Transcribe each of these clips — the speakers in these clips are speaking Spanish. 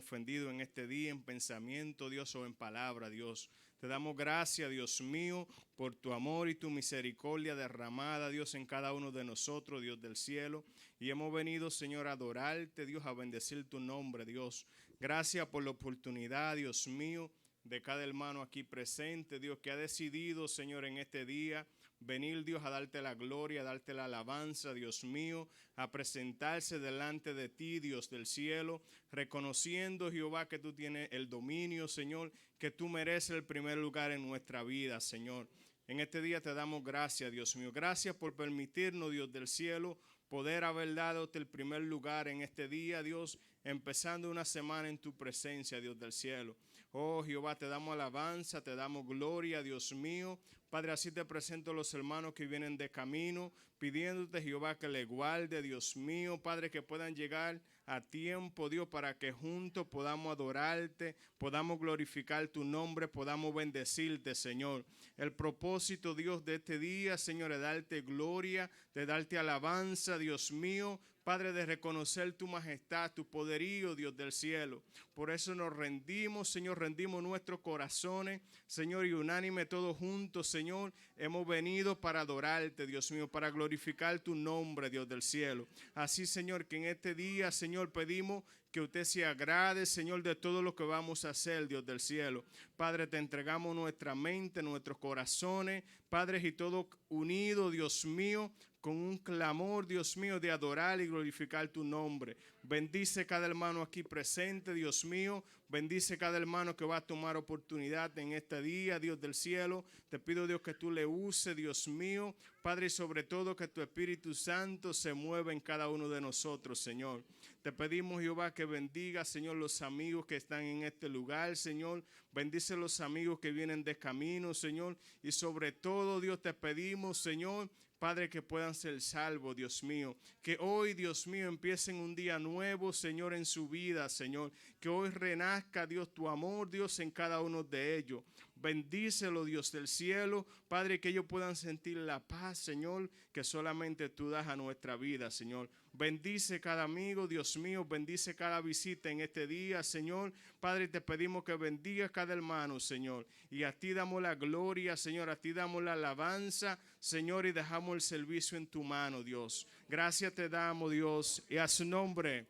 ofendido en este día, en pensamiento, Dios, o en palabra, Dios. Te damos gracias, Dios mío, por tu amor y tu misericordia derramada, Dios, en cada uno de nosotros, Dios del cielo. Y hemos venido, Señor, a adorarte, Dios, a bendecir tu nombre, Dios. Gracias por la oportunidad, Dios mío, de cada hermano aquí presente, Dios, que ha decidido, Señor, en este día venir, Dios, a darte la gloria, a darte la alabanza, Dios mío, a presentarse delante de ti, Dios del cielo, reconociendo, Jehová, que tú tienes el dominio, Señor, que tú mereces el primer lugar en nuestra vida, Señor. En este día te damos gracias, Dios mío. Gracias por permitirnos, Dios del cielo, poder haber dado el primer lugar en este día, Dios, empezando una semana en tu presencia, Dios del cielo. Oh, Jehová, te damos alabanza, te damos gloria, Dios mío. Padre, así te presento a los hermanos que vienen de camino, pidiéndote, Jehová, que le guarde, Dios mío, Padre, que puedan llegar a tiempo, Dios, para que juntos podamos adorarte, podamos glorificar tu nombre, podamos bendecirte, Señor. El propósito, Dios, de este día, Señor, es darte gloria, de darte alabanza, Dios mío, Padre, de reconocer tu majestad, tu poderío, Dios del cielo. Por eso nos rendimos, Señor, rendimos nuestros corazones, Señor, y unánime todos juntos, Señor, hemos venido para adorarte, Dios mío, para glorificar tu nombre, Dios del cielo. Así, Señor, que en este día, Señor, pedimos que usted se agrade, Señor, de todo lo que vamos a hacer, Dios del cielo. Padre, te entregamos nuestra mente, nuestros corazones, Padre, y todo unido, Dios mío, con un clamor, Dios mío, de adorar y glorificar tu nombre. Bendice cada hermano aquí presente, Dios mío. Bendice cada hermano que va a tomar oportunidad en este día, Dios del cielo. Te pido, Dios, que tú le uses, Dios mío. Padre, y sobre todo que tu Espíritu Santo se mueva en cada uno de nosotros, Señor. Te pedimos, Jehová, que bendiga, Señor, los amigos que están en este lugar, Señor. Bendice los amigos que vienen de camino, Señor. Y sobre todo, Dios, te pedimos, Señor, Padre, que puedan ser salvos, Dios mío. Que hoy, Dios mío, empiecen un día nuevo, Señor, en su vida, Señor. Que hoy renazca, Dios, tu amor, Dios, en cada uno de ellos. Bendícelo, Dios del cielo, Padre, que ellos puedan sentir la paz, Señor, que solamente tú das a nuestra vida, Señor. Bendice cada amigo, Dios mío, bendice cada visita en este día, Señor. Padre, te pedimos que bendiga cada hermano, Señor. Y a ti damos la gloria, Señor, a ti damos la alabanza, Señor, y dejamos el servicio en tu mano, Dios. Gracias te damos, Dios, y a su nombre,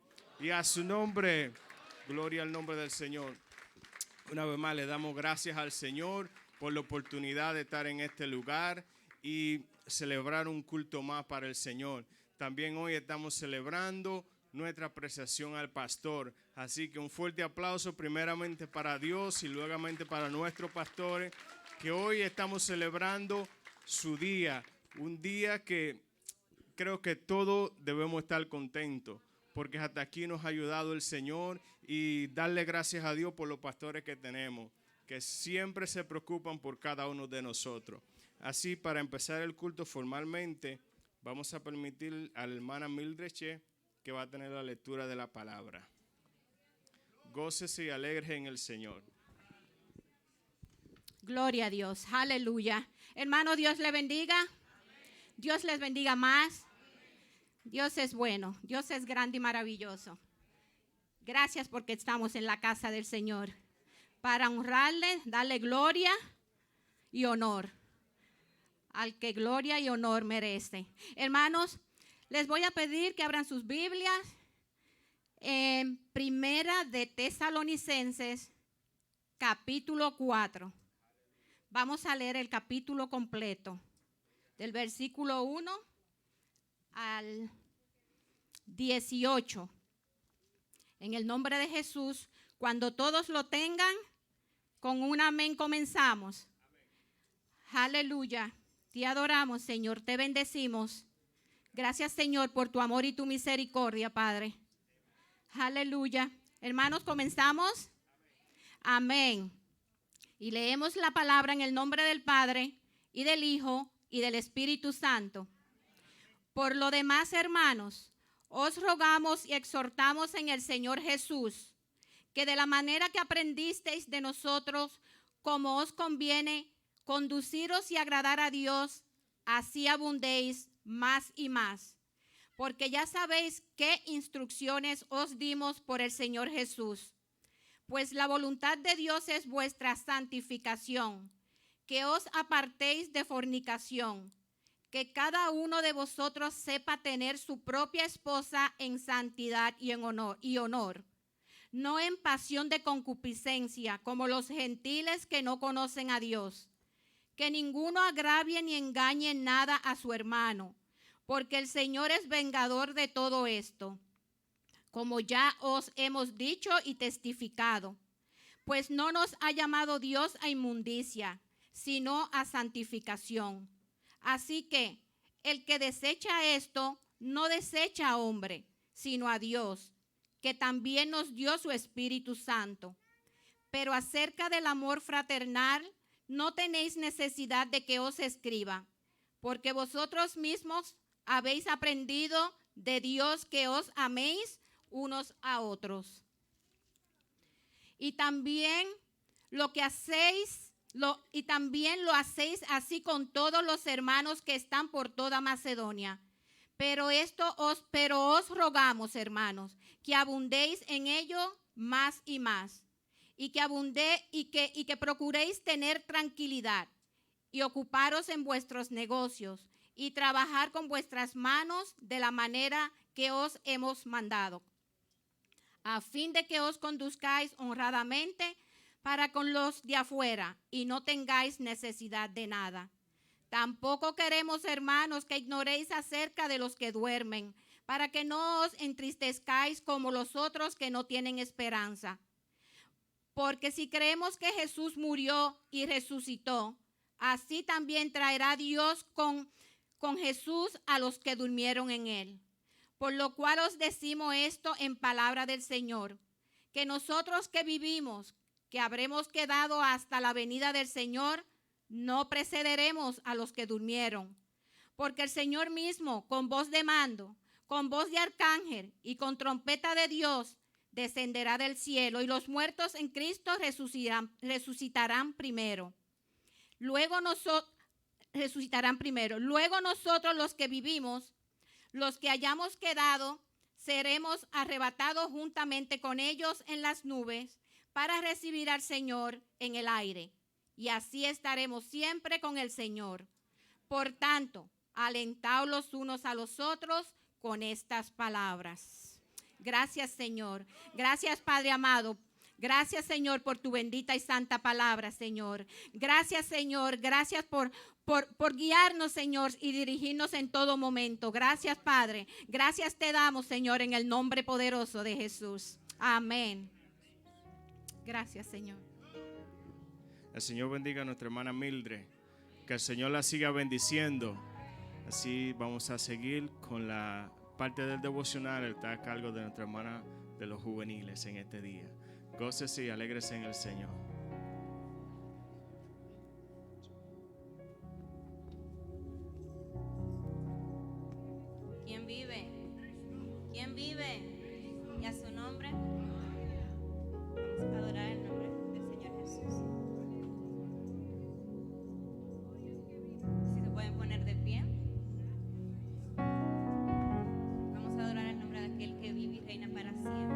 gloria al nombre del Señor. Una vez más le damos gracias al Señor por la oportunidad de estar en este lugar y celebrar un culto más para el Señor. También hoy estamos celebrando nuestra apreciación al pastor. Así que un fuerte aplauso primeramente para Dios y luego para nuestros pastores, que hoy estamos celebrando su día. Un día que creo que todos debemos estar contentos, porque hasta aquí nos ha ayudado el Señor, y darle gracias a Dios por los pastores que tenemos, que siempre se preocupan por cada uno de nosotros. Así, para empezar el culto formalmente, vamos a permitir a la hermana Mildred Che, que va a tener la lectura de la palabra. Gócese y alegre en el Señor. Gloria a Dios, aleluya. Hermano, Dios le bendiga. Dios les bendiga más. Dios es bueno, Dios es grande y maravilloso. Gracias porque estamos en la casa del Señor para honrarle, darle gloria y honor al que gloria y honor merece. Hermanos, les voy a pedir que abran sus Biblias en Primera de Tesalonicenses, capítulo 4. Vamos a leer el capítulo completo, del versículo 1 al 18. En el nombre de Jesús, cuando todos lo tengan, con un amén comenzamos. Amén. Aleluya. Te adoramos, Señor, te bendecimos. Gracias, Señor, por tu amor y tu misericordia, Padre. Aleluya. Hermanos, comenzamos. Amén. Y leemos la palabra en el nombre del Padre y del Hijo y del Espíritu Santo. Por lo demás, hermanos, os rogamos y exhortamos en el Señor Jesús, que de la manera que aprendisteis de nosotros, como os conviene, conduciros y agradar a Dios, así abundéis más y más. Porque ya sabéis qué instrucciones os dimos por el Señor Jesús. Pues la voluntad de Dios es vuestra santificación, que os apartéis de fornicación, que cada uno de vosotros sepa tener su propia esposa en santidad y en honor, no en pasión de concupiscencia, como los gentiles que no conocen a Dios. Que ninguno agravie ni engañe en nada a su hermano, porque el Señor es vengador de todo esto, como ya os hemos dicho y testificado. Pues no nos ha llamado Dios a inmundicia, sino a santificación. Así que el que desecha esto, no desecha a hombre, sino a Dios, que también nos dio su Espíritu Santo. Pero acerca del amor fraternal, no tenéis necesidad de que os escriba, porque vosotros mismos habéis aprendido de Dios que os améis unos a otros. Y también lo hacéis así con todos los hermanos que están por toda Macedonia. Pero os rogamos, hermanos, que abundéis en ello más y más, y que procuréis tener tranquilidad y ocuparos en vuestros negocios y trabajar con vuestras manos de la manera que os hemos mandado, a fin de que os conduzcáis honradamente para con los de afuera y no tengáis necesidad de nada. Tampoco queremos, hermanos, que ignoréis acerca de los que duermen, para que no os entristezcáis como los otros que no tienen esperanza. Porque si creemos que Jesús murió y resucitó, así también traerá Dios con Jesús a los que durmieron en él. Por lo cual os decimos esto en palabra del Señor, que nosotros que vivimos, que habremos quedado hasta la venida del Señor, no precederemos a los que durmieron. Porque el Señor mismo, con voz de mando, con voz de arcángel y con trompeta de Dios, descenderá del cielo, y los muertos en Cristo resucitarán primero. Luego nosotros los que vivimos, los que hayamos quedado, seremos arrebatados juntamente con ellos en las nubes para recibir al Señor en el aire. Y así estaremos siempre con el Señor. Por tanto, alentaos los unos a los otros con estas palabras. Gracias, Señor. Gracias, Padre amado. Gracias, Señor, por tu bendita y santa palabra, Señor. Gracias, Señor. Gracias por guiarnos, Señor, y dirigirnos en todo momento. Gracias, Padre. Gracias te damos, Señor, en el nombre poderoso de Jesús. Amén. Gracias, Señor. El Señor bendiga a nuestra hermana Mildred. Que el Señor la siga bendiciendo. Así vamos a seguir con la parte del devocional. Está a cargo de nuestra hermana de los juveniles en este día. Gócese y alégrese en el Señor. ¿Quién vive? ¿Quién vive? Y a su nombre. Vamos a adorar el nombre del Señor Jesús. Si se pueden poner de pie. Vamos a adorar el nombre de aquel que vive y reina para siempre.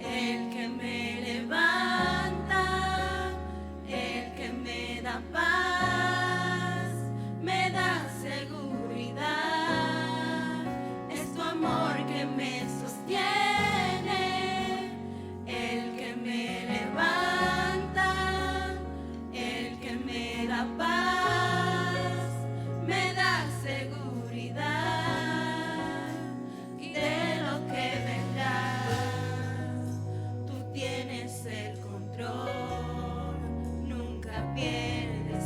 El que me levanta, el que me da paz, me da seguridad. Es tu amor que me sostiene, el que me levanta, el que me da paz, me da seguridad. Y de lo que vendrá, tú tienes el control, nunca pierdes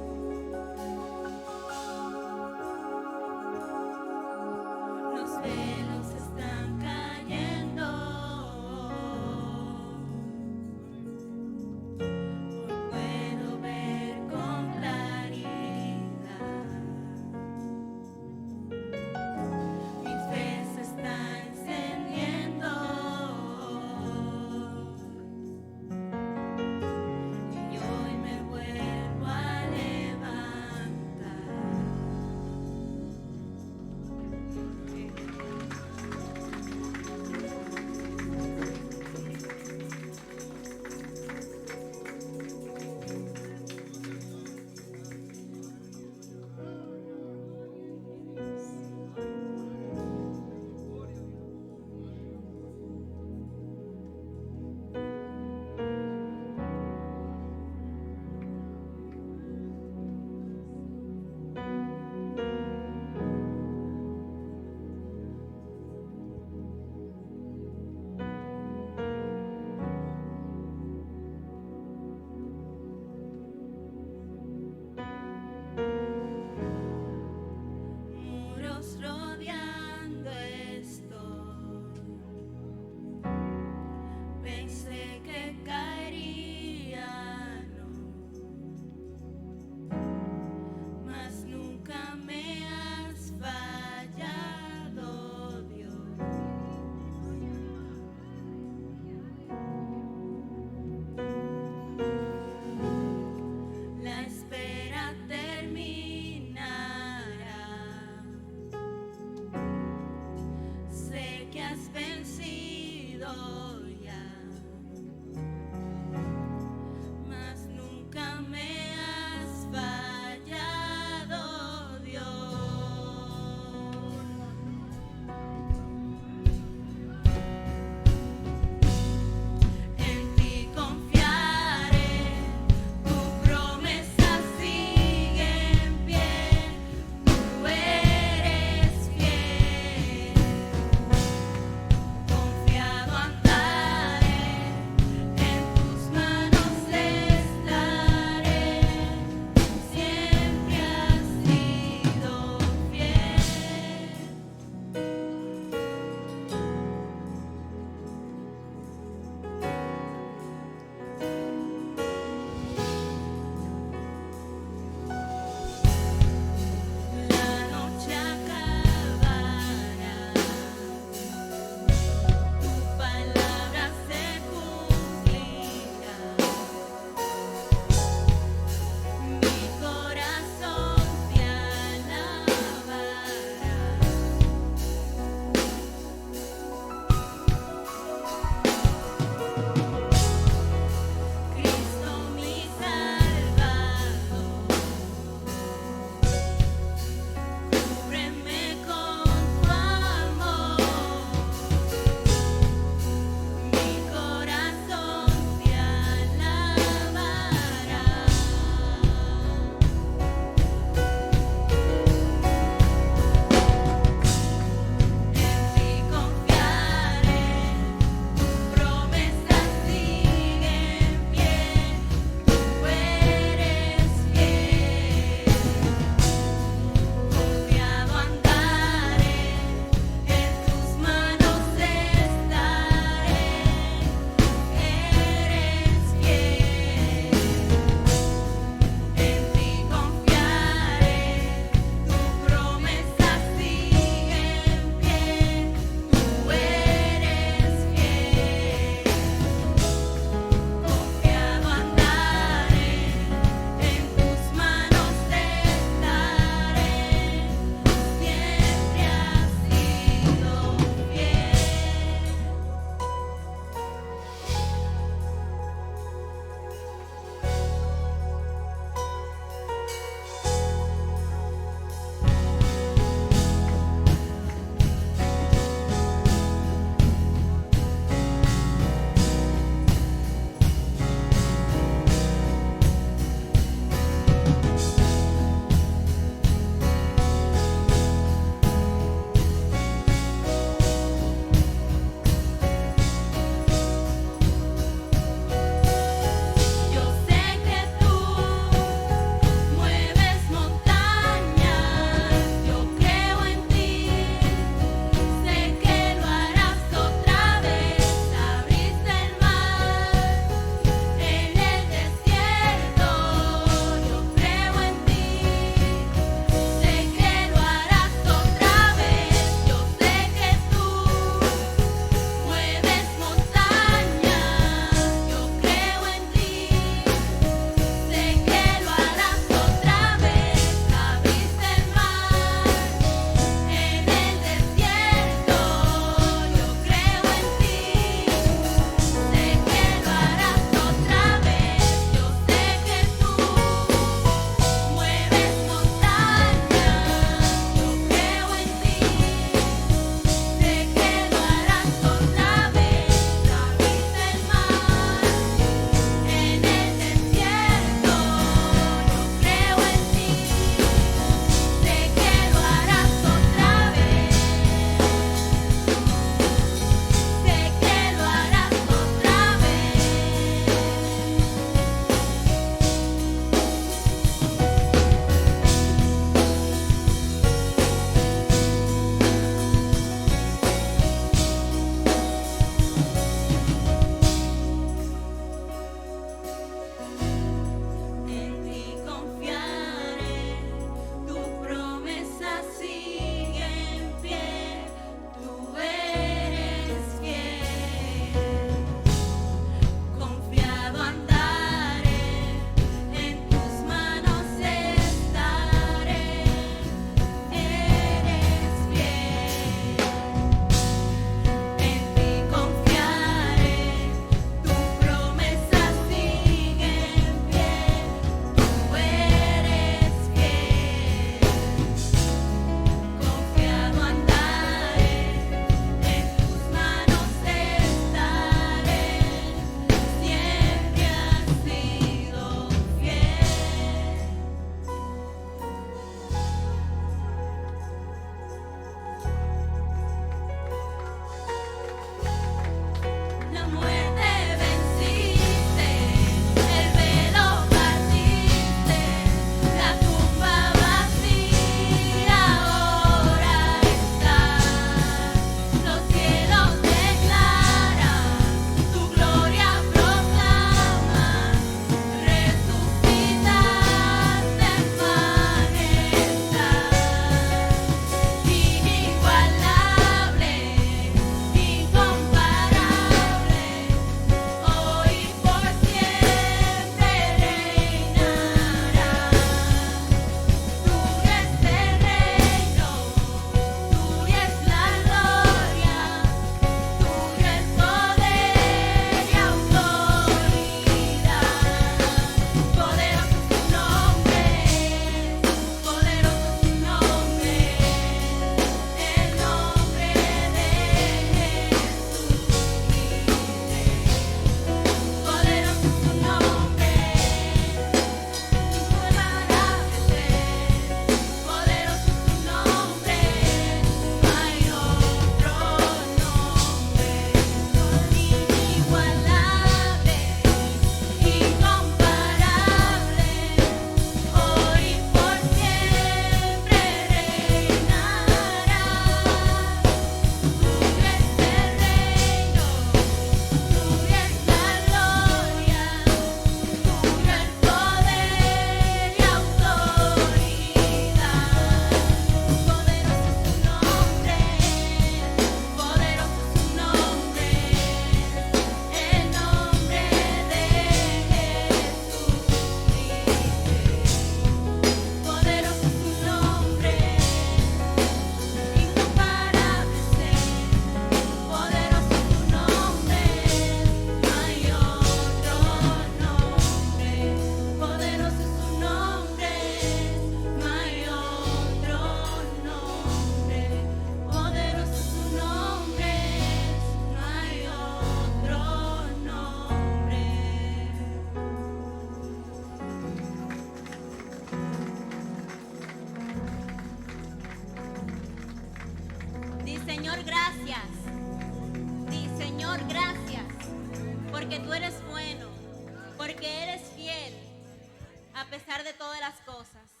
las cosas.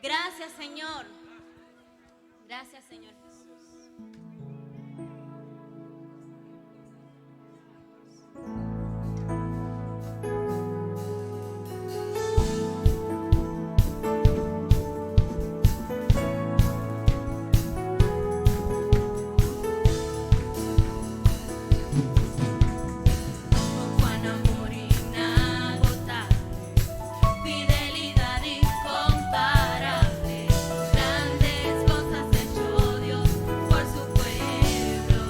Gracias, Señor. Gracias, Señor Jesús. Con Juan amor inagotable, fidelidad incomparable, grandes cosas hecho Dios por su pueblo.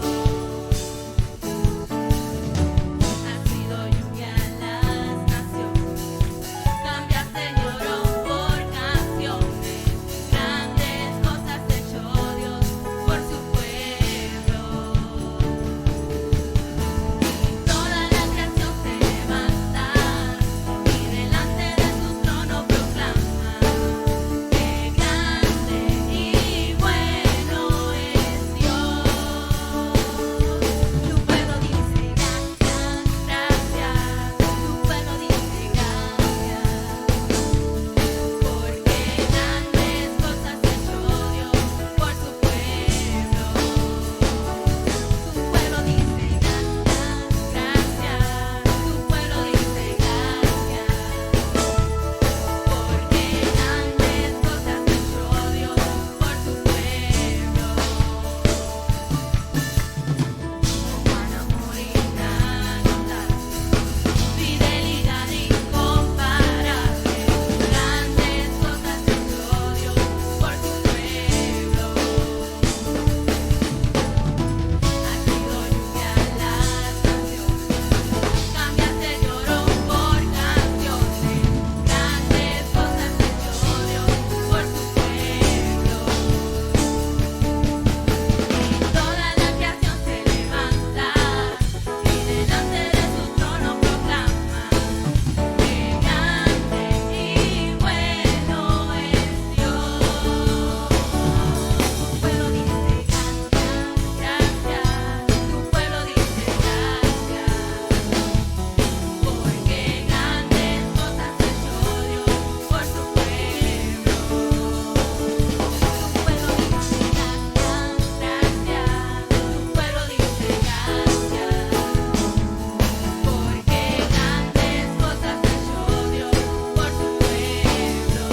Ha sido lluvia a las naciones, cambiaste llorón por canciones, grandes cosas hecho Dios por su pueblo. Toda la creación se levanta y delante de su trono proclama que grande y bueno es Dios. Tu pueblo dice gracias, gracias. Tu pueblo dice gracias, porque grandes cosas hecho Dios por su pueblo. Tu pueblo dice gracias, gracias. Tu pueblo dice gracias, porque grandes cosas hecho Dios por su pueblo. Con amor inagotable, fidelidad incomparable, grandes cosas hecho Dios por su pueblo. Ha sido lluvia a las naciones, cambiaste llorón por canciones, grandes cosas hecho Dios por su pueblo. Toda la creación se levanta y delante de su trono proclama que grande y bueno es Dios. Tu pueblo dice gracias, gracias. Tu pueblo dice gracias, porque grandes cosas hecho Dios por su pueblo. Tu pueblo dice gracias, gracias. Tu pueblo dice gracias, porque grandes cosas hecho Dios por su pueblo.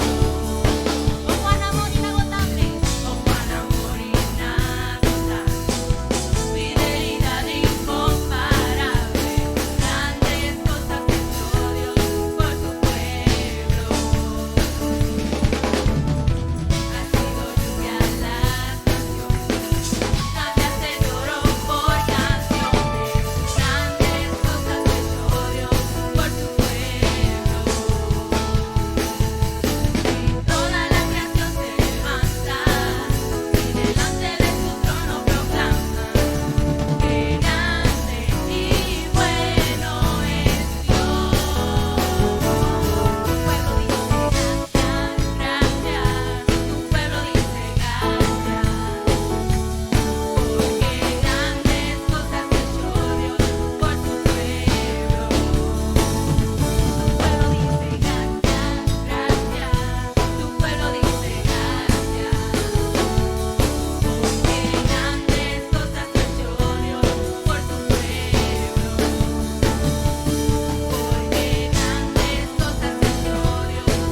Con Juan amor inagotable, con Juan amor inagotable, fidelidad incomparable, grandes cosas hecho Dios por su pueblo. Ha sido lluvia a las naciones, cambiaste llorón por canciones, grandes cosas hecho Dios por su pueblo. Toda la creación se levanta y delante de su trono proclama que grande y bueno es Dios. Tu pueblo dice gracias, gracias. Tu pueblo dice gracias, porque grandes cosas hecho Dios por su pueblo. Tu pueblo dice gracias, gracias. Tu pueblo dice gracias, porque grandes cosas hecho Dios por su pueblo. Porque grandes cosas hecho Dios por su pueblo. Porque grandes cosas hecho Dios por su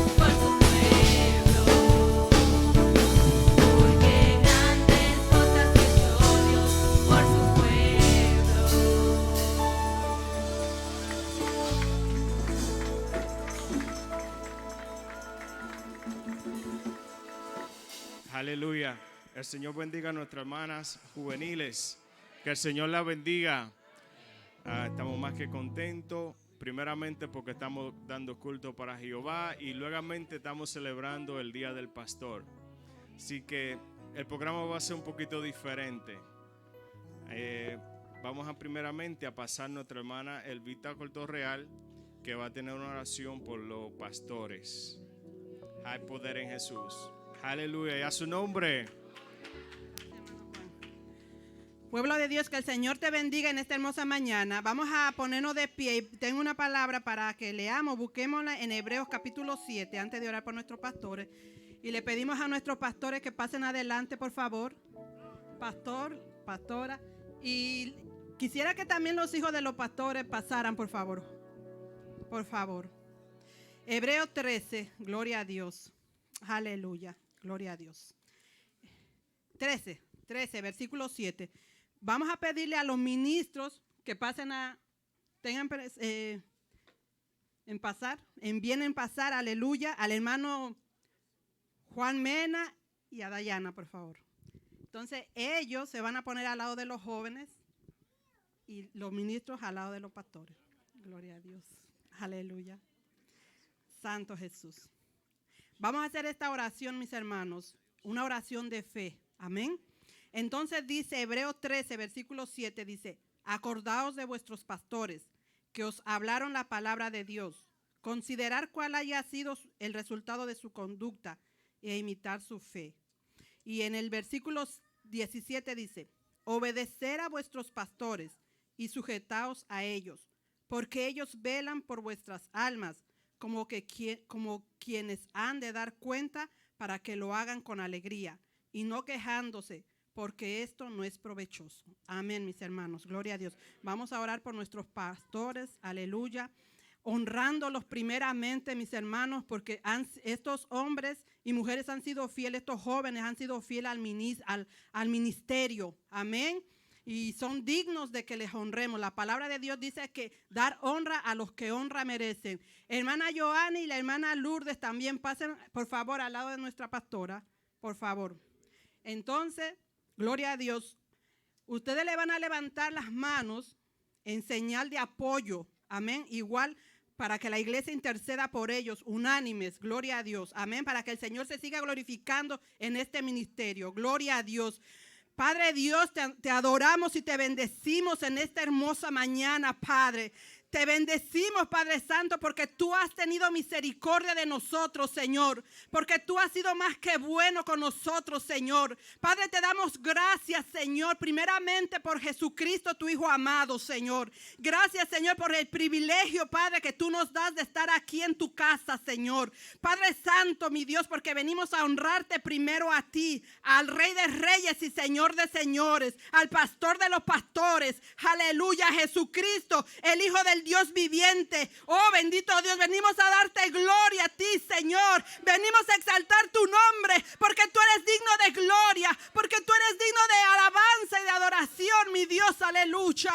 Aleluya. El Señor bendiga a nuestras hermanas juveniles. Que el Señor las bendiga. Estamos más que contentos. Primeramente porque estamos dando culto para Jehová y luego estamos celebrando el Día del Pastor. Así que el programa va a ser un poquito diferente. Vamos a primeramente a pasar nuestra hermana Elvita Cortorreal, que va a tener una oración por los pastores. Hay poder en Jesús. Aleluya. Y a su nombre. Pueblo de Dios, que el Señor te bendiga en esta hermosa mañana. Vamos a ponernos de pie. Tengo una palabra para que leamos, busquémosla en Hebreos capítulo 7, antes de orar por nuestros pastores. Y le pedimos a nuestros pastores que pasen adelante, por favor. Pastor, pastora. Y quisiera que también los hijos de los pastores pasaran, por favor. Por favor. Hebreos 13, gloria a Dios. Aleluya, gloria a Dios. 13, versículo 7. Vamos a pedirle a los ministros que pasen vienen pasar, aleluya, al hermano Juan Mena y a Dayana, por favor. Entonces ellos se van a poner al lado de los jóvenes y los ministros al lado de los pastores. Gloria a Dios, aleluya. Santo Jesús. Vamos a hacer esta oración, mis hermanos, una oración de fe, amén. Entonces dice Hebreos 13, versículo 7, dice: acordaos de vuestros pastores que os hablaron la palabra de Dios, considerar cuál haya sido el resultado de su conducta e imitar su fe. Y en el versículo 17 dice: obedecer a vuestros pastores y sujetaos a ellos, porque ellos velan por vuestras almas, como quienes han de dar cuenta, para que lo hagan con alegría y no quejándose, porque esto no es provechoso. Amén, mis hermanos. Gloria a Dios. Vamos a orar por nuestros pastores. Aleluya. Honrándolos primeramente, mis hermanos, porque estos hombres y mujeres han sido fieles, estos jóvenes han sido fieles al ministerio. Amén. Y son dignos de que les honremos. La palabra de Dios dice que dar honra a los que honra merecen. Hermana Joana y la hermana Lourdes también pasen, por favor, al lado de nuestra pastora. Por favor. Entonces, gloria a Dios. Ustedes le van a levantar las manos en señal de apoyo. Amén. Igual para que la iglesia interceda por ellos, unánimes. Gloria a Dios. Amén. Para que el Señor se siga glorificando en este ministerio. Gloria a Dios. Padre Dios, te adoramos y te bendecimos en esta hermosa mañana, Padre. Te bendecimos, Padre Santo, porque tú has tenido misericordia de nosotros, Señor. Porque tú has sido más que bueno con nosotros, Señor. Padre, te damos gracias, Señor, primeramente por Jesucristo, tu Hijo amado, Señor. Gracias, Señor, por el privilegio, Padre, que tú nos das de estar aquí en tu casa, Señor. Padre Santo, mi Dios, porque venimos a honrarte primero a ti, al Rey de Reyes y Señor de Señores, al Pastor de los pastores. Aleluya, Jesucristo, el Hijo del Dios viviente. Oh, bendito Dios, venimos a darte gloria a ti, Señor. Venimos a exaltar tu nombre, porque tú eres digno de gloria, porque tú eres digno de alabanza y de adoración, mi Dios, aleluya.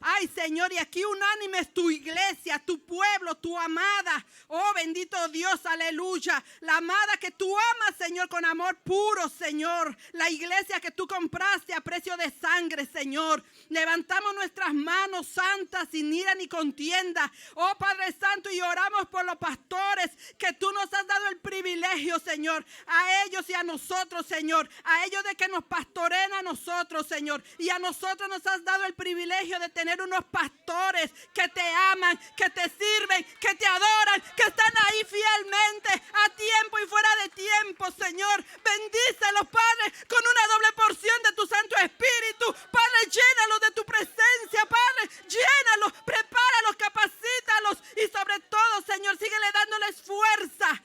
Ay, Señor, y aquí unánime es tu iglesia, tu pueblo, tu amada. Oh, bendito Dios, aleluya. La amada que tú amas, Señor, con amor puro, Señor. La iglesia que tú compraste a precio de sangre, Señor. Levantamos nuestras manos santas sin ira ni contienda. Oh, Padre Santo, y oramos por los pastores que tú nos has dado el privilegio, Señor. A ellos y a nosotros, Señor. A ellos de que nos pastoreen a nosotros, Señor. Y a nosotros nos has dado el privilegio de tener unos pastores que te aman, que te sirven, que te adoran, que están ahí fielmente a tiempo y fuera de tiempo, Señor. Bendícelos, Padre, con una doble porción de tu Santo Espíritu. Padre, llénalos de tu presencia, Padre. Llénalos, prepáralos, capacítalos y sobre todo, Señor, síguele dándoles fuerza,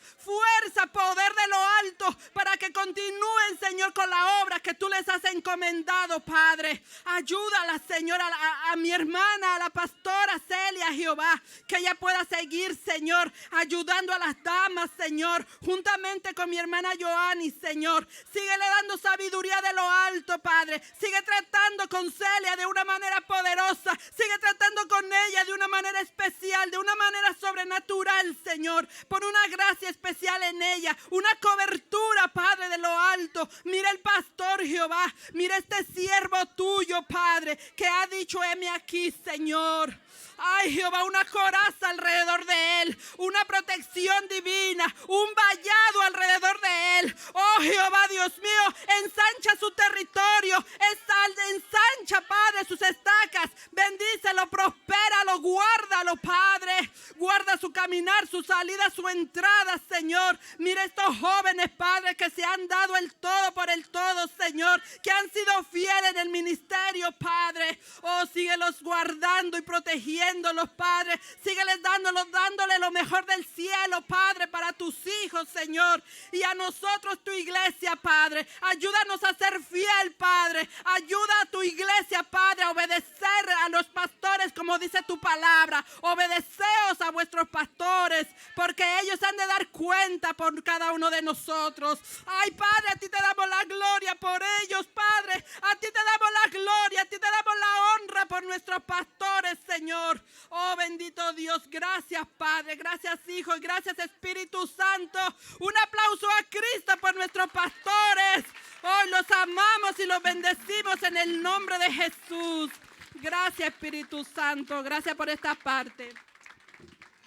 poder de lo alto para que continúen, Señor, con la obra que tú les has encomendado, Padre. Ayúdala, Señor, a mi hermana, a la pastora Celia, Jehová, que ella pueda seguir, Señor, ayudando a las damas, Señor, juntamente con mi hermana Joanny, Señor. Síguele dando sabiduría de lo alto, Padre. Sigue tratando con Celia de una manera poderosa. Sigue tratando con ella de una manera especial, de una manera sobrenatural, Señor. Pon una gracia especial en ella, una cobertura, Padre, de lo alto. Mira el pastor, Jehová. Mira este siervo tuyo, Padre, que ha dicho: heme aquí, Señor. Ay, Jehová, una coraza alrededor de él, una protección divina, un vallado alrededor de él. Oh, Jehová, Dios mío, ensancha su territorio, ensancha, Padre, sus estacas. Bendícelo, prospéralo, guárdalo, Padre. Guarda su caminar, su salida, su entrada, Señor. Señor. Mira estos jóvenes, Padre, que se han dado el todo por el todo, Señor, que han sido fieles en el ministerio, Padre. Oh, síguelos guardando y protegiéndolos, Padre. Sígueles dándole lo mejor del cielo, Padre, para tus hijos, Señor. Y a nosotros, tu iglesia, Padre, ayúdanos a ser fiel, Padre. Ayuda a tu iglesia, Padre, a obedecer a los pastores, como dice tu palabra. Obedeceos a vuestros pastores, porque ellos han de dar cuenta por cada uno de nosotros. Ay, Padre, a ti te damos la gloria por ellos, Padre. A ti te damos la gloria, a ti te damos la honra por nuestros pastores, Señor. Oh, bendito Dios, gracias, Padre, gracias, Hijo, y gracias, Espíritu Santo. Un aplauso a Cristo por nuestros pastores. Hoy los amamos y los bendecimos en el nombre de Jesús. Gracias, Espíritu Santo, gracias por esta parte.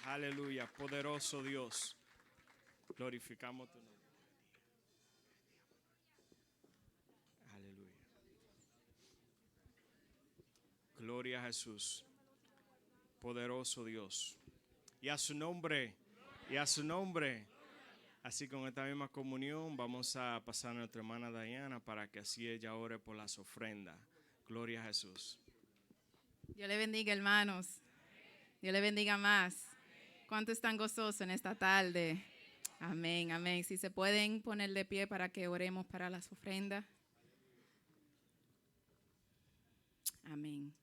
Aleluya, poderoso Dios. Glorificamos tu nombre. Aleluya. Gloria a Jesús. Poderoso Dios. Y a su nombre. Y a su nombre. Así con esta misma comunión vamos a pasar a nuestra hermana Diana para que así ella ore por las ofrendas. Gloria a Jesús. Dios le bendiga, hermanos. Dios le bendiga más. ¿Cuántos están gozosos en esta tarde? Amén, amén. Si se pueden poner de pie para que oremos para las ofrendas. Amén.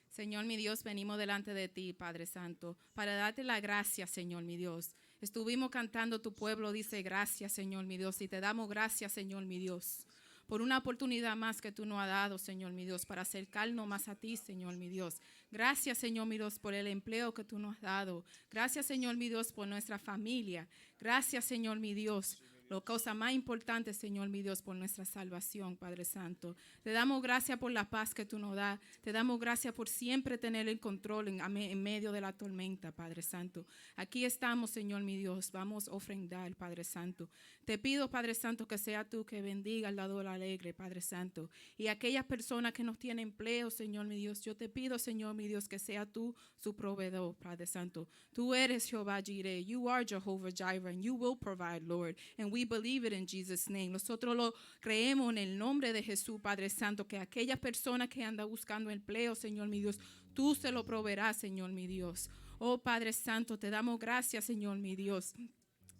Señor mi Dios, venimos delante de ti, Padre Santo, para darte la gracia, Señor mi Dios. Estuvimos cantando, tu pueblo dice gracias, Señor mi Dios, y te damos gracias, Señor mi Dios, por una oportunidad más que tú nos has dado, Señor mi Dios, para acercarnos más a ti, Señor mi Dios. Gracias, Señor mi Dios, por el empleo que tú nos has dado. Gracias, Señor mi Dios, por nuestra familia. Gracias, Señor mi Dios. La cosa más importante, Señor mi Dios, por nuestra salvación, Padre Santo. Te damos gracias por la paz que tú nos das. Te damos gracias por siempre tener el control en medio de la tormenta, Padre Santo. Aquí estamos, Señor mi Dios. Vamos a ofrendar, Padre Santo. Te pido, Padre Santo, que sea tú que bendiga al dador alegre, Padre Santo. Y aquellas personas que no tienen empleo, Señor mi Dios, yo te pido, Señor mi Dios, que sea tú su proveedor, Padre Santo. Tú eres Jehová Jireh. You are Jehovah Jireh, and you will provide, Lord. And we believe it in Jesus' name. Nosotros lo creemos en el nombre de Jesús, Padre Santo, que aquellas personas que andan buscando empleo, Señor mi Dios, tú se lo proveerás, Señor mi Dios. Oh, Padre Santo, te damos gracias, Señor mi Dios.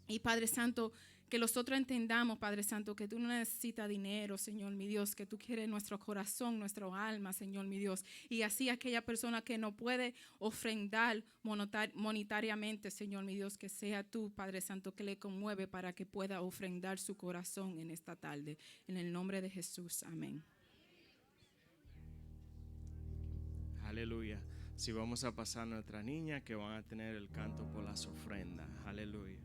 Y Padre Santo, que nosotros entendamos, Padre Santo, que tú no necesitas dinero, Señor mi Dios, que tú quieres nuestro corazón, nuestro alma, Señor mi Dios. Y así aquella persona que no puede ofrendar monetariamente, Señor mi Dios, que sea tú, Padre Santo, que le conmueve para que pueda ofrendar su corazón en esta tarde. En el nombre de Jesús, amén. Aleluya. Si vamos a pasar a nuestra niña que van a tener el canto por las ofrendas. Aleluya.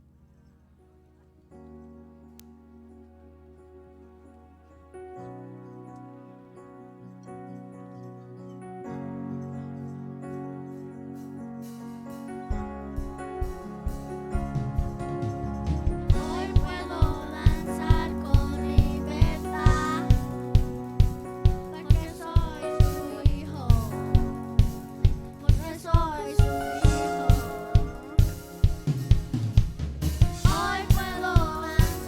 Hoy puedo danzar con libertad, porque soy su hijo, porque soy su hijo. Hoy puedo danzar.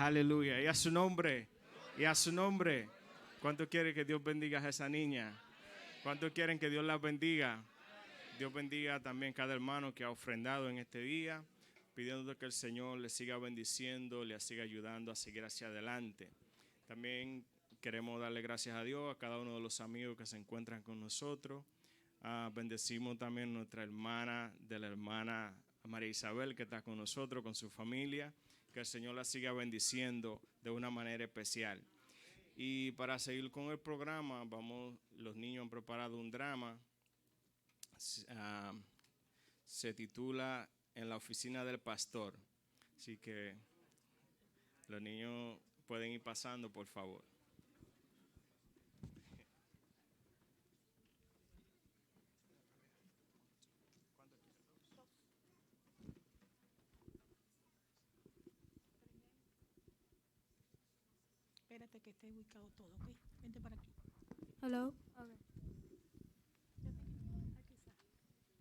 Aleluya. Y a su nombre. Y a su nombre. ¿Cuánto quiere que Dios bendiga a esa niña? ¿Cuánto quieren que Dios las bendiga? Dios bendiga también cada hermano que ha ofrendado en este día, pidiendo que el Señor le siga bendiciendo, le siga ayudando a seguir hacia adelante. También queremos darle gracias a Dios, a cada uno de los amigos que se encuentran con nosotros. Bendecimos también a nuestra hermana, de la hermana María Isabel, que está con nosotros, con su familia. Que el Señor la siga bendiciendo de una manera especial. Y para seguir con el programa, los niños han preparado un drama. Se titula En la oficina del pastor. Así que los niños pueden ir pasando, por favor. Espérate que esté ubicado todo, ¿ok? Vente para aquí. Hello. Aquí está.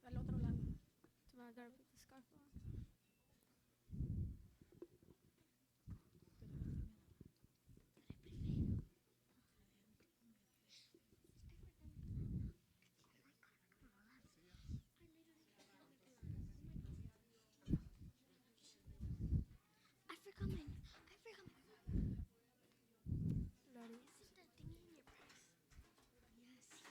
Al otro lado. I gotta put the scarf on. I forgot my. Lordy. Is that thingy in your purse? Yes.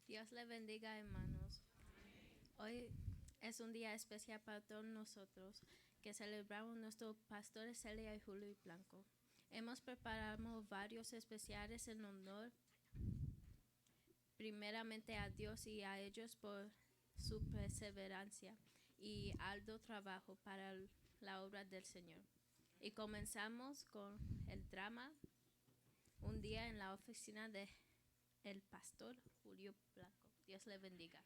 Dios le bendiga, hermanos. Hoy es un día especial para todos nosotros que celebramos nuestros pastores Celia y Julio Blanco. Hemos preparado varios especiales en honor primeramente a Dios y a ellos por su perseverancia y arduo trabajo para la obra del Señor. Y comenzamos con el drama Un día en la oficina de el pastor Julio Blanco. Dios le bendiga.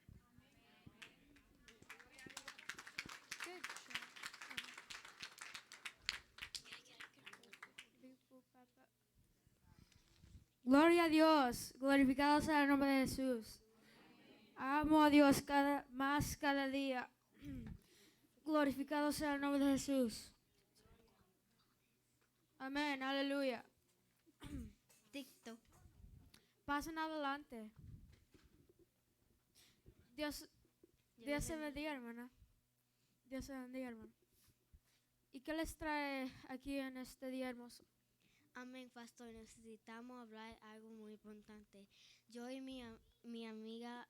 Good job. Gloria a Dios, glorificado sea el nombre de Jesús. Amo a Dios más cada día. Glorificado sea el nombre de Jesús. Amén, aleluya. TikTok. Pasen adelante. Dios se bendiga, hermana. Dios se bendiga, hermano. ¿Y qué les trae aquí en este día hermoso? Amén, pastor. Necesitamos hablar algo muy importante. Yo y mi amiga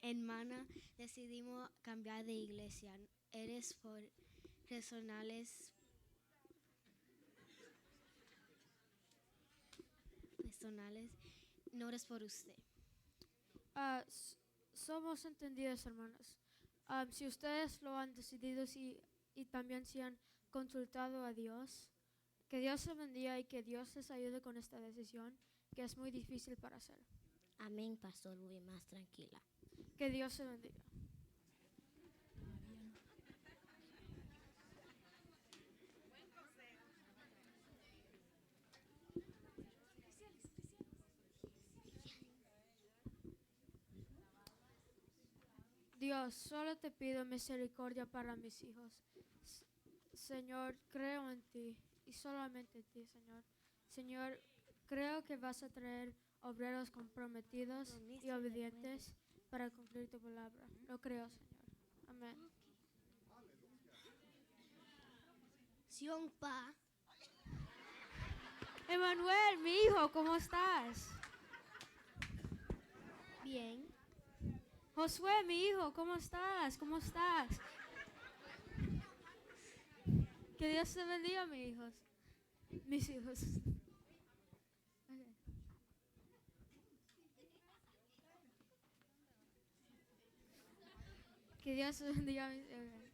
hermana decidimos cambiar de iglesia. Eres por personales, no eres por usted. Somos entendidos, hermanos. Si ustedes lo han decidido y también si han consultado a Dios, que Dios se bendiga y que Dios les ayude con esta decisión, que es muy difícil para hacer. Amén, pastor. Voy más tranquila. Que Dios se bendiga. Dios, solo te pido misericordia para mis hijos. Señor, creo en ti y solamente en ti, Señor. Señor, creo que vas a traer obreros comprometidos y obedientes para cumplir tu palabra. Lo creo, Señor. Amén. Pa. Emanuel, mi hijo, ¿cómo estás? Bien. Josué, mi hijo, ¿cómo estás? ¿Cómo estás? Que Dios te bendiga, mis hijos. Mis hijos. Okay. Que Dios te bendiga, mis hijos.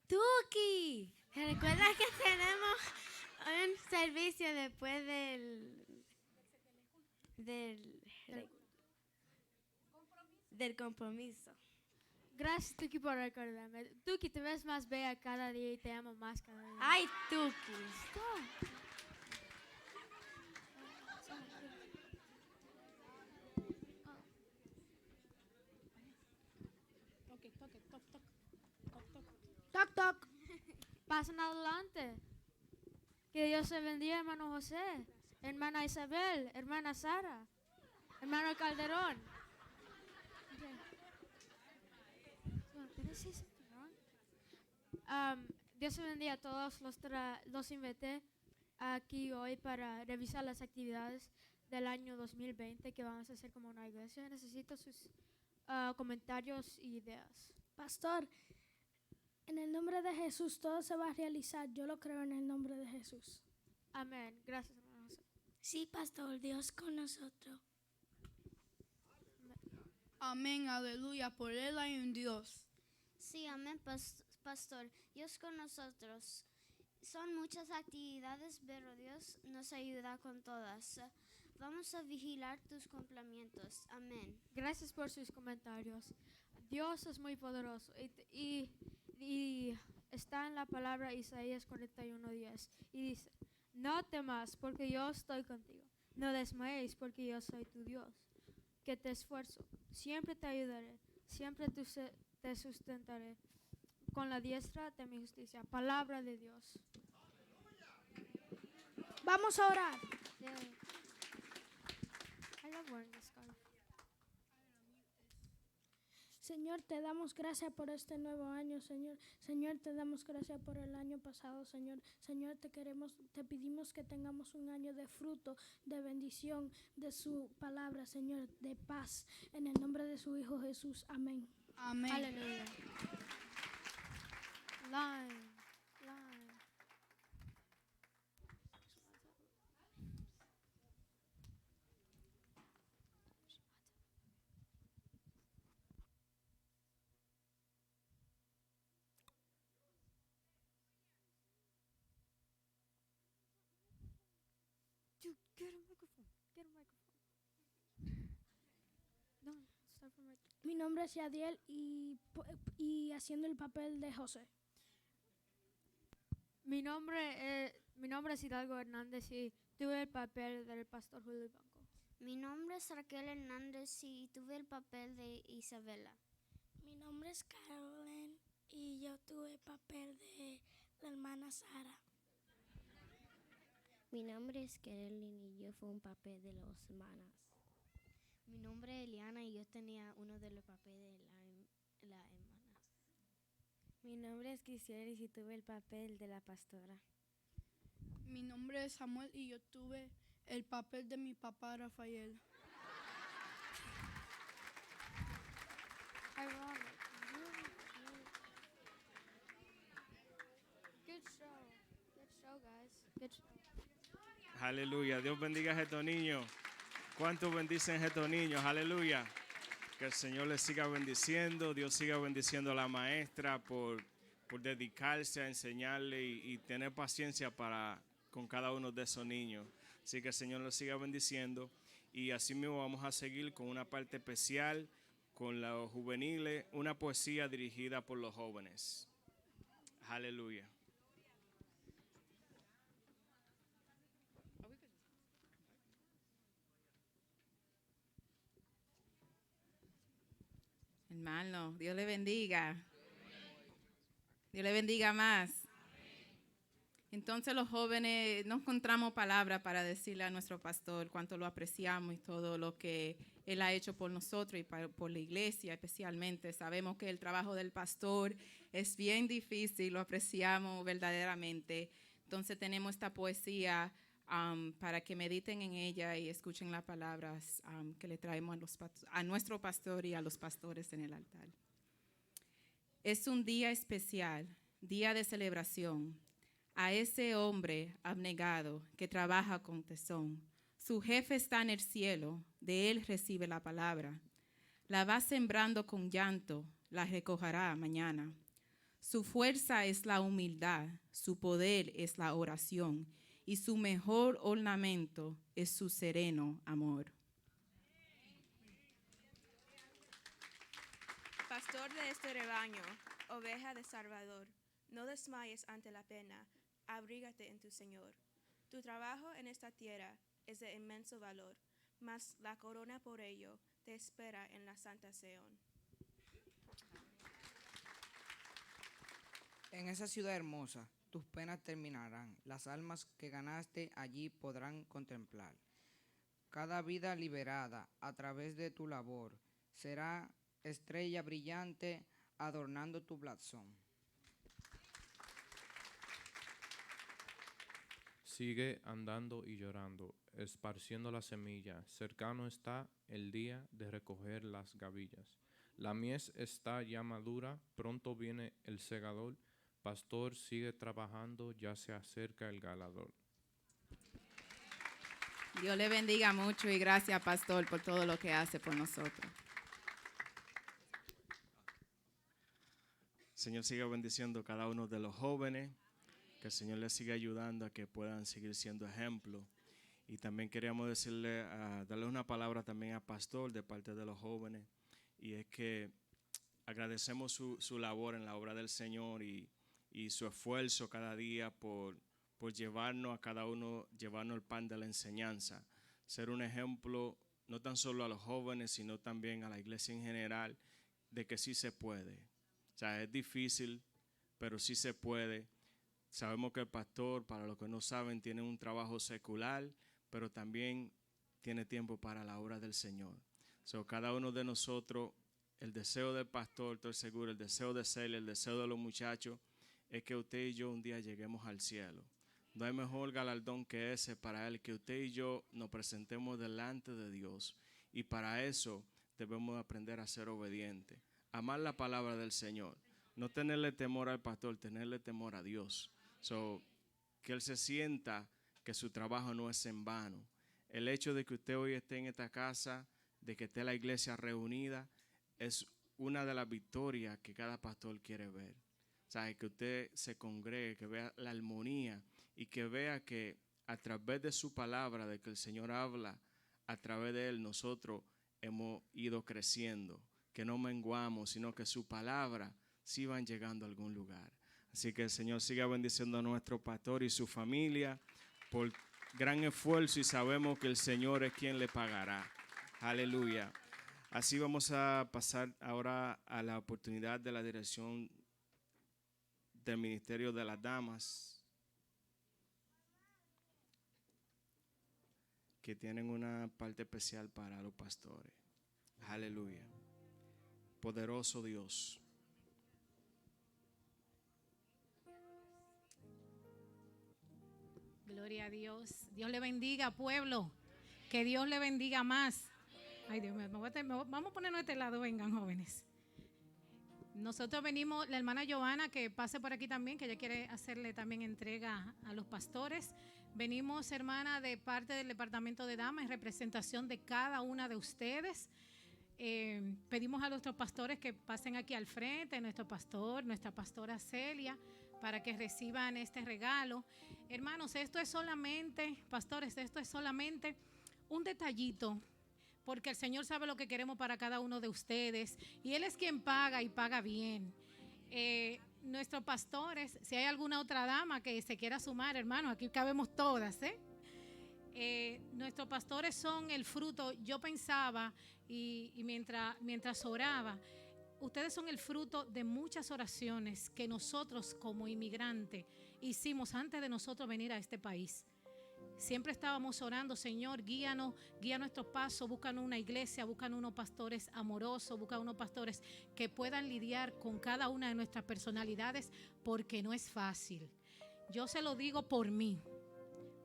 Tuki, ¿recuerdas que tenemos un servicio después del del compromiso. Gracias, Tuki, por recordarme. Tuki, te ves más bella cada día y te amo más cada día. Ay, Tuki. Stop. Toque, toque, toc, toc, toc, toc. Toc, toc. Pasen adelante. Que Dios te bendiga, hermano José, hermana Isabel, hermana Sara, hermano Calderón. Dios te bendiga a todos. Los invité aquí hoy para revisar las actividades del año 2020 que vamos a hacer como una iglesia. Necesito sus comentarios y ideas. Pastor, en el nombre de Jesús todo se va a realizar. Yo lo creo en el nombre de Jesús. Amén. Gracias, hermano José. Sí, pastor, Dios con nosotros. Amén, aleluya, por Él hay un Dios. Sí, amén, pastor. Dios con nosotros. Son muchas actividades, pero Dios nos ayuda con todas. Vamos a vigilar tus cumplimientos. Amén. Gracias por sus comentarios. Dios es muy poderoso y está en la palabra Isaías 41:10 y dice: no temas porque yo estoy contigo. No desmayes porque yo soy tu Dios, que te esfuerzo. Siempre te ayudaré. Siempre te sustentaré con la diestra de mi justicia. Palabra de Dios. Vamos a orar. I love wearing this scarf. Señor, te damos gracias por este nuevo año, Señor. Señor, te damos gracias por el año pasado, Señor. Señor, te pedimos que tengamos un año de fruto, de bendición, de su palabra, Señor, de paz. En el nombre de su Hijo Jesús. Amén. Amén. Aleluya. Line. Dude, get a microphone. No, start from right. Mi nombre es Yadiel y haciendo el papel de José. Mi nombre es Hidalgo Hernández y tuve el papel del pastor Julio Banco. Mi nombre es Raquel Hernández y tuve el papel de Isabela. Mi nombre es Carolyn y yo tuve el papel de la hermana Sara. Mi nombre es Carolyn y yo fui un papel de las hermanas. Mi nombre es Eliana y yo tenía uno de los papeles de las hermanas. Mi nombre es Cristiana y tuve el papel de la pastora. Mi nombre es Samuel y yo tuve el papel de mi papá Rafael. Ironic. Good show, guys. Good show. Aleluya. Dios bendiga a estos niños. ¿Cuántos bendicen a estos niños? Aleluya. Que el Señor les siga bendiciendo. Dios siga bendiciendo a la maestra por dedicarse a enseñarle y tener paciencia con cada uno de esos niños. Así que el Señor los siga bendiciendo. Y así mismo vamos a seguir con una parte especial con los juveniles, una poesía dirigida por los jóvenes. Aleluya. Hermano, Dios le bendiga. Dios le bendiga más. Entonces los jóvenes no encontramos palabras para decirle a nuestro pastor cuánto lo apreciamos y todo lo que él ha hecho por nosotros y por la iglesia especialmente. Sabemos que el trabajo del pastor es bien difícil, lo apreciamos verdaderamente. Entonces tenemos esta poesía para que mediten en ella y escuchen las palabras que le traemos a nuestro pastor y a los pastores en el altar. Es un día especial, día de celebración. A ese hombre abnegado que trabaja con tesón. Su jefe está en el cielo, de él recibe la palabra. La va sembrando con llanto, la recogerá mañana. Su fuerza es la humildad, su poder es la oración, y su mejor ornamento es su sereno amor. Pastor de este rebaño, oveja de Salvador, no desmayes ante la pena, abrígate en tu Señor. Tu trabajo en esta tierra es de inmenso valor, mas la corona por ello te espera en la santa Sión. En esa ciudad hermosa, tus penas terminarán, las almas que ganaste allí podrán contemplar. Cada vida liberada a través de tu labor será estrella brillante adornando tu blasón. Sigue andando y llorando, esparciendo la semilla. Cercano está el día de recoger las gavillas. La mies está ya madura, pronto viene el segador. Pastor, sigue trabajando, ya se acerca el galador. Dios le bendiga mucho y gracias, Pastor, por todo lo que hace por nosotros. Señor, siga bendiciendo a cada uno de los jóvenes, que el Señor les siga ayudando a que puedan seguir siendo ejemplo. Y también queríamos darle una palabra también al pastor de parte de los jóvenes, y es que agradecemos su labor en la obra del Señor y su esfuerzo cada día por llevarnos a cada uno, llevarnos el pan de la enseñanza, ser un ejemplo no tan solo a los jóvenes, sino también a la iglesia en general, de que sí se puede. O sea, es difícil, pero sí se puede. Sabemos que el pastor, para los que no saben, tiene un trabajo secular, pero también tiene tiempo para la obra del Señor. Cada uno de nosotros, el deseo del pastor, estoy seguro, el deseo de Celia, el deseo de los muchachos, es que usted y yo un día lleguemos al cielo. No hay mejor galardón que ese para él, que usted y yo nos presentemos delante de Dios. Y para eso debemos aprender a ser obedientes, amar la palabra del Señor, no tenerle temor al pastor, tenerle temor a Dios. Que él se sienta que su trabajo no es en vano. El hecho de que usted hoy esté en esta casa, de que esté la iglesia reunida, es una de las victorias que cada pastor quiere ver. Que usted se congregue, que vea la armonía y que vea que a través de su palabra, de que el Señor habla, a través de él nosotros hemos ido creciendo, que no menguamos, sino que su palabra sí van llegando a algún lugar. Así que el Señor siga bendiciendo a nuestro pastor y su familia por gran esfuerzo, y sabemos que el Señor es quien le pagará. Aleluya. Así vamos a pasar ahora a la oportunidad de la dirección del Ministerio de las Damas, que tienen una parte especial para los pastores. Aleluya. Poderoso Dios. Gloria a Dios. Dios le bendiga, pueblo. Que Dios le bendiga más. Ay, Dios mío, vamos a ponernos de este lado, vengan, jóvenes. Nosotros venimos, la hermana Giovanna, que pase por aquí también, que ella quiere hacerle también entrega a los pastores. Venimos, hermana, de parte del Departamento de Damas, en representación de cada una de ustedes. Pedimos a nuestros pastores que pasen aquí al frente, nuestro pastor, nuestra pastora Celia, para que reciban este regalo. Hermanos, esto es solamente, pastores, esto es solamente un detallito, porque el Señor sabe lo que queremos para cada uno de ustedes, y Él es quien paga y paga bien. Nuestros pastores, si hay alguna otra dama que se quiera sumar, hermano, aquí cabemos todas, nuestros pastores son el fruto. Yo pensaba y mientras oraba, ustedes son el fruto de muchas oraciones que nosotros como inmigrantes hicimos antes de nosotros venir a este país. Siempre estábamos orando, Señor, guíanos, guía nuestros pasos, búscanos una iglesia, búscanos unos pastores amorosos, búscanos unos pastores que puedan lidiar con cada una de nuestras personalidades, porque no es fácil. Yo se lo digo por mí,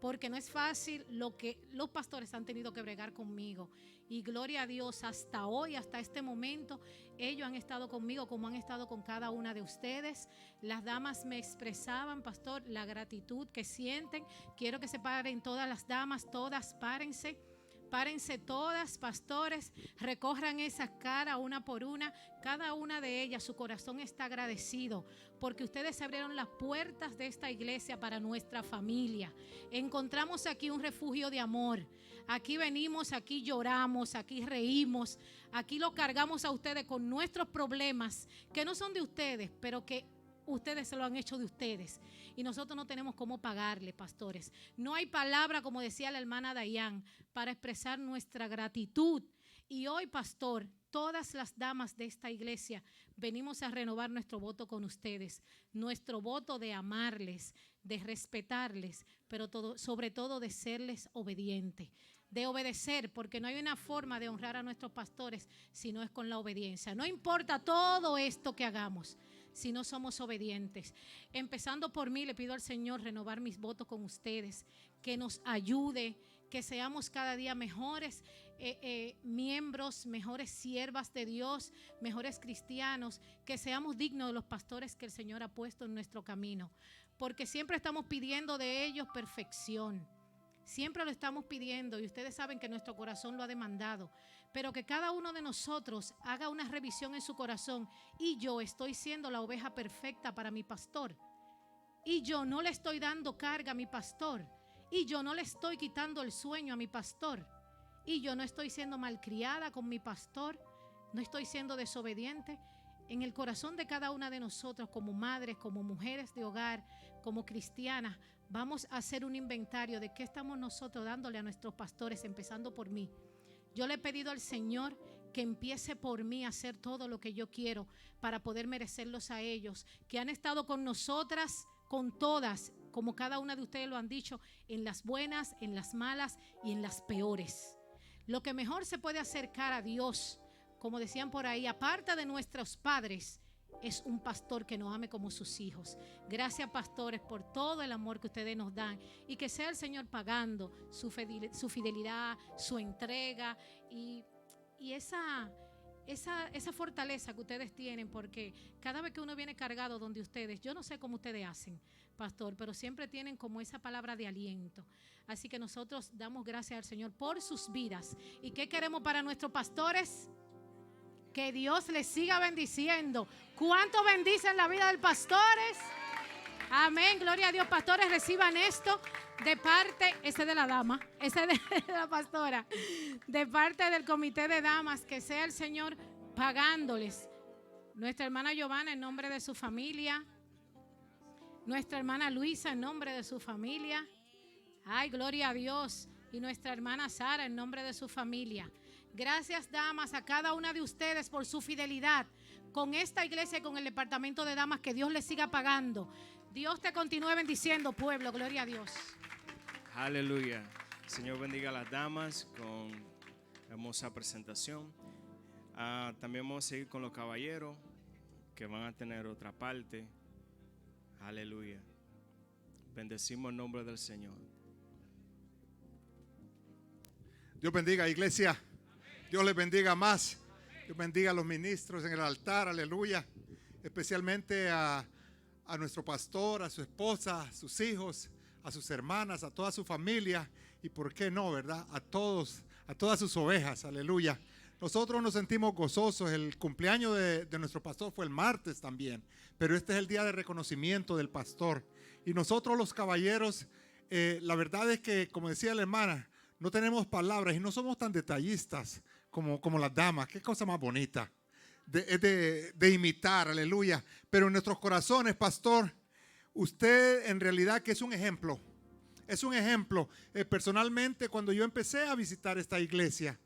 porque no es fácil lo que los pastores han tenido que bregar conmigo. Y gloria a Dios, hasta hoy, hasta este momento, ellos han estado conmigo como han estado con cada una de ustedes. Las damas me expresaban, pastor, la gratitud que sienten. Quiero que se paren todas las damas, todas párense, Párense todas, pastores, recorran esas caras una por una, cada una de ellas, su corazón está agradecido porque ustedes abrieron las puertas de esta iglesia para nuestra familia. Encontramos aquí un refugio de amor. Aquí venimos, aquí lloramos, aquí reímos, aquí lo cargamos a ustedes con nuestros problemas que no son de ustedes, pero que ustedes se lo han hecho de ustedes y nosotros no tenemos cómo pagarle, pastores. No hay palabra, como decía la hermana Dayan, para expresar nuestra gratitud. Y hoy, pastor, todas las damas de esta iglesia venimos a renovar nuestro voto con ustedes, nuestro voto de amarles, de respetarles, pero sobre todo de serles obedientes, de obedecer, porque no hay una forma de honrar a nuestros pastores si no es con la obediencia. No importa todo esto que hagamos, si no somos obedientes. Empezando por mí, le pido al Señor renovar mis votos con ustedes, que nos ayude, que seamos cada día mejores miembros, mejores siervas de Dios, mejores cristianos, que seamos dignos de los pastores que el Señor ha puesto en nuestro camino, porque siempre estamos pidiendo de ellos perfección. Siempre lo estamos pidiendo y ustedes saben que nuestro corazón lo ha demandado, pero que cada uno de nosotros haga una revisión en su corazón. Y yo estoy siendo la oveja perfecta para mi pastor, y yo no le estoy dando carga a mi pastor, y yo no le estoy quitando el sueño a mi pastor, y yo no estoy siendo malcriada con mi pastor, no estoy siendo desobediente. En el corazón de cada una de nosotros, como madres, como mujeres de hogar, como cristianas, vamos a hacer un inventario de qué estamos nosotros dándole a nuestros pastores, empezando por mí. Yo le he pedido al Señor que empiece por mí a hacer todo lo que yo quiero para poder merecerlos a ellos, que han estado con nosotras, con todas, como cada una de ustedes lo han dicho, en las buenas, en las malas y en las peores. Lo que mejor se puede acercar a Dios, como decían por ahí, aparte de nuestros padres, es un pastor que nos ame como sus hijos. Gracias, pastores, por todo el amor que ustedes nos dan, y que sea el Señor pagando su fidelidad, su entrega y esa fortaleza que ustedes tienen, porque cada vez que uno viene cargado donde ustedes, yo no sé cómo ustedes hacen, pastor, pero siempre tienen como esa palabra de aliento. Así que nosotros damos gracias al Señor por sus vidas. ¿Y qué queremos para nuestros pastores? Que Dios les siga bendiciendo. ¿Cuánto bendicen la vida de pastores? Amén, gloria a Dios. Pastores, reciban esto de parte, ese de la dama, ese de la pastora, de parte del comité de damas, que sea el Señor pagándoles. Nuestra hermana Giovanna en nombre de su familia, nuestra hermana Luisa en nombre de su familia, ay, gloria a Dios, y nuestra hermana Sara en nombre de su familia. Gracias, damas, a cada una de ustedes por su fidelidad con esta iglesia y con el departamento de damas. Que Dios les siga pagando. Dios te continúe bendiciendo, pueblo. Gloria a Dios. Aleluya. Señor bendiga a las damas con hermosa presentación. También vamos a seguir con los caballeros, que van a tener otra parte. Aleluya. Bendecimos el nombre del Señor. Dios bendiga, iglesia. Dios les bendiga más. Dios bendiga a los ministros en el altar, aleluya. Especialmente a nuestro pastor, a su esposa, a sus hijos, a sus hermanas, a toda su familia. Y por qué no, ¿verdad? A todos, a todas sus ovejas, aleluya. Nosotros nos sentimos gozosos. El cumpleaños de nuestro pastor fue el martes también. Pero este es el día de reconocimiento del pastor. Y nosotros los caballeros, la verdad es que, como decía la hermana, no tenemos palabras y no somos tan detallistas como las damas. Qué cosa más bonita de imitar, aleluya. Pero en nuestros corazones, pastor, usted en realidad que es un ejemplo. Es un ejemplo. Personalmente, cuando yo empecé a visitar esta iglesia,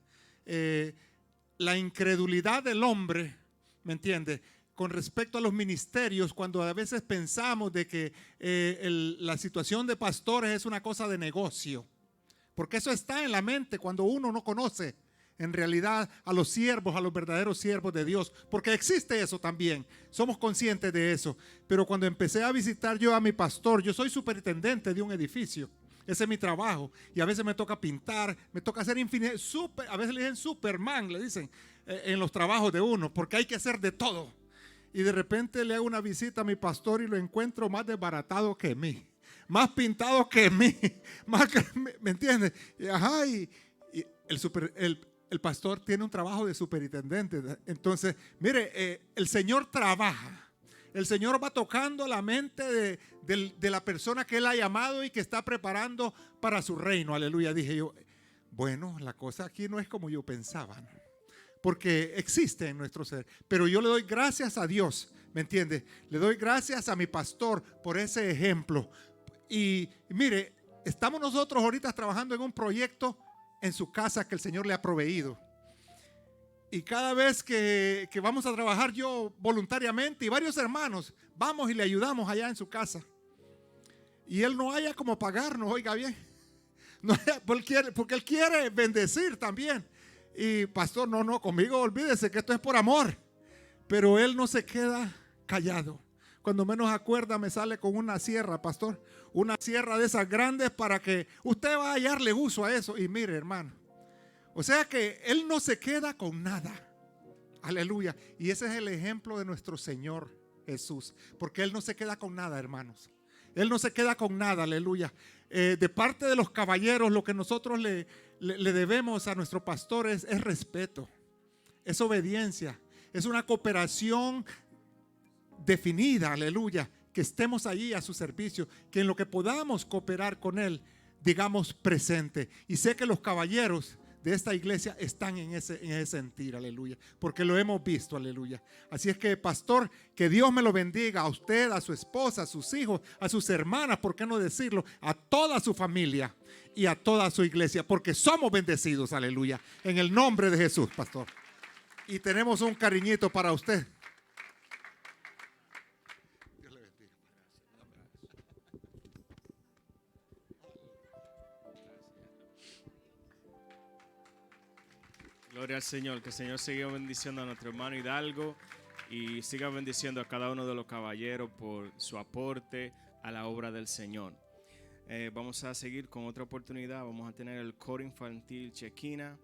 la incredulidad del hombre, ¿me entiende?, con respecto a los ministerios, cuando a veces pensamos de que la situación de pastores es una cosa de negocio. Porque eso está en la mente cuando uno no conoce en realidad a los siervos, a los verdaderos siervos de Dios. Porque existe eso también, somos conscientes de eso. Pero cuando empecé a visitar yo a mi pastor, yo soy superintendente de un edificio. Ese es mi trabajo. Y a veces me toca pintar, me toca hacer infinidad, a veces le dicen Superman, le dicen en los trabajos de uno, porque hay que hacer de todo. Y de repente le hago una visita a mi pastor y lo encuentro más desbaratado que mí. Más pintado que mí, más que, ¿me entiendes? el pastor tiene un trabajo de superintendente. Entonces, mire, el Señor trabaja. El Señor va tocando la mente de la persona que Él ha llamado y que está preparando para su reino. Aleluya. Dije yo, bueno, la cosa aquí no es como yo pensaba, ¿no? Porque existe en nuestro ser. Pero yo le doy gracias a Dios, ¿me entiende? Le doy gracias a mi pastor por ese ejemplo. Y mire, estamos nosotros ahorita trabajando en un proyecto en su casa que el Señor le ha proveído. Y cada vez que vamos a trabajar yo voluntariamente y varios hermanos, vamos y le ayudamos allá en su casa. Y Él no haya como pagarnos, oiga bien. No haya, porque Él quiere bendecir también. Y pastor, no, conmigo olvídese que esto es por amor. Pero Él no se queda callado. Cuando menos acuerda me sale con una sierra, pastor. Una sierra de esas grandes para que usted va a hallarle uso a eso. Y mire, hermano. O sea que Él no se queda con nada. Aleluya. Y ese es el ejemplo de nuestro Señor Jesús. Porque Él no se queda con nada, hermanos. Él no se queda con nada, aleluya. De parte de los caballeros, lo que nosotros le debemos a nuestro pastor es respeto. Es obediencia. Es una cooperación definida, aleluya. Que estemos allí a su servicio. Que en lo que podamos cooperar con Él, digamos presente. Y sé que los caballeros de esta iglesia están en ese sentir, aleluya, porque lo hemos visto, aleluya. Así es que, pastor, que Dios me lo bendiga a usted, a su esposa, a sus hijos, a sus hermanas, ¿por qué no decirlo? A toda su familia y a toda su iglesia, porque somos bendecidos, aleluya, en el nombre de Jesús, pastor. Y tenemos un cariñito para usted. Gloria al Señor, que el Señor siga bendiciendo a nuestro hermano Hidalgo y siga bendiciendo a cada uno de los caballeros por su aporte a la obra del Señor. Vamos a seguir con otra oportunidad. Vamos a tener el coro infantil Chequina,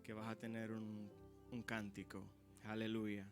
que vas a tener un cántico. Aleluya.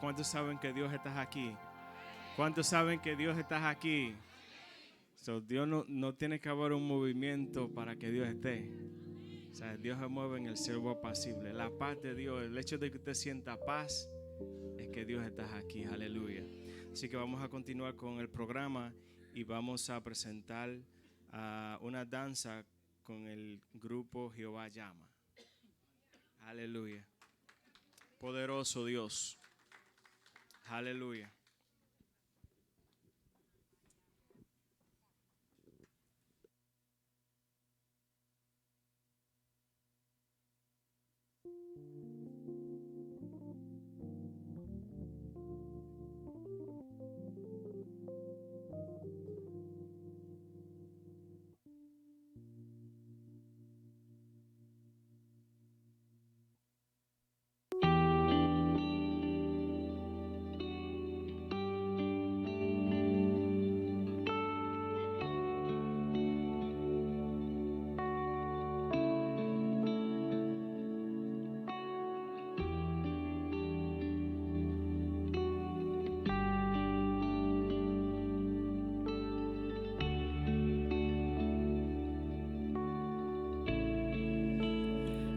¿Cuántos saben que Dios está aquí? ¿Cuántos saben que Dios está aquí? So, Dios no tiene que haber un movimiento para que Dios esté. O sea, Dios se mueve en el siervo apacible. La paz de Dios, el hecho de que usted sienta paz, es que Dios está aquí. Aleluya. Así que vamos a continuar con el programa y vamos a presentar una danza con el grupo Jehová Llama. Aleluya. Poderoso Dios. Aleluya.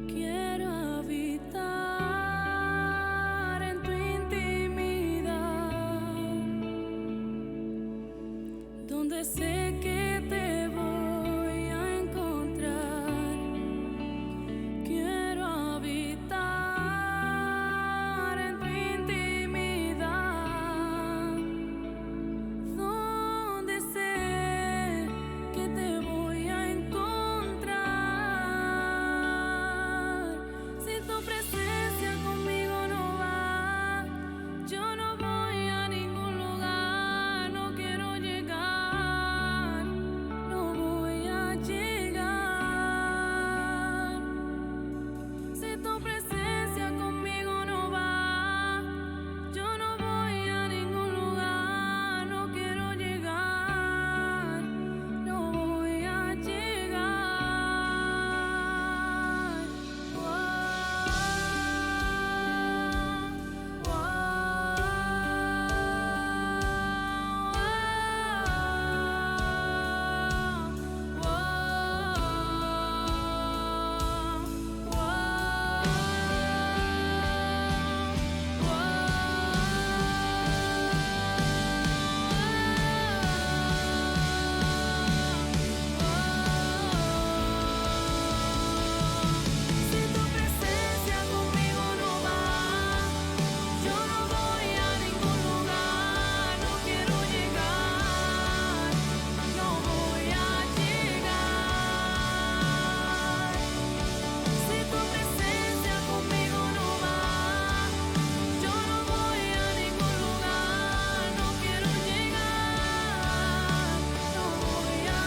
Quiero habitar en tu intimidad, donde sé que te voy a encontrar. Quiero habitar en tu intimidad, donde sé que te voy a encontrar. Si tu presencia conmigo no va, yo no voy a ningún lugar. No quiero llegar, no voy a llegar. Si tu presencia conmigo no va, yo no voy a ningún lugar. No quiero llegar, no voy a llegar. Si tu presencia conmigo no va, yo no voy a ningún lugar. No quiero llegar, no voy a llegar. Si tu presencia conmigo no va, yo no voy a ningún lugar. No quiero llegar, no voy a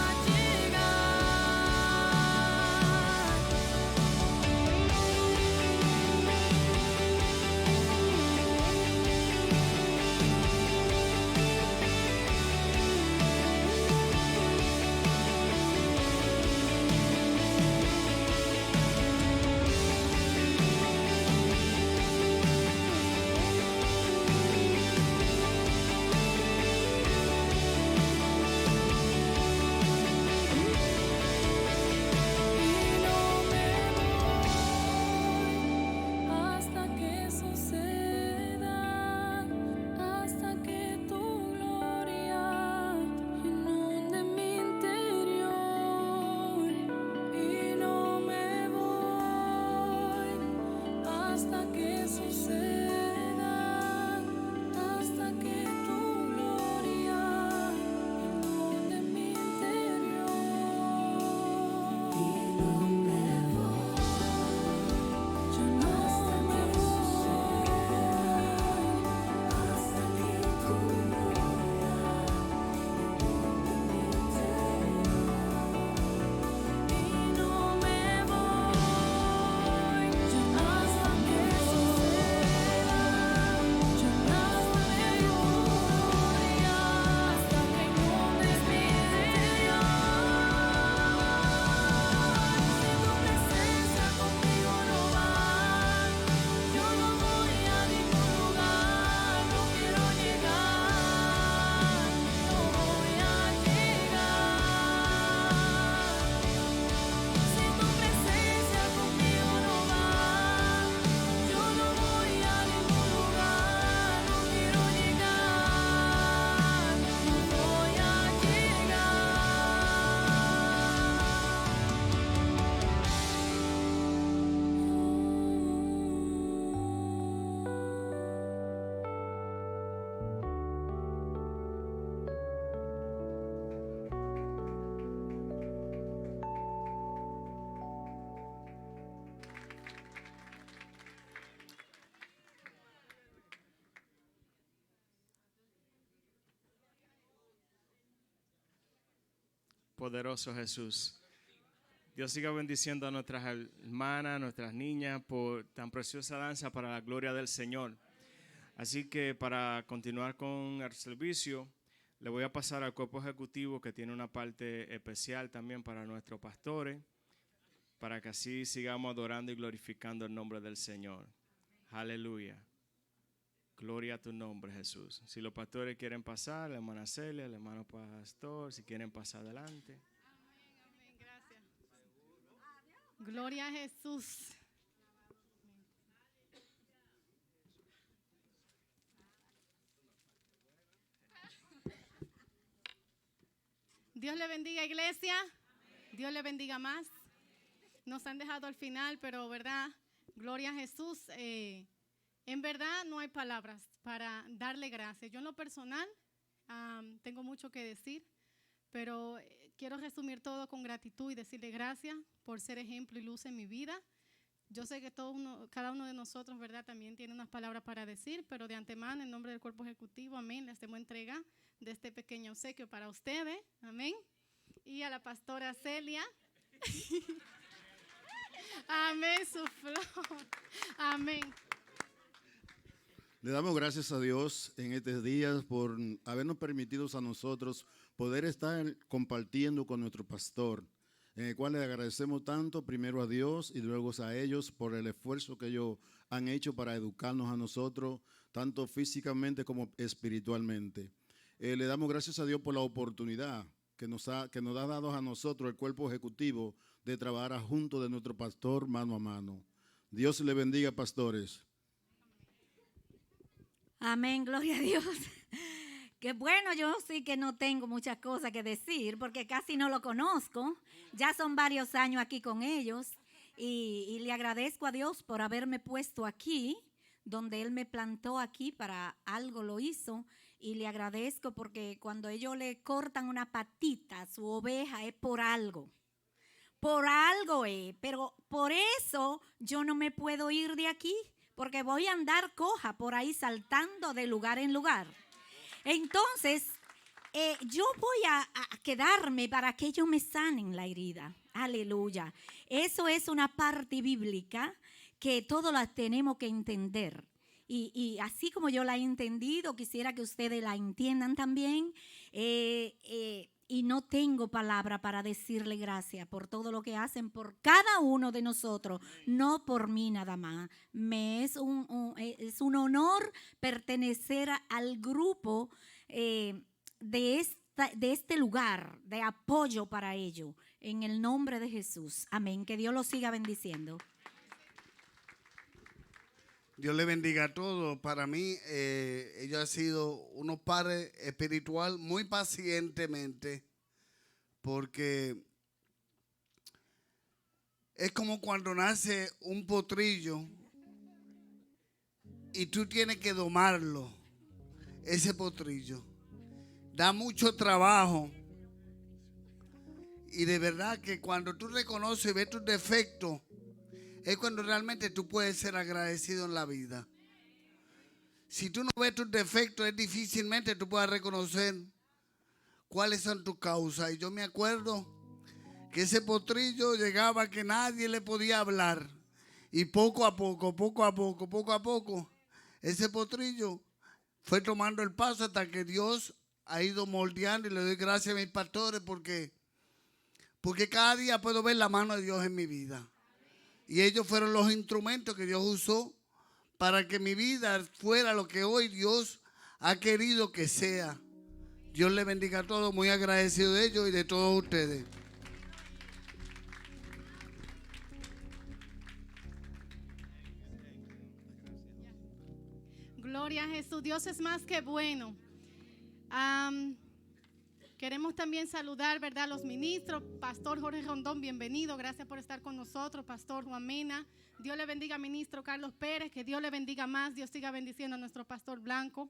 hasta que suceda, hasta que tu gloria inunde mi interior. Y no me voy hasta que suceda, hasta que tu gloria inunde mi interior. Y no me voy. Yo no me voy hasta que tu gloria inunde mi interior. Y no me voy, yo hasta que suceda. Poderoso Jesús. Dios siga bendiciendo a nuestras hermanas, nuestras niñas, por tan preciosa danza para la gloria del Señor. Así que para continuar con el servicio, le voy a pasar al cuerpo ejecutivo, que tiene una parte especial también para nuestros pastores, para que así sigamos adorando y glorificando el nombre del Señor. Aleluya. Gloria a tu nombre, Jesús. Si los pastores quieren pasar, la hermana Celia, el hermano pastor, si quieren pasar adelante. Amén, gracias. Gloria a Jesús. Dios le bendiga, iglesia. Dios le bendiga más. Nos han dejado al final, pero verdad, gloria a Jesús. En verdad no hay palabras para darle gracias. Yo en lo personal tengo mucho que decir, pero quiero resumir todo con gratitud y decirle gracias por ser ejemplo y luz en mi vida. Yo sé que cada uno de nosotros, ¿verdad?, también tiene unas palabras para decir, pero de antemano, en nombre del cuerpo ejecutivo, amén, les hacemos entrega de este pequeño obsequio para ustedes, amén, y a la pastora Celia. Amén, su flor. Amén. Le damos gracias a Dios en estos días por habernos permitido a nosotros poder estar compartiendo con nuestro pastor, en el cual le agradecemos tanto primero a Dios y luego a ellos por el esfuerzo que ellos han hecho para educarnos a nosotros, tanto físicamente como espiritualmente. Le damos gracias a Dios por la oportunidad que nos ha dado a nosotros, el cuerpo ejecutivo, de trabajar junto de nuestro pastor mano a mano. Dios le bendiga, pastores. Amén, gloria a Dios. Qué bueno, yo sí que no tengo muchas cosas que decir porque casi no lo conozco. Ya son varios años aquí con ellos y le agradezco a Dios por haberme puesto aquí, donde Él me plantó aquí para algo lo hizo. Y le agradezco porque cuando ellos le cortan una patita a su oveja es por algo. Por algo es, pero por eso yo no me puedo ir de aquí, porque voy a andar coja por ahí saltando de lugar en lugar. Entonces, yo voy a quedarme para que ellos me sanen la herida. Aleluya. Eso es una parte bíblica que todos la tenemos que entender. Y así como yo la he entendido, quisiera que ustedes la entiendan también. Y no tengo palabra para decirle gracias por todo lo que hacen por cada uno de nosotros, no por mí nada más. Es un honor pertenecer al grupo de este lugar, de apoyo para ello. En el nombre de Jesús. Amén. Que Dios los siga bendiciendo. Dios le bendiga a todos. Para mí, ellos han sido unos padres espiritual muy pacientemente, porque es como cuando nace un potrillo y tú tienes que domarlo, ese potrillo. Da mucho trabajo. Y de verdad que cuando tú reconoces y ves tus defectos, es cuando realmente tú puedes ser agradecido en la vida. Si tú no ves tus defectos, es difícilmente tú puedas reconocer cuáles son tus causas. Y yo me acuerdo que ese potrillo llegaba que nadie le podía hablar. Y poco a poco, ese potrillo fue tomando el paso hasta que Dios ha ido moldeando. Y le doy gracias a mis pastores porque cada día puedo ver la mano de Dios en mi vida. Y ellos fueron los instrumentos que Dios usó para que mi vida fuera lo que hoy Dios ha querido que sea. Dios les bendiga a todos, muy agradecido de ellos y de todos ustedes. Gloria a Jesús. Dios es más que bueno. Queremos también saludar, ¿verdad?, a los ministros. Pastor Jorge Rondón, bienvenido. Gracias por estar con nosotros. Pastor Juan Mena. Dios le bendiga, ministro Carlos Pérez. Que Dios le bendiga más. Dios siga bendiciendo a nuestro pastor Blanco.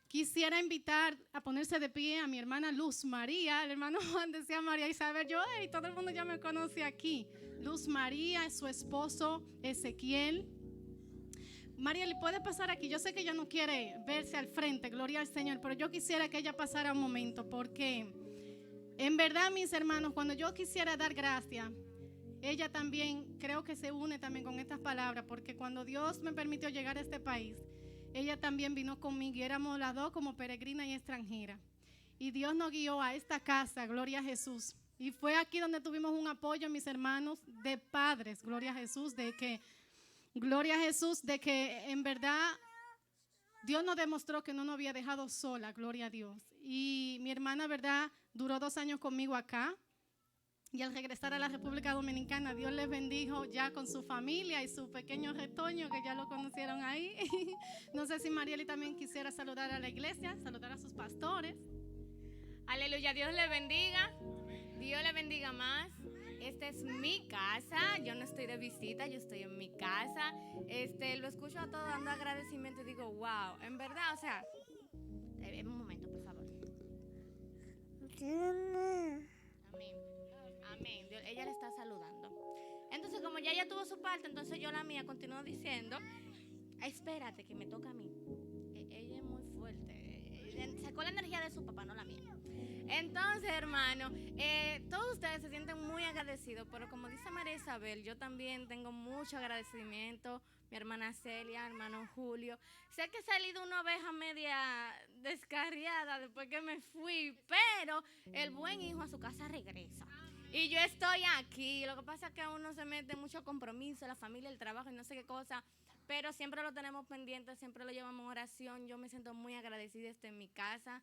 Quisiera invitar a ponerse de pie a mi hermana Luz María. El hermano Juan decía María Isabel. Todo el mundo ya me conoce aquí. Luz María, su esposo Ezequiel. María, ¿le puede pasar aquí? Yo sé que ella no quiere verse al frente, gloria al Señor, pero yo quisiera que ella pasara un momento porque En verdad, mis hermanos, cuando yo quisiera dar gracias, ella también creo que se une también con estas palabras, porque cuando Dios me permitió llegar a este país, ella también vino conmigo y éramos las dos como peregrinas y extranjeras. Y Dios nos guió a esta casa, gloria a Jesús. Y fue aquí donde tuvimos un apoyo, mis hermanos, de padres, gloria a Jesús, de que en verdad Dios nos demostró que no nos había dejado sola, gloria a Dios. Y mi hermana, verdad, duró 2 años conmigo acá. Y al regresar a la República Dominicana, Dios les bendijo ya con su familia y su pequeño retoño que ya lo conocieron ahí. No sé si Marieli también quisiera saludar a la iglesia, saludar a sus pastores. Aleluya, Dios le bendiga. Dios le bendiga más. Esta es mi casa, yo no estoy de visita, yo estoy en mi casa. Lo escucho a todo dando agradecimiento y digo, wow, en verdad, o sea, un momento, por favor. Amén. Amén. Ella le está saludando. Entonces, como ya ella tuvo su parte, entonces yo la mía continúo diciendo, espérate, que me toca a mí. Ella es muy fuerte. Sacó la energía de su papá, no la mía. Entonces, hermano, todos ustedes se sienten muy agradecidos, pero como dice María Isabel, yo también tengo mucho agradecimiento. Mi hermana Celia, hermano Julio. Sé que he salido una oveja media descarriada después que me fui, pero el buen hijo a su casa regresa. Y yo estoy aquí. Lo que pasa es que a uno se mete mucho compromiso, la familia, el trabajo y no sé qué cosa, pero siempre lo tenemos pendiente, siempre lo llevamos en oración. Yo me siento muy agradecida en mi casa.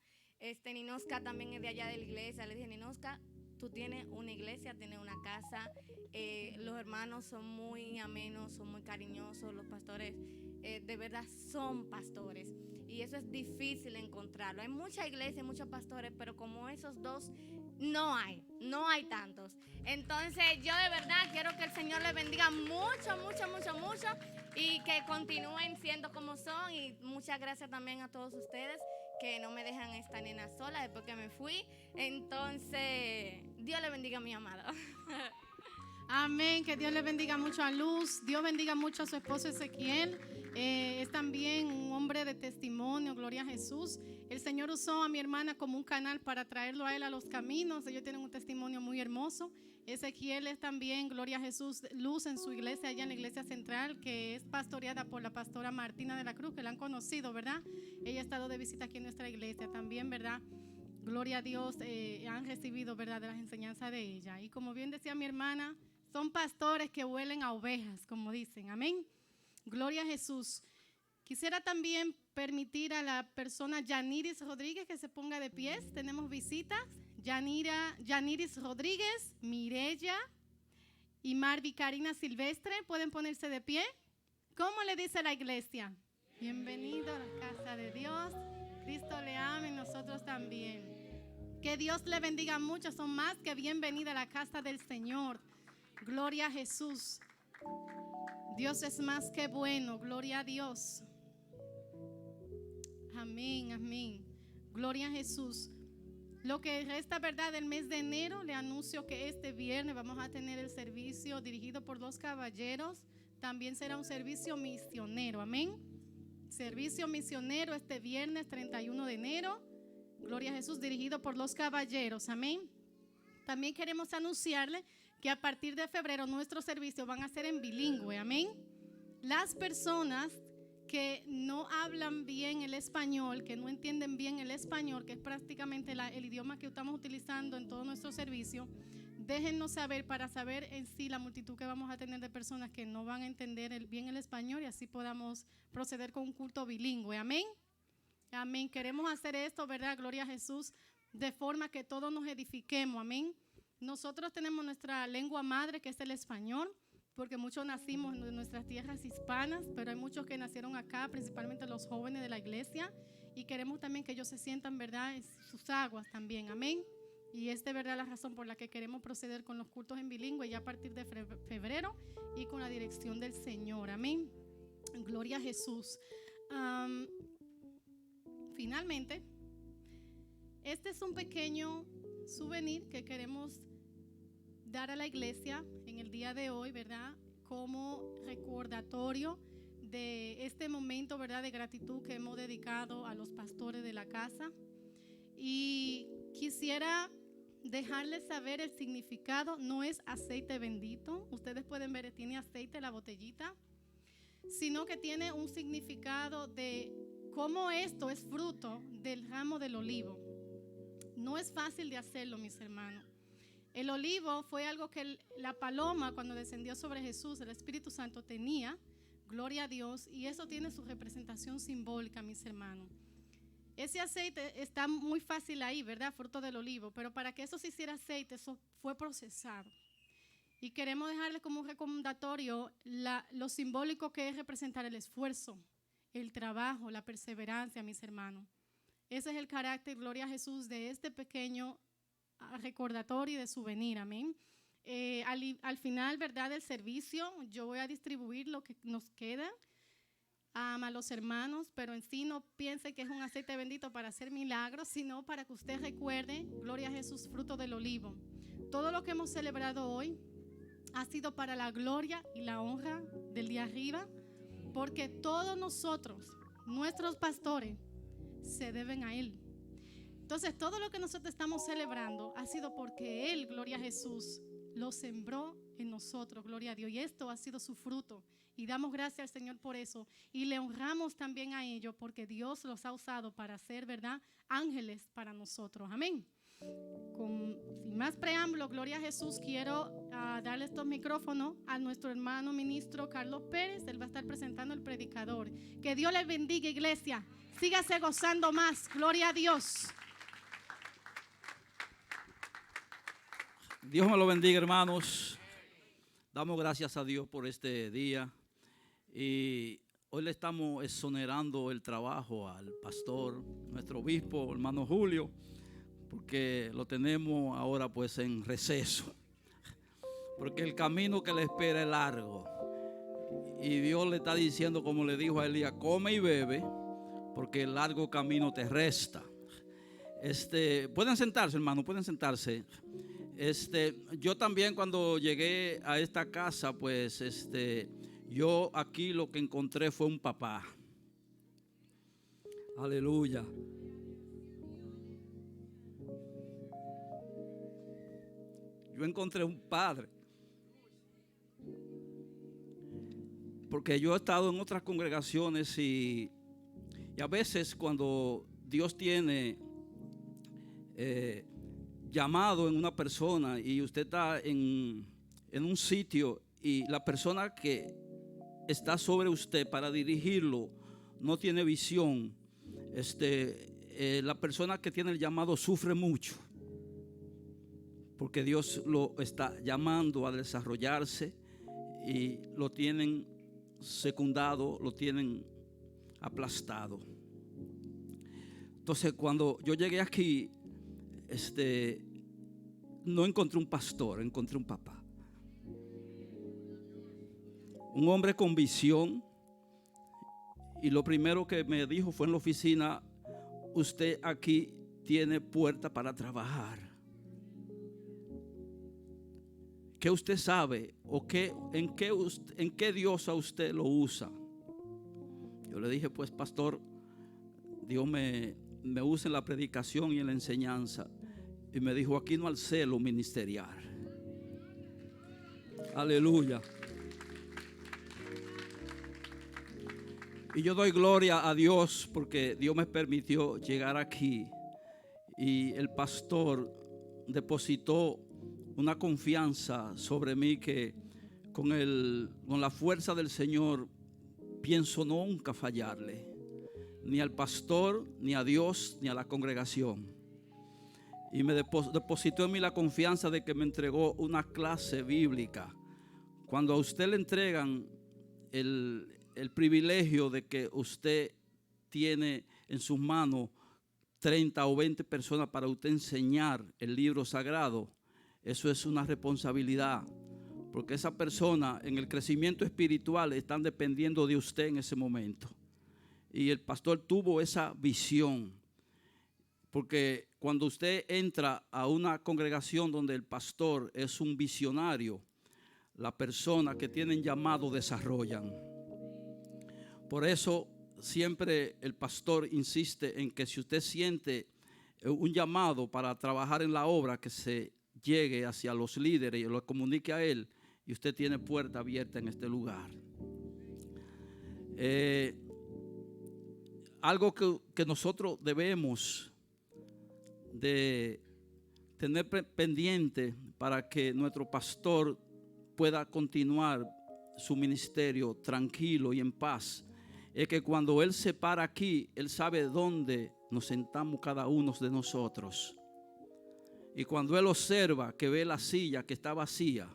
Ninoska también es de allá de la iglesia. Le dije, Ninoska, tú tienes una iglesia, tienes una casa. Los hermanos son muy amenos, son muy cariñosos. Los pastores de verdad son pastores. Y eso es difícil encontrarlo. Hay mucha iglesia, muchos pastores, pero como esos dos no hay tantos. Entonces yo de verdad quiero que el Señor les bendiga mucho, mucho, mucho, mucho y que continúen siendo como son. Y muchas gracias también a todos ustedes que no me dejan esta nena sola después que me fui. Entonces, Dios le bendiga a mi amado. Amén, que Dios le bendiga mucho a Luz, Dios bendiga mucho a su esposo Ezequiel. Es también un hombre de testimonio, gloria a Jesús. El Señor usó a mi hermana como un canal para traerlo a él a los caminos. Ellos tienen un testimonio muy hermoso. Ezequiel es también, gloria a Jesús, luz en su iglesia, allá en la iglesia central, que es pastoreada por la pastora Martina de la Cruz, que la han conocido, ¿verdad? Ella ha estado de visita aquí en nuestra iglesia también, ¿verdad? Gloria a Dios, han recibido, ¿verdad?, de las enseñanzas de ella. Y como bien decía mi hermana, son pastores que huelen a ovejas, como dicen, amén. Gloria a Jesús. Quisiera también permitir a la persona Yaniris Rodríguez que se ponga de pies. Tenemos visitas. Yaniris Rodríguez, Mireya y Marvi Karina Silvestre. ¿Pueden ponerse de pie? ¿Cómo le dice la iglesia? Bienvenido a la casa de Dios. Cristo le ama y nosotros también. Que Dios le bendiga mucho. Son más que bienvenida a la casa del Señor. Gloria a Jesús. Dios es más que bueno. Gloria a Dios. Amén, amén. Gloria a Jesús. Lo que resta, verdad, del mes de enero, le anuncio que este viernes vamos a tener el servicio dirigido por 2 caballeros. También será un servicio misionero, amén. Servicio misionero este viernes 31 de enero. Gloria a Jesús, dirigido por 2 caballeros, amén. También queremos anunciarle que a partir de febrero nuestros servicios van a ser en bilingüe, amén. Las personas que no hablan bien el español, que no entienden bien el español, que es prácticamente el idioma que estamos utilizando en todo nuestro servicio, déjennos saber para saber en sí la multitud que vamos a tener de personas que no van a entender bien el español y así podamos proceder con un culto bilingüe, amén. Amén, queremos hacer esto, ¿verdad? Gloria a Jesús, de forma que todos nos edifiquemos, amén. Nosotros tenemos nuestra lengua madre, que es el español, porque muchos nacimos en nuestras tierras hispanas, pero hay muchos que nacieron acá, principalmente los jóvenes de la iglesia, y queremos también que ellos se sientan, ¿verdad?, en sus aguas también, amén. Y esta es, ¿verdad?, la razón por la que queremos proceder con los cultos en bilingüe ya a partir de febrero y con la dirección del Señor, amén. Gloria a Jesús. Finalmente, este es un pequeño souvenir que queremos dar a la iglesia en el día de hoy, ¿verdad?, como recordatorio de este momento, ¿verdad?, de gratitud que hemos dedicado a los pastores de la casa. Y quisiera dejarles saber el significado. No es aceite bendito. Ustedes pueden ver, tiene aceite la botellita, sino que tiene un significado de cómo esto es fruto del ramo del olivo. No es fácil de hacerlo, mis hermanos. El olivo fue algo que la paloma, cuando descendió sobre Jesús, el Espíritu Santo tenía, gloria a Dios, y eso tiene su representación simbólica, mis hermanos. Ese aceite está muy fácil ahí, ¿verdad? Fruto del olivo, pero para que eso se hiciera aceite, eso fue procesado. Y queremos dejarles como un recordatorio lo simbólico que es representar el esfuerzo, el trabajo, la perseverancia, mis hermanos. Ese es el carácter, gloria a Jesús, de este pequeño recordatorio y de su venir, amén. Al final, ¿verdad?, del servicio, yo voy a distribuir lo que nos queda a los hermanos, pero en sí no piense que es un aceite bendito para hacer milagros, sino para que usted recuerde, gloria a Jesús, fruto del olivo. Todo lo que hemos celebrado hoy ha sido para la gloria y la honra del de arriba, porque todos nosotros, nuestros pastores, se deben a Él. Entonces, todo lo que nosotros estamos celebrando ha sido porque Él, gloria a Jesús, lo sembró en nosotros, gloria a Dios. Y esto ha sido su fruto. Y damos gracias al Señor por eso. Y le honramos también a ellos porque Dios los ha usado para ser, ¿verdad?, ángeles para nosotros. Amén. Sin más preámbulo, gloria a Jesús, quiero darle estos micrófonos a nuestro hermano ministro Carlos Pérez. Él va a estar presentando el predicador. Que Dios les bendiga, iglesia. Sígase gozando más. Gloria a Dios. Dios me lo bendiga, hermanos. Damos gracias a Dios por este día. Y hoy le estamos exonerando el trabajo al pastor, nuestro obispo, hermano Julio, porque lo tenemos ahora pues en receso. Porque el camino que le espera es largo. Y Dios le está diciendo, como le dijo a Elías, come y bebe, porque el largo camino te resta. Pueden sentarse, hermano, pueden sentarse. Yo también cuando llegué a esta casa, pues yo aquí lo que encontré fue un papá. Aleluya. Yo encontré un padre. Porque yo he estado en otras congregaciones y a veces cuando Dios tiene llamado en una persona y usted está en un sitio y la persona que está sobre usted para dirigirlo no tiene visión, la persona que tiene el llamado sufre mucho porque Dios lo está llamando a desarrollarse y lo tienen secundado, lo tienen aplastado. Entonces cuando yo llegué aquí, no encontré un pastor, encontré un papá. Un hombre con visión. Y lo primero que me dijo fue en la oficina: usted aquí tiene puerta para trabajar. ¿Qué usted sabe? ¿O en qué Dios a usted lo usa? Yo le dije, pues pastor, Dios me usa en la predicación y en la enseñanza. Y me dijo, aquí no al celo ministerial. Aleluya. Y yo doy gloria a Dios porque Dios me permitió llegar aquí. Y el pastor depositó una confianza sobre mí que con la fuerza del Señor pienso nunca fallarle. Ni al pastor, ni a Dios, ni a la congregación. Y me depositó en mí la confianza de que me entregó una clase bíblica. Cuando a usted le entregan el privilegio de que usted tiene en sus manos 30 o 20 personas para usted enseñar el libro sagrado, eso es una responsabilidad. Porque esa persona en el crecimiento espiritual están dependiendo de usted en ese momento. Y el pastor tuvo esa visión. Porque cuando usted entra a una congregación donde el pastor es un visionario, las personas que tienen llamado desarrollan. Por eso siempre el pastor insiste en que si usted siente un llamado para trabajar en la obra, que se llegue hacia los líderes y lo comunique a él, y usted tiene puerta abierta en este lugar. Algo que nosotros debemos de tener pendiente para que nuestro pastor pueda continuar su ministerio tranquilo y en paz, es que cuando él se para aquí, él sabe dónde nos sentamos cada uno de nosotros. Y cuando él observa que ve la silla que está vacía,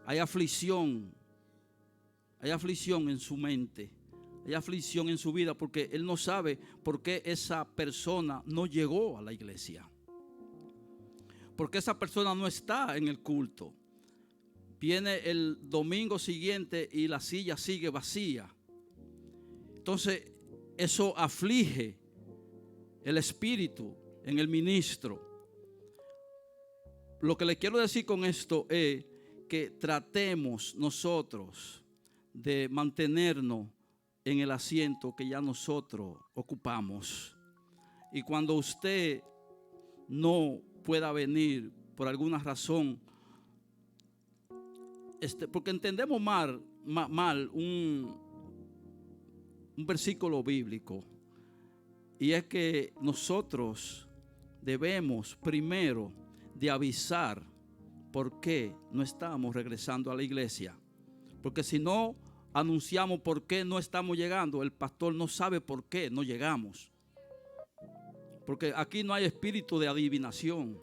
hay aflicción en su mente, hay aflicción en su vida, porque él no sabe por qué esa persona no llegó a la iglesia, porque esa persona no está en el culto. Viene el domingo siguiente y la silla sigue vacía. Entonces eso aflige el espíritu en el ministro. Lo que le quiero decir con esto es que tratemos nosotros de mantenernos en el asiento que ya nosotros ocupamos. Y cuando usted no pueda venir por alguna razón, porque entendemos mal un versículo bíblico, y es que nosotros debemos primero de avisar por qué no estamos regresando a la iglesia, porque si no anunciamos por qué no estamos llegando, el pastor no sabe por qué no llegamos, porque aquí no hay espíritu de adivinación.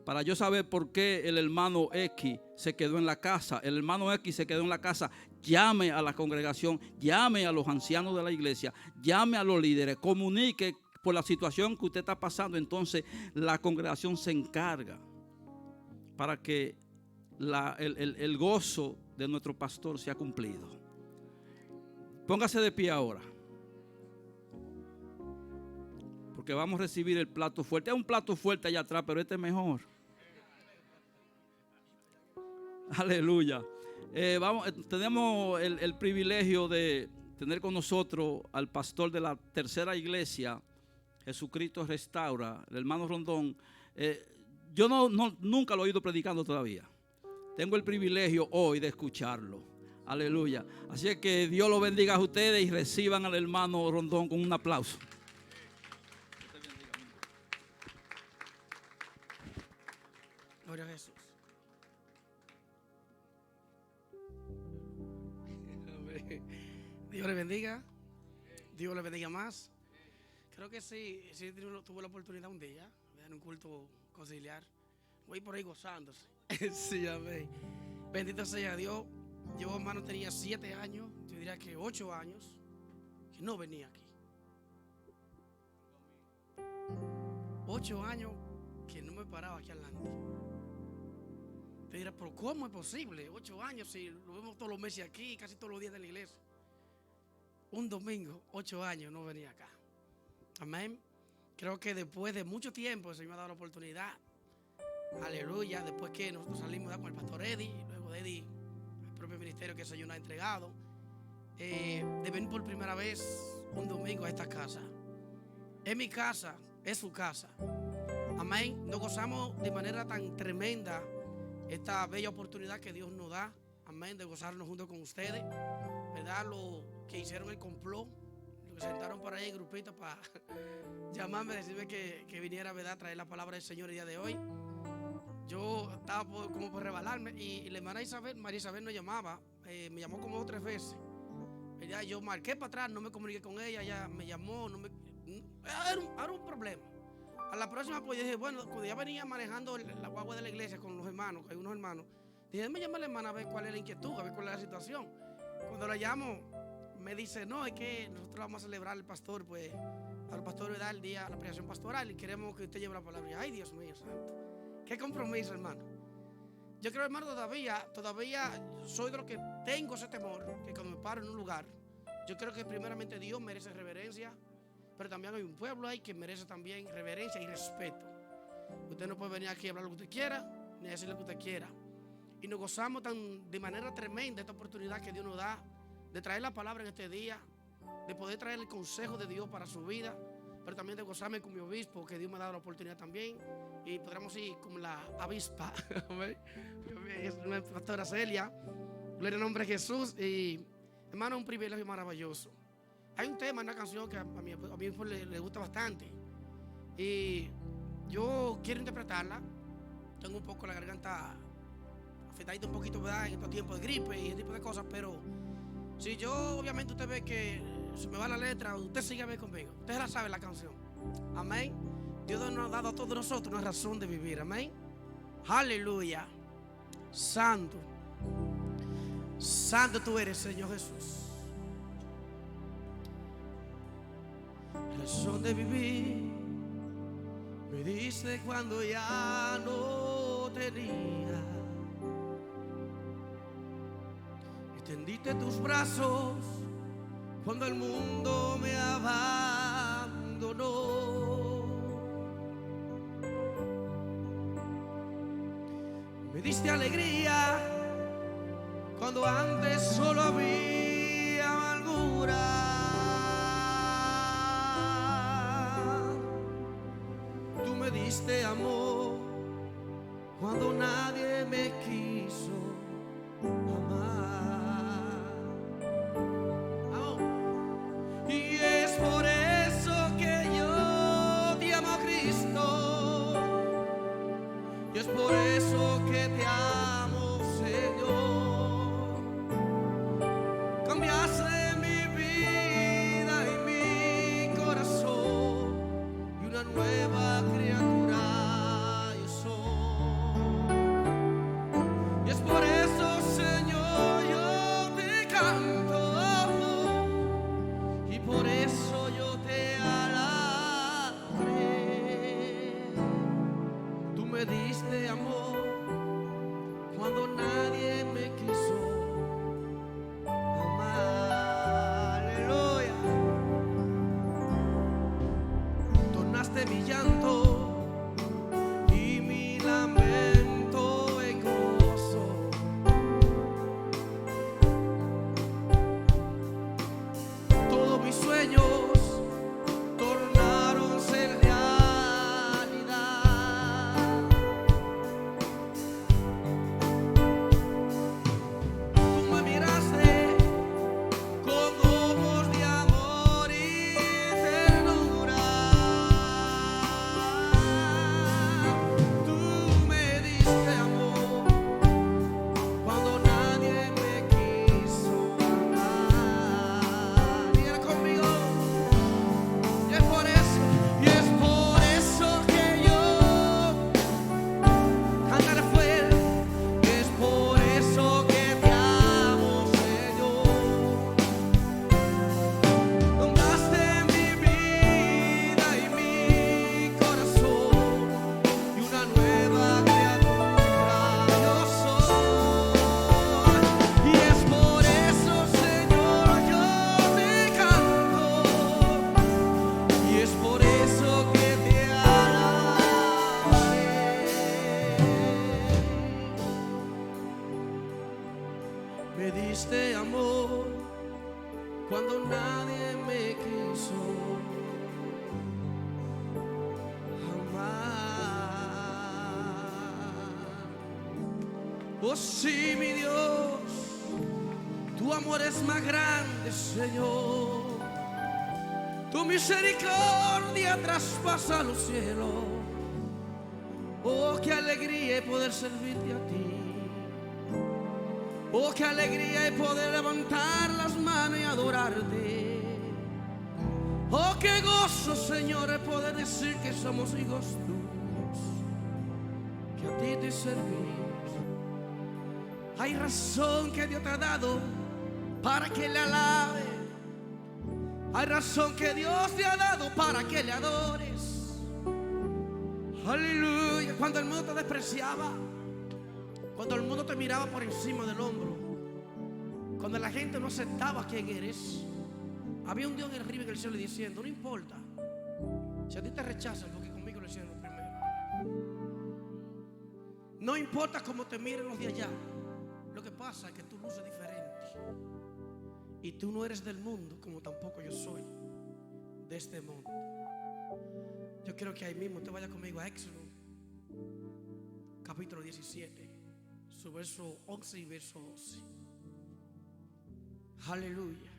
Para yo saber por qué el hermano X se quedó en la casa, el hermano X se quedó en la casa, llame a la congregación, llame a los ancianos de la iglesia, llame a los líderes, comunique por la situación que usted está pasando. Entonces la congregación se encarga para que el gozo de nuestro pastor sea cumplido. Póngase de pie ahora, porque vamos a recibir el plato fuerte. Hay un plato fuerte allá atrás, pero este es mejor. Aleluya. Tenemos el privilegio de tener con nosotros al pastor de la tercera iglesia, Jesucristo Restaura, el hermano Rondón. Yo nunca lo he oído predicando todavía. Tengo el privilegio hoy de escucharlo. Aleluya. Así es que Dios lo bendiga a ustedes y reciban al hermano Rondón con un aplauso. Gloria a Jesús. Dios le bendiga. Dios le bendiga más. Creo que sí tuve la oportunidad un día de dar un culto conciliar. Voy por ahí gozándose. Sí, amén. Bendito sea Dios. Yo, hermano, tenía 7 años, yo diría que 8 años, que no venía aquí. 8 años que no me paraba aquí adelante. Te dirás, pero ¿cómo es posible? 8 años, si lo vemos todos los meses aquí, casi todos los días de la iglesia. Un domingo, 8 años, no venía acá. Amén. Creo que después de mucho tiempo el Señor me ha dado la oportunidad. Aleluya. Después que nosotros salimos con el pastor Eddie, y luego de Eddie, el propio ministerio que el Señor nos ha entregado, de venir por primera vez un domingo a esta casa. Es mi casa, es su casa. Amén. Nos gozamos de manera tan tremenda esta bella oportunidad que Dios nos da. Amén. De gozarnos junto con ustedes. ¿Verdad? Lo que hicieron el complot, lo que sentaron por ahí en grupito para llamarme, decirme que viniera, ¿verdad?, a traer la palabra del Señor el día de hoy. Yo estaba como por rebalarme y la hermana María Isabel nos llamaba, me llamó como 2 o 3 veces. ¿Verdad? Yo marqué para atrás, no me comuniqué con ella, ella me llamó, era un problema. A la próxima pues dije, bueno, cuando ya venía manejando la guagua de la iglesia con los hermanos, hay unos hermanos, dije, me llama a la hermana a ver cuál es la inquietud, a ver cuál es la situación. Cuando la llamo, me dice, no, es que nosotros vamos a celebrar el pastor, pues, al pastor le da el día, la predicación pastoral y queremos que usted lleve la palabra. Y, ay, Dios mío, santo. Qué compromiso, hermano. Yo creo, hermano, todavía soy de los que tengo ese temor, que cuando me paro en un lugar, yo creo que primeramente Dios merece reverencia, pero también hay un pueblo ahí que merece también reverencia y respeto. Usted no puede venir aquí a hablar lo que usted quiera, ni a decir lo que usted quiera. Y nos gozamos de manera tremenda esta oportunidad que Dios nos da de traer la palabra en este día, de poder traer el consejo de Dios para su vida. pero también de gozarme con mi obispo, que Dios me ha dado la oportunidad también. Y podremos ir con la avispa. Es una pastora Celia. Gloria al nombre de Jesús. Y hermano, un privilegio maravilloso. Hay un tema, una canción que a mí le gusta bastante. Y yo quiero interpretarla. Tengo un poco la garganta afectadita un poquito, ¿verdad? En estos tiempos de gripe y ese tipo de cosas. Pero si yo, obviamente, usted ve que se me va la letra, usted sigue conmigo. Usted la sabe la canción. Amén. Dios nos ha dado a todos nosotros una razón de vivir. Amén. Aleluya. Santo. Santo tú eres, Señor Jesús. Razón de vivir me diste cuando ya no tenía. Extendiste tus brazos cuando el mundo me abandonó. Me diste alegría cuando antes solo había amargura. Tú me diste amor cuando nadie me quiso amar. Oh. Y es por eso que yo te amo, Cristo. Y es por eso que te amo, Señor. Cambiaste mi vida y mi corazón, y una nueva criatura yo soy. Y es por eso, Señor, yo te canto, y por eso yo te alabaré. Tú me diste amor cuando nadie me quiso amar. Aleluya. Tornaste mi llanto y mi lamento en gozo. Todos mis sueños tornáronse en realidad. Tú me miraste con ojos de amor y ternura. Tú me diste amor cuando nadie me quiso amar. Dígalo conmigo. Y es por eso que yo cantaré fuerte. Es por eso que te amo, Señor. Tomaste mi vida y mi corazón, y una nueva criatura yo soy. Y es por eso, Señor, yo te canto. Y es por eso que te alabaré. Me diste amor cuando nadie me quiso amar. Oh sí, mi Dios, tu amor es más grande, Señor. Tu misericordia traspasa los cielos. Oh, qué alegría es poder servirte a ti. Oh, qué alegría es poder levantar las manos y adorarte. Oh, qué gozo, Señor, es poder decir que somos hijos tuyos, que a ti te servimos. Hay razón que Dios te ha dado para que le alabe. Hay razón que Dios te ha dado para que le adores. Aleluya. Cuando el mundo te despreciaba, cuando el mundo te miraba por encima del hombro, cuando la gente no aceptaba quién eres, había un Dios en arriba en el cielo diciendo: no importa si a ti te rechazan, porque conmigo lo hicieron primero. No importa cómo te miren los de allá, lo que pasa es que tú luces diferente. Y tú no eres del mundo, como tampoco yo soy de este mundo. Yo quiero que ahí mismo usted vaya conmigo a Éxodo, capítulo 17, su verso 11 y verso 12. Aleluya.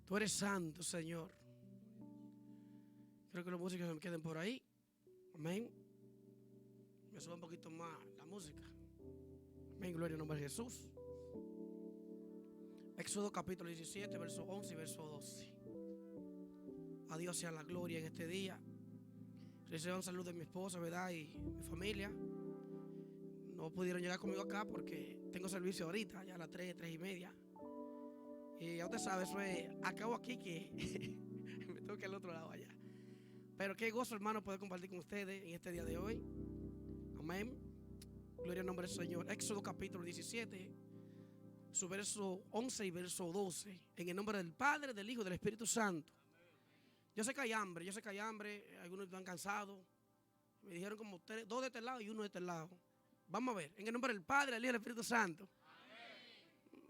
Tú eres santo, Señor. Creo que los músicos se me queden por ahí. Amén. Me sube un poquito más la música. Amén, gloria al nombre de Jesús. Éxodo capítulo 17, verso 11 y verso 12. A Dios sea la gloria en este día. Reciban un saludo de mi esposa, ¿verdad? Y mi familia. No pudieron llegar conmigo acá porque tengo servicio ahorita, ya a las 3, 3 y media. Y ya usted sabe, eso es, acabo aquí que me toca al otro lado allá. Pero qué gozo, hermano, poder compartir con ustedes en este día de hoy. Amén. Gloria al nombre del Señor. Éxodo capítulo 17, su verso 11 y verso 12. En el nombre del Padre, del Hijo y del Espíritu Santo. Yo sé que hay hambre, algunos están cansados. Me dijeron como 2 de este lado y 1 de este lado. Vamos a ver, en el nombre del Padre, del Hijo y del Espíritu Santo.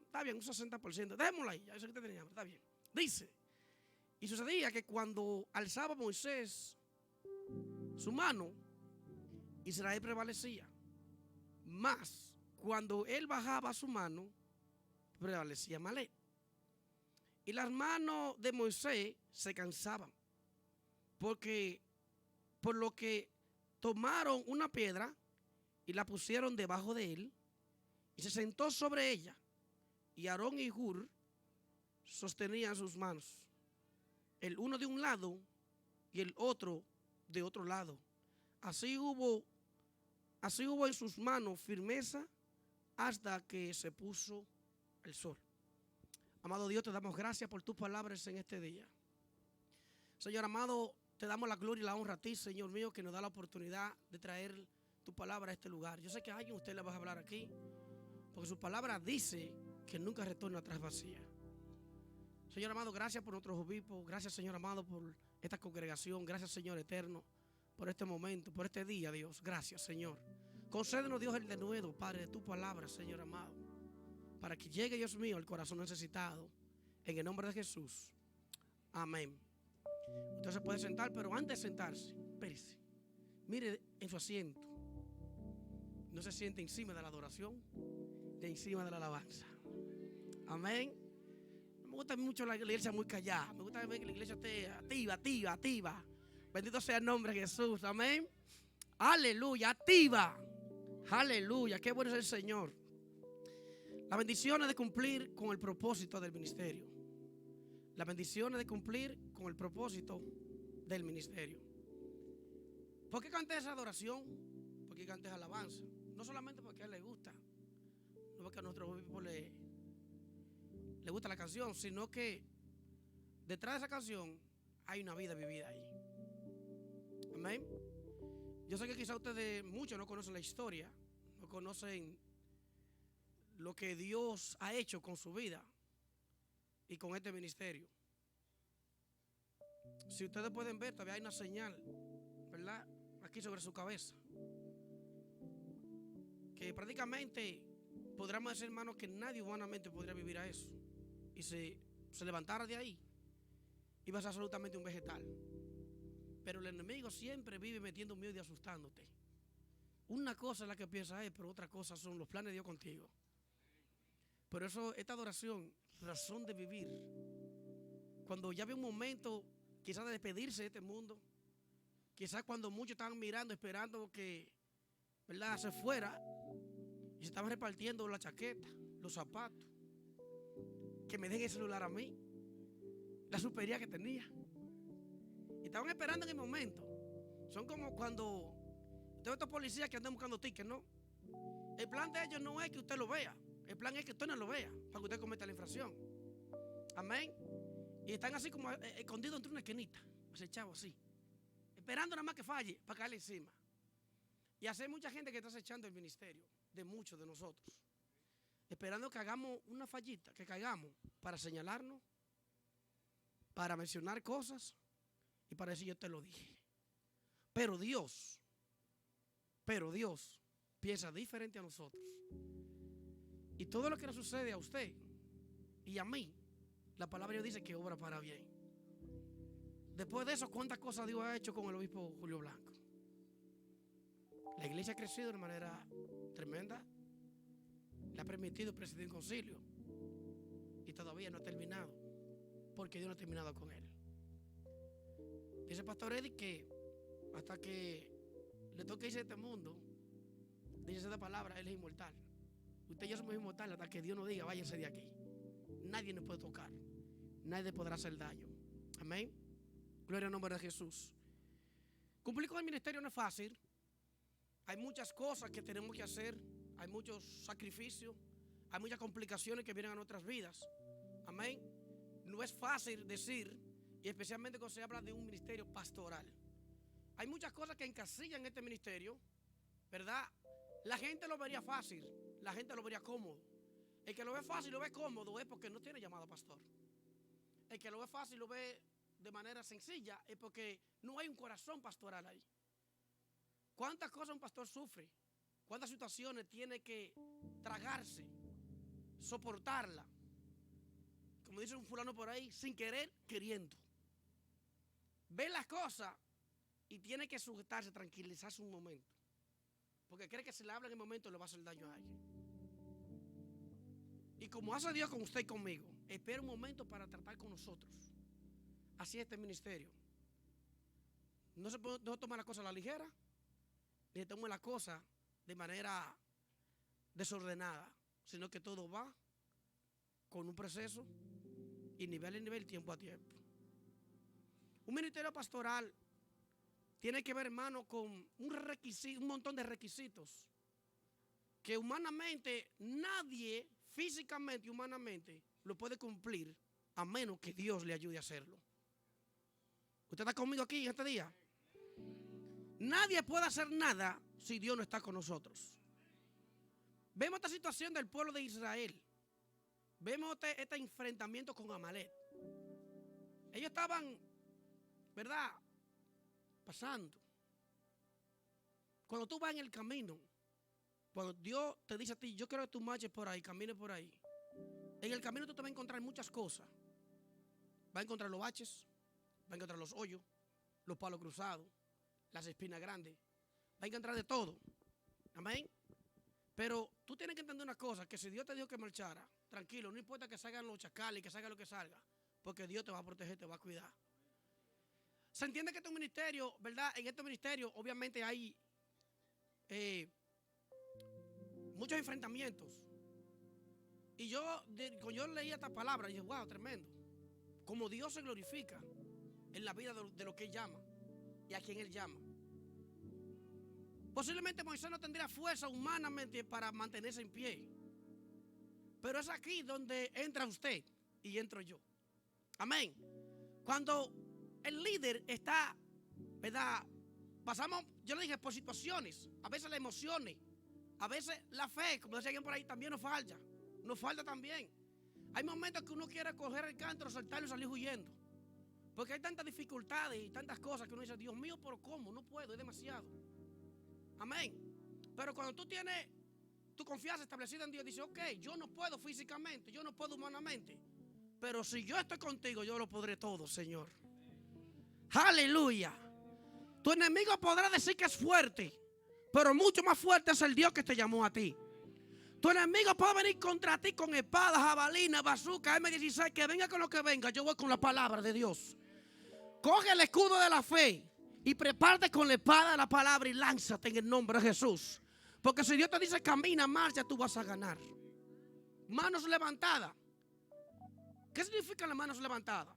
Está bien, un 60%. Dejémoslo ahí, ya sé que usted tenía hambre, está bien. Dice, y sucedía que cuando alzaba Moisés su mano, Israel prevalecía. Mas cuando él bajaba su mano, prevalecía Amalek. Y las manos de Moisés se cansaban, por lo que tomaron una piedra y la pusieron debajo de él, y se sentó sobre ella. Y Aarón y Hur sostenían sus manos, el uno de un lado y el otro de otro lado. Así hubo en sus manos firmeza hasta que se puso el sol. Amado Dios, te damos gracias por tus palabras en este día. Señor amado, te damos la gloria y la honra a ti, Señor mío, que nos da la oportunidad de traer tu palabra a este lugar. Yo sé que a alguien usted le va a hablar aquí, porque su palabra dice que nunca retorna atrás vacía. Señor amado, gracias por nuestros obispos. Gracias, Señor amado, por esta congregación. Gracias, Señor eterno, por este momento, por este día, Dios. Gracias, Señor. Concédenos, Dios, el denuedo, Padre, de tu palabra, Señor amado, para que llegue, Dios mío, al corazón necesitado. En el nombre de Jesús. Amén. Usted se puede sentar, pero antes de sentarse, espérese. Mire en su asiento. No se siente encima de la adoración, de encima de la alabanza. Amén. Me gusta mucho la iglesia muy callada. Me gusta ver que la iglesia esté activa. Bendito sea el nombre de Jesús. Amén. Aleluya, activa. Aleluya, qué bueno es el Señor. La bendición es de cumplir con el propósito del ministerio. La bendición es de cumplir con el propósito del ministerio. ¿Por qué canté esa adoración? ¿Por qué canté esa alabanza? No solamente porque a él le gusta, no porque a nuestro obispo le gusta la canción, sino que detrás de esa canción hay una vida vivida ahí. Amén. Yo sé que quizá ustedes, muchos no conocen la historia, no conocen lo que Dios ha hecho con su vida y con este ministerio. Si ustedes pueden ver, todavía hay una señal, ¿verdad? Aquí sobre su cabeza. Que prácticamente podríamos decir, hermano, que nadie humanamente podría vivir a eso. Y se levantara de ahí, iba a ser absolutamente un vegetal. Pero el enemigo siempre vive metiendo miedo y asustándote. Una cosa es la que piensa él, pero otra cosa son los planes de Dios contigo. Por eso esta adoración, razón de vivir. Cuando ya ve un momento quizás de despedirse de este mundo, quizás cuando muchos estaban mirando, esperando que, ¿verdad?, se fuera, y se estaban repartiendo la chaqueta, los zapatos, que me den el celular a mí, la superioridad que tenía. Y estaban esperando en el momento. Son como cuando todos estos policías que andan buscando tickets, ¿no? El plan de ellos no es que usted lo vea. El plan es que usted no lo vea para que usted cometa la infracción. Amén. Y están así como escondidos entre una esquinita, acechados así, esperando nada más que falle para caerle encima. Y así hay mucha gente que está acechando el ministerio de muchos de nosotros, esperando que hagamos una fallita, que caigamos para señalarnos, para mencionar cosas y para decir yo te lo dije. Pero Dios piensa diferente a nosotros. Y todo lo que le sucede a usted y a mí, la palabra de Dios dice que obra para bien. Después de eso, ¿cuántas cosas Dios ha hecho con el obispo Julio Blanco? La iglesia ha crecido de una manera tremenda. Le ha permitido presidir un concilio. Y todavía no ha terminado. Porque Dios no ha terminado con él. Dice el pastor Eddie que hasta que le toque irse de este mundo, dice esta palabra, él es inmortal. Usted y yo somos inmortales hasta que Dios nos diga, váyanse de aquí. Nadie nos puede tocar. Nadie podrá hacer daño. Amén. Gloria al nombre de Jesús. Cumplir con el ministerio no es fácil. Hay muchas cosas que tenemos que hacer. Hay muchos sacrificios. Hay muchas complicaciones que vienen a nuestras vidas. Amén. No es fácil decir, y especialmente cuando se habla de un ministerio pastoral. Hay muchas cosas que encasillan este ministerio, ¿verdad? La gente lo vería fácil, la gente lo vería cómodo. El que lo ve fácil, lo ve cómodo, es porque no tiene llamado a pastor. El que lo ve fácil, lo ve de manera sencilla, es porque no hay un corazón pastoral ahí. ¿Cuántas cosas un pastor sufre? ¿Cuántas situaciones tiene que tragarse, soportarla? Como dice un fulano por ahí, sin querer, queriendo. Ve las cosas y tiene que sujetarse, tranquilizarse un momento. Porque cree que si le habla en el momento le va a hacer daño a alguien. Y como hace Dios con usted y conmigo, espera un momento para tratar con nosotros. Así es este ministerio. No se toma la cosa a la ligera, ni se toma la cosa de manera desordenada, sino que todo va con un proceso y nivel a nivel, tiempo a tiempo. Un ministerio pastoral tiene que ver, hermano, con un montón de requisitos que humanamente nadie, físicamente y humanamente, lo puede cumplir a menos que Dios le ayude a hacerlo. ¿Usted está conmigo aquí en este día? Nadie puede hacer nada si Dios no está con nosotros. Vemos esta situación del pueblo de Israel. Vemos este enfrentamiento con Amalek. Ellos estaban, ¿verdad?, pasando. Cuando tú vas en el camino, cuando Dios te dice a ti, yo quiero que tú marches por ahí, camines por ahí, en el camino tú te vas a encontrar muchas cosas. Vas a encontrar los baches, vas a encontrar los hoyos, los palos cruzados, las espinas grandes, vas a encontrar de todo. Amén. Pero tú tienes que entender una cosa, que si Dios te dijo que marchara, tranquilo, no importa que salgan los chacales, que salga lo que salga, porque Dios te va a proteger, te va a cuidar. Se entiende que este ministerio, ¿verdad? En este ministerio obviamente hay muchos enfrentamientos. Y cuando yo leí esta palabra, dije, wow, tremendo. Como Dios se glorifica en la vida de lo que Él llama y a quien Él llama. Posiblemente Moisés no tendría fuerza humanamente para mantenerse en pie. Pero es aquí donde entra usted y entro yo. Amén. Cuando el líder está, ¿verdad? Pasamos, yo le dije, por situaciones, a veces las emociones, a veces la fe, como decía alguien por ahí, también nos falta también. Hay momentos que uno quiere coger el cántaro, saltarlo y salir huyendo. Porque hay tantas dificultades y tantas cosas que uno dice, Dios mío, pero ¿cómo? No puedo, es demasiado. Amén. Pero cuando tú tienes tu confianza establecida en Dios, dices, ok, yo no puedo físicamente, yo no puedo humanamente, pero si yo estoy contigo, yo lo podré todo, Señor. Aleluya. Tu enemigo podrá decir que es fuerte, pero mucho más fuerte es el Dios que te llamó a ti. Tu enemigo puede venir contra ti con espadas, jabalina, bazooka, M16, que venga con lo que venga. Yo voy con la palabra de Dios. Coge el escudo de la fe y prepárate con la espada de la palabra y lánzate en el nombre de Jesús. Porque si Dios te dice camina, marcha, tú vas a ganar. Manos levantadas. ¿Qué significa las manos levantadas?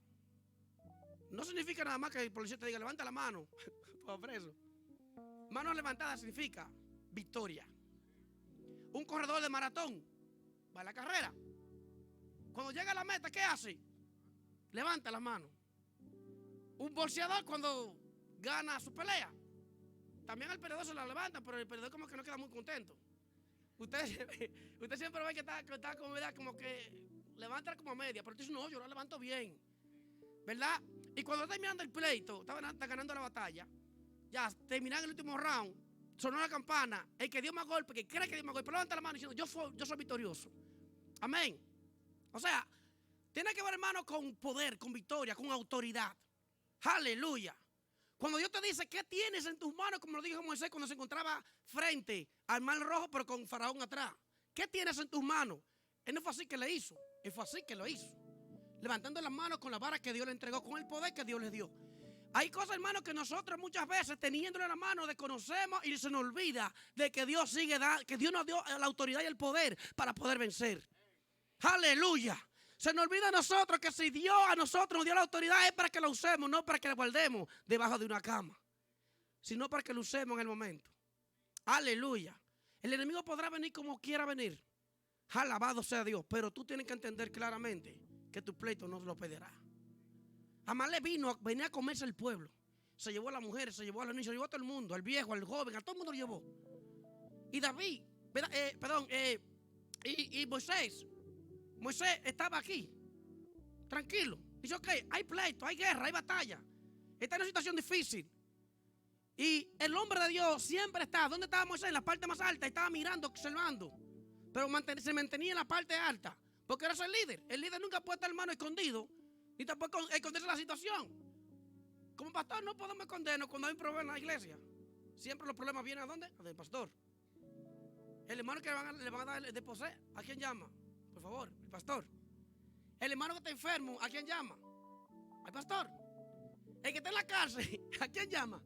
No significa nada más que el policía te diga levanta la mano. Tú preso. Manos levantadas significa victoria. Un corredor de maratón va a la carrera. Cuando llega a la meta, ¿qué hace? Levanta la mano. Un boxeador cuando gana su pelea, también el perdedor se la levanta, pero el perdedor como que no queda muy contento. Usted siempre ve que está como que levanta como media, pero tú dices, no, yo la levanto bien, ¿verdad? Y cuando está terminando el pleito, está ganando la batalla, ya terminando el último round, sonó la campana, el que dio más golpe, que cree que dio más golpe, levanta la mano diciendo, yo soy victorioso. Amén. O sea, tiene que ver, hermano, con poder, con victoria, con autoridad. Aleluya. Cuando Dios te dice, ¿qué tienes en tus manos? Como lo dijo Moisés cuando se encontraba frente al mar rojo, pero con Faraón atrás. ¿Qué tienes en tus manos? Él no fue así que le hizo. Él fue así que lo hizo. Levantando las manos con la vara que Dios le entregó, con el poder que Dios le dio. Hay cosas, hermanos, que nosotros muchas veces, teniéndole en la mano, desconocemos y se nos olvida de que Dios sigue dando, que Dios nos dio la autoridad y el poder para poder vencer. Aleluya. Se nos olvida a nosotros que si Dios a nosotros nos dio la autoridad es para que la usemos, no para que la guardemos debajo de una cama, sino para que la usemos en el momento. Aleluya. El enemigo podrá venir como quiera venir. Alabado sea Dios. Pero tú tienes que entender claramente que tu pleito no lo perderá. Amalek venía a comerse el pueblo. Se llevó a las mujeres, se llevó a los niños, se llevó a todo el mundo, al viejo, al joven, a todo el mundo lo llevó. Y David, y Moisés estaba aquí, tranquilo. Dice, ok, hay pleito, hay guerra, hay batalla. Está en una situación difícil. Y el hombre de Dios siempre está. ¿Dónde estaba Moisés? En la parte más alta. Estaba mirando, observando. Pero se mantenía en la parte alta. Porque era el líder. El líder nunca puede estar hermano escondido. Ni tampoco esconderse la situación. Como pastor no podemos escondernos cuando hay un problema en la iglesia. Siempre los problemas vienen ¿a dónde? Del pastor. El hermano que le van a dar de poseer, ¿a quién llama? Por favor, el pastor. El hermano que está enfermo, ¿a quién llama? Al pastor. El que está en la cárcel, ¿a quién llama?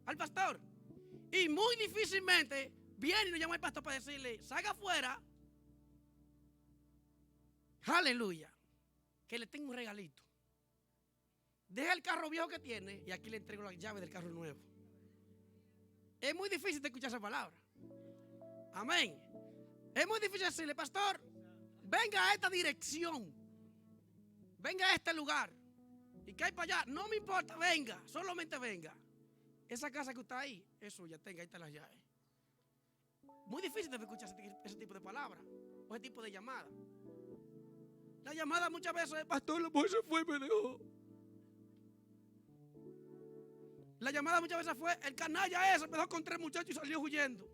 Al pastor. Y muy difícilmente viene y nos llama al pastor para decirle, salga afuera. Aleluya. Que le tengo un regalito. Deja el carro viejo que tiene y aquí le entrego la llave del carro nuevo. Es muy difícil de escuchar esa palabra. Amén. Es muy difícil decirle, pastor, venga a esta dirección. Venga a este lugar. ¿Y qué hay para allá? No me importa, venga, solamente venga. Esa casa que está ahí es suya, tenga, ahí están las llaves. Muy difícil de escuchar ese tipo de palabras o ese tipo de llamada. La llamada muchas veces, pastor, la mujer se fue y me dejó. La llamada muchas veces fue, el canalla ese me dejó con 3 muchachos y salió huyendo.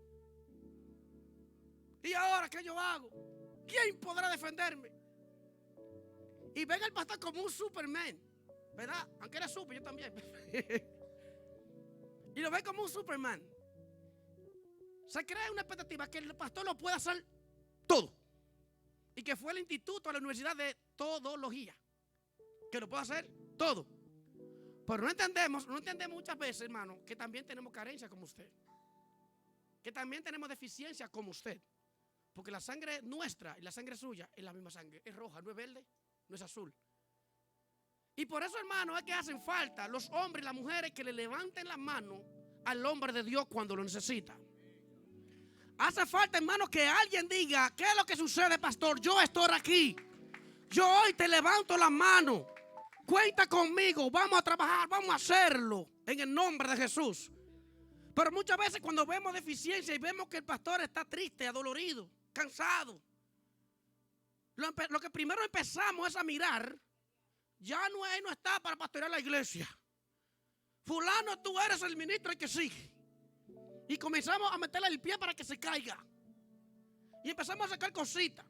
¿Y ahora qué yo hago? ¿Quién podrá defenderme? Y venga el pastor como un Superman, ¿verdad? Aunque era super, yo también. Y lo ve como un Superman. Se crea una expectativa que el pastor lo puede hacer todo. Y que fue el instituto, a la universidad de todología. Que lo puede hacer todo. Pero no entendemos muchas veces, hermano, que también tenemos carencia como usted. Que también tenemos deficiencia como usted. Porque la sangre nuestra y la sangre suya es la misma sangre. Es roja, no es verde, no es azul. Y por eso, hermano, es que hacen falta los hombres y las mujeres que le levanten la mano al hombre de Dios cuando lo necesita. Hace falta, hermano, que alguien diga, ¿qué es lo que sucede, pastor? Yo estoy aquí. Yo hoy te levanto la mano. Cuenta conmigo, vamos a trabajar, vamos a hacerlo en el nombre de Jesús. Pero muchas veces cuando vemos deficiencia y vemos que el pastor está triste, adolorido, cansado, lo que primero empezamos es a mirar, ya no está para pastorear la iglesia. Fulano, tú eres el ministro que sigue. Y comenzamos a meterle el pie para que se caiga. Y empezamos a sacar cositas.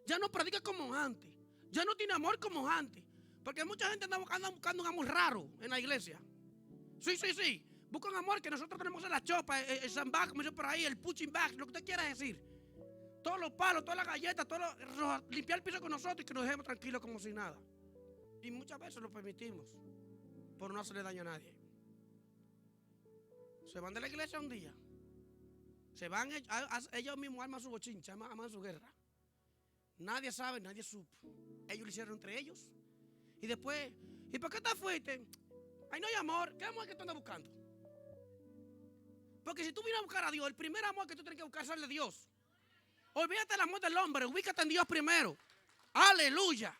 Ya no predica como antes. Ya no tiene amor como antes. Porque mucha gente anda buscando un amor raro en la iglesia. Sí. Buscan amor que nosotros tenemos en la chopa, el sandbag, como yo por ahí, el punching bag, lo que usted quiera decir. Todos los palos, todas las galletas, limpiar el piso con nosotros y que nos dejemos tranquilos como si nada. Y muchas veces lo permitimos por no hacerle daño a nadie. Se van de la iglesia un día. Se van, ellos mismos arman su bochincha, arman su guerra. Nadie sabe, nadie supo. Ellos lo hicieron entre ellos. Y después, ¿y por qué te fuiste? Ay, no hay amor. ¿Qué amor que tú andas buscando? Porque si tú vienes a buscar a Dios, el primer amor que tú tienes que buscar es el de Dios. Olvídate del amor del hombre, ubícate en Dios primero. Aleluya.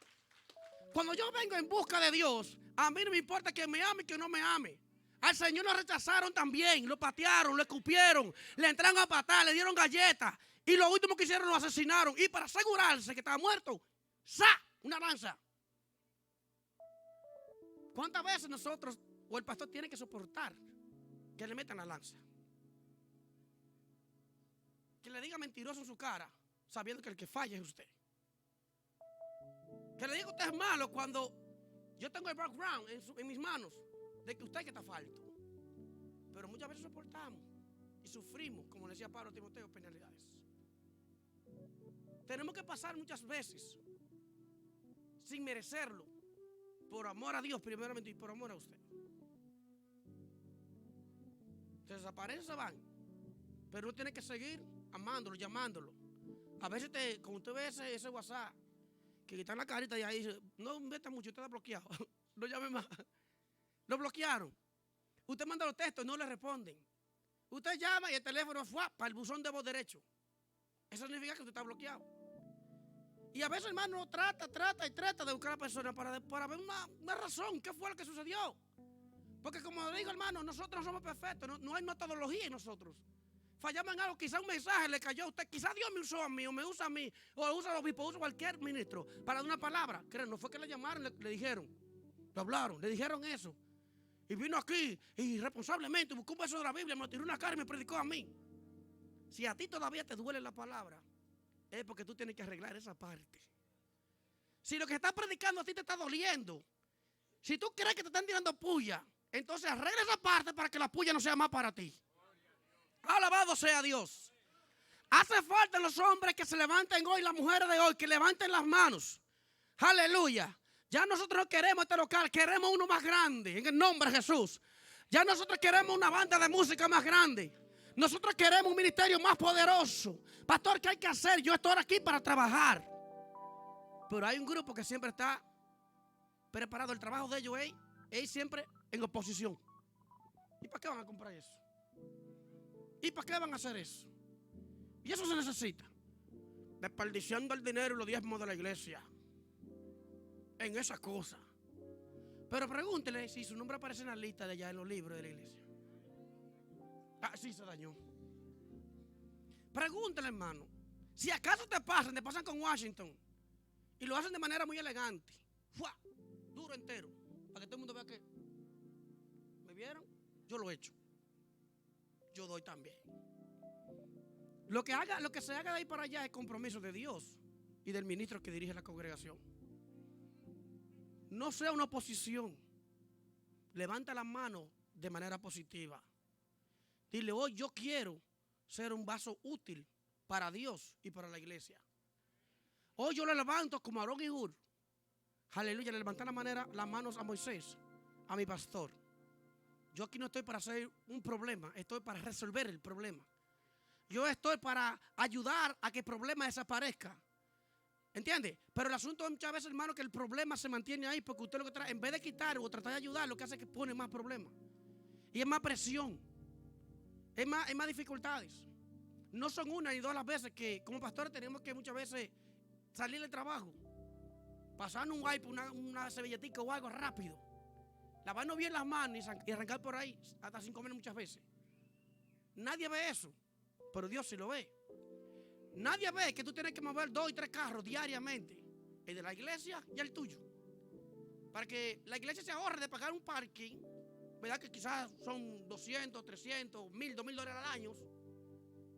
Cuando yo vengo en busca de Dios, a mí no me importa que me ame y que no me ame. Al Señor lo rechazaron también, lo patearon, lo escupieron, le entraron a patar, le dieron galletas y lo último que hicieron lo asesinaron. Y para asegurarse que estaba muerto, ¡sa! Una lanza. ¿Cuántas veces nosotros o el pastor tiene que soportar que le metan la lanza? Que le diga mentiroso en su cara, sabiendo que el que falla es usted. Que le diga usted es malo cuando yo tengo el background en mis manos de que usted que está falto. Pero muchas veces soportamos y sufrimos, como le decía Pablo a Timoteo, penalidades. Tenemos que pasar muchas veces sin merecerlo, por amor a Dios primeramente y por amor a usted. Se desaparecen, se van, pero uno tiene que seguir amándolo, llamándolo. A veces, como usted ve ese WhatsApp, que está en la carita y ahí dice, no meta mucho, usted está bloqueado, no llame más. Lo bloquearon. Usted manda los textos y no le responden. Usted llama y el teléfono fue para el buzón de voz derecho. Eso significa que usted está bloqueado. Y a veces, hermano, trata de buscar a la persona para ver una razón, qué fue lo que sucedió. Porque como digo, hermano, nosotros no somos perfectos, no hay metodología en nosotros. Fallamos en algo, quizá un mensaje le cayó a usted, quizá Dios me usó a mí, o me usa a mí, o usa a obispo, usa a cualquier ministro para dar una palabra. Creen, no fue que le llamaron, le dijeron, lo hablaron, le dijeron eso. Y vino aquí y irresponsablemente buscó un verso de la Biblia, me tiró una cara y me predicó a mí. Si a ti todavía te duele la palabra, es porque tú tienes que arreglar esa parte. Si lo que está predicando a ti te está doliendo, si tú crees que te están tirando puya, entonces arregla esa parte para que la puya no sea más para ti. Alabado sea Dios. Hace falta los hombres que se levanten hoy, las mujeres de hoy, que levanten las manos. Aleluya. Ya nosotros no queremos este local, queremos uno más grande, en el nombre de Jesús. Ya nosotros queremos una banda de música más grande. Nosotros queremos un ministerio más poderoso. Pastor, ¿qué hay que hacer? Yo estoy aquí para trabajar. Pero hay un grupo que siempre está preparado. El trabajo de ellos es siempre en oposición. ¿Y para qué van a comprar eso? ¿Y para qué van a hacer eso? Y eso se necesita. Desperdiciando el dinero y los diezmos de la iglesia en esas cosas. Pero pregúntele si su nombre aparece en la lista de allá en los libros de la iglesia. Ah, sí, se dañó. Pregúntele, hermano, si acaso te pasan con Washington y lo hacen de manera muy elegante. ¡Fua! Duro entero. Para que todo el mundo vea que ¿me vieron? Yo lo he hecho. Yo doy también. Lo que se haga de ahí para allá es compromiso de Dios y del ministro que dirige la congregación. No sea una oposición. Levanta la mano de manera positiva. Dile, hoy yo quiero ser un vaso útil para Dios y para la iglesia. Hoy yo le levanto como Aarón y Hur. Aleluya, le levanté las manos a Moisés, a mi pastor. Yo aquí no estoy para hacer un problema, estoy para resolver el problema. Yo estoy para ayudar a que el problema desaparezca. ¿Entiende? Pero el asunto es muchas veces, hermano, que el problema se mantiene ahí porque usted lo que trae, en vez de quitar o tratar de ayudar, lo que hace es que pone más problemas. Y es más presión. Es más dificultades. No son una ni dos las veces que como pastores tenemos que muchas veces salir del trabajo, pasar un wipe, una servilletica o algo rápido, lavarnos bien las manos y arrancar por ahí hasta sin comer muchas veces. Nadie ve eso, pero Dios sí lo ve. Nadie ve que tú tienes que mover 2 y 3 carros diariamente, el de la iglesia y el tuyo, para que la iglesia se ahorre de pagar un parking, ¿verdad? Que quizás son 200, 300, 1000, $2000 al año,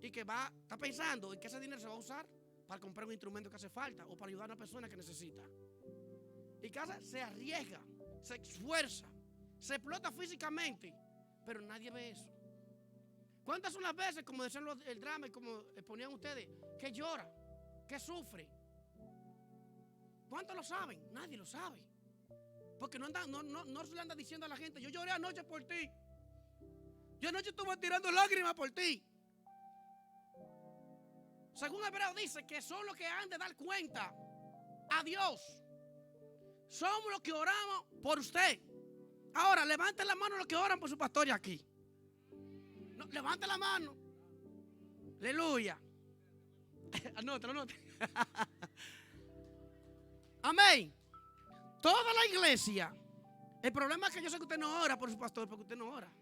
y que está pensando en que ese dinero se va a usar para comprar un instrumento que hace falta o para ayudar a una persona que necesita. Y cada se arriesga, se esfuerza, se explota físicamente, pero nadie ve eso. ¿Cuántas son las veces, como decían el drama y como exponían ustedes, que llora, que sufre? ¿Cuántos lo saben? Nadie lo sabe. Porque no se le anda diciendo a la gente, yo lloré anoche por ti. Yo anoche estuve tirando lágrimas por ti. Según Hebreo dice que son los que han de dar cuenta a Dios. Somos los que oramos por usted. Ahora, levanten la mano los que oran por su pastor aquí. No, levanten la mano. Aleluya. Anótalo. Amén. Toda la iglesia. El problema es que yo sé que usted no ora por su pastor porque usted no ora.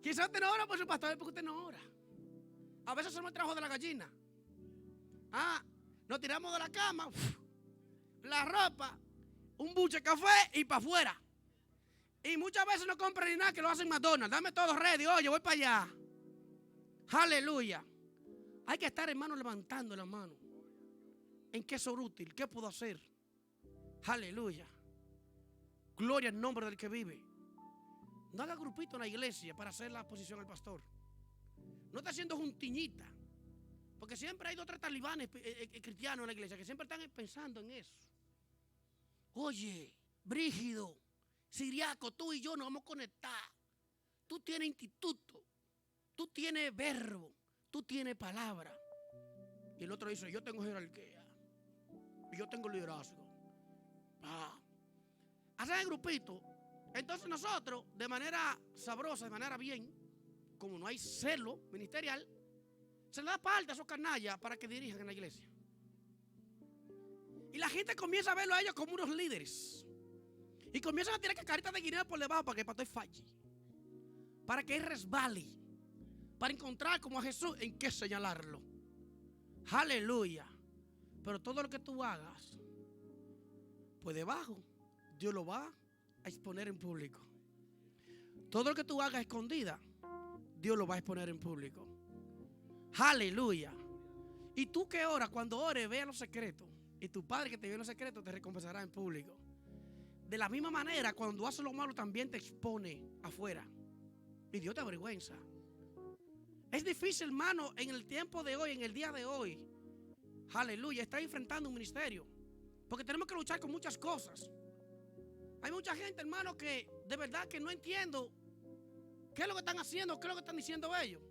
Quizás usted no ora por su pastor porque usted no ora. A veces hacemos el trabajo de la gallina. Nos tiramos de la cama, la ropa, un buche de café y para afuera. Y muchas veces no compran ni nada, que lo hacen McDonald's. Dame todo ready, oye, voy para allá. Aleluya. Hay que estar, hermano, levantando la mano. ¿En qué soy útil? ¿Qué puedo hacer? Aleluya. Gloria al nombre del que vive. No haga grupito en la iglesia para hacer la posición al pastor. No está haciendo juntiñita. Porque siempre hay 2 o 3 talibanes cristianos en la iglesia que siempre están pensando en eso. Oye, Brígido, Siriaco, tú y yo nos vamos a conectar. Tú tienes instituto, tú tienes verbo, tú tienes palabra. Y el otro dice, yo tengo jerarquía, y yo tengo liderazgo. Hacen el grupito. Entonces nosotros, de manera sabrosa, de manera bien, como no hay celo ministerial, se le da parte a esos canallas para que dirijan en la iglesia. Y la gente comienza a verlo a ellos como unos líderes. Y comienzan a tirar caritas de guineo por debajo para que el pastor falle. Para que él resbale. Para encontrar como a Jesús en qué señalarlo. Aleluya. Pero todo lo que tú hagas, pues debajo, Dios lo va a exponer en público. Todo lo que tú hagas escondida, Dios lo va a exponer en público. Aleluya. Y tú que oras, cuando ores, vea los secretos. Y tu Padre que te ve en los secretos te recompensará en público. De la misma manera, cuando haces lo malo, también te expone afuera. Y Dios te avergüenza. Es difícil, hermano, en el tiempo de hoy, en el día de hoy. Aleluya, está enfrentando un ministerio. Porque tenemos que luchar con muchas cosas. Hay mucha gente, hermano, que de verdad que no entiendo qué es lo que están haciendo, qué es lo que están diciendo ellos.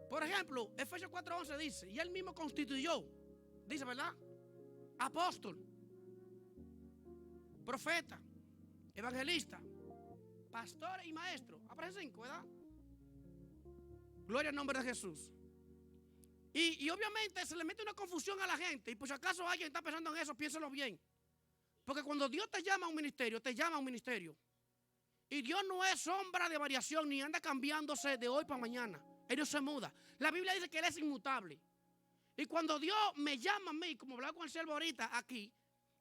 Por ejemplo, Efesios 4:11 dice, y él mismo constituyó, dice, ¿verdad? Apóstol, profeta, evangelista, pastor y maestro. Aparece 5, ¿verdad? Gloria al nombre de Jesús. Y obviamente se le mete una confusión a la gente. Y por si acaso alguien está pensando en eso, piénselo bien. Porque cuando Dios te llama a un ministerio, te llama a un ministerio. Y Dios no es sombra de variación, ni anda cambiándose de hoy para mañana. Él no se muda. La Biblia dice que Él es inmutable. Y cuando Dios me llama a mí, como hablaba con el siervo ahorita aquí,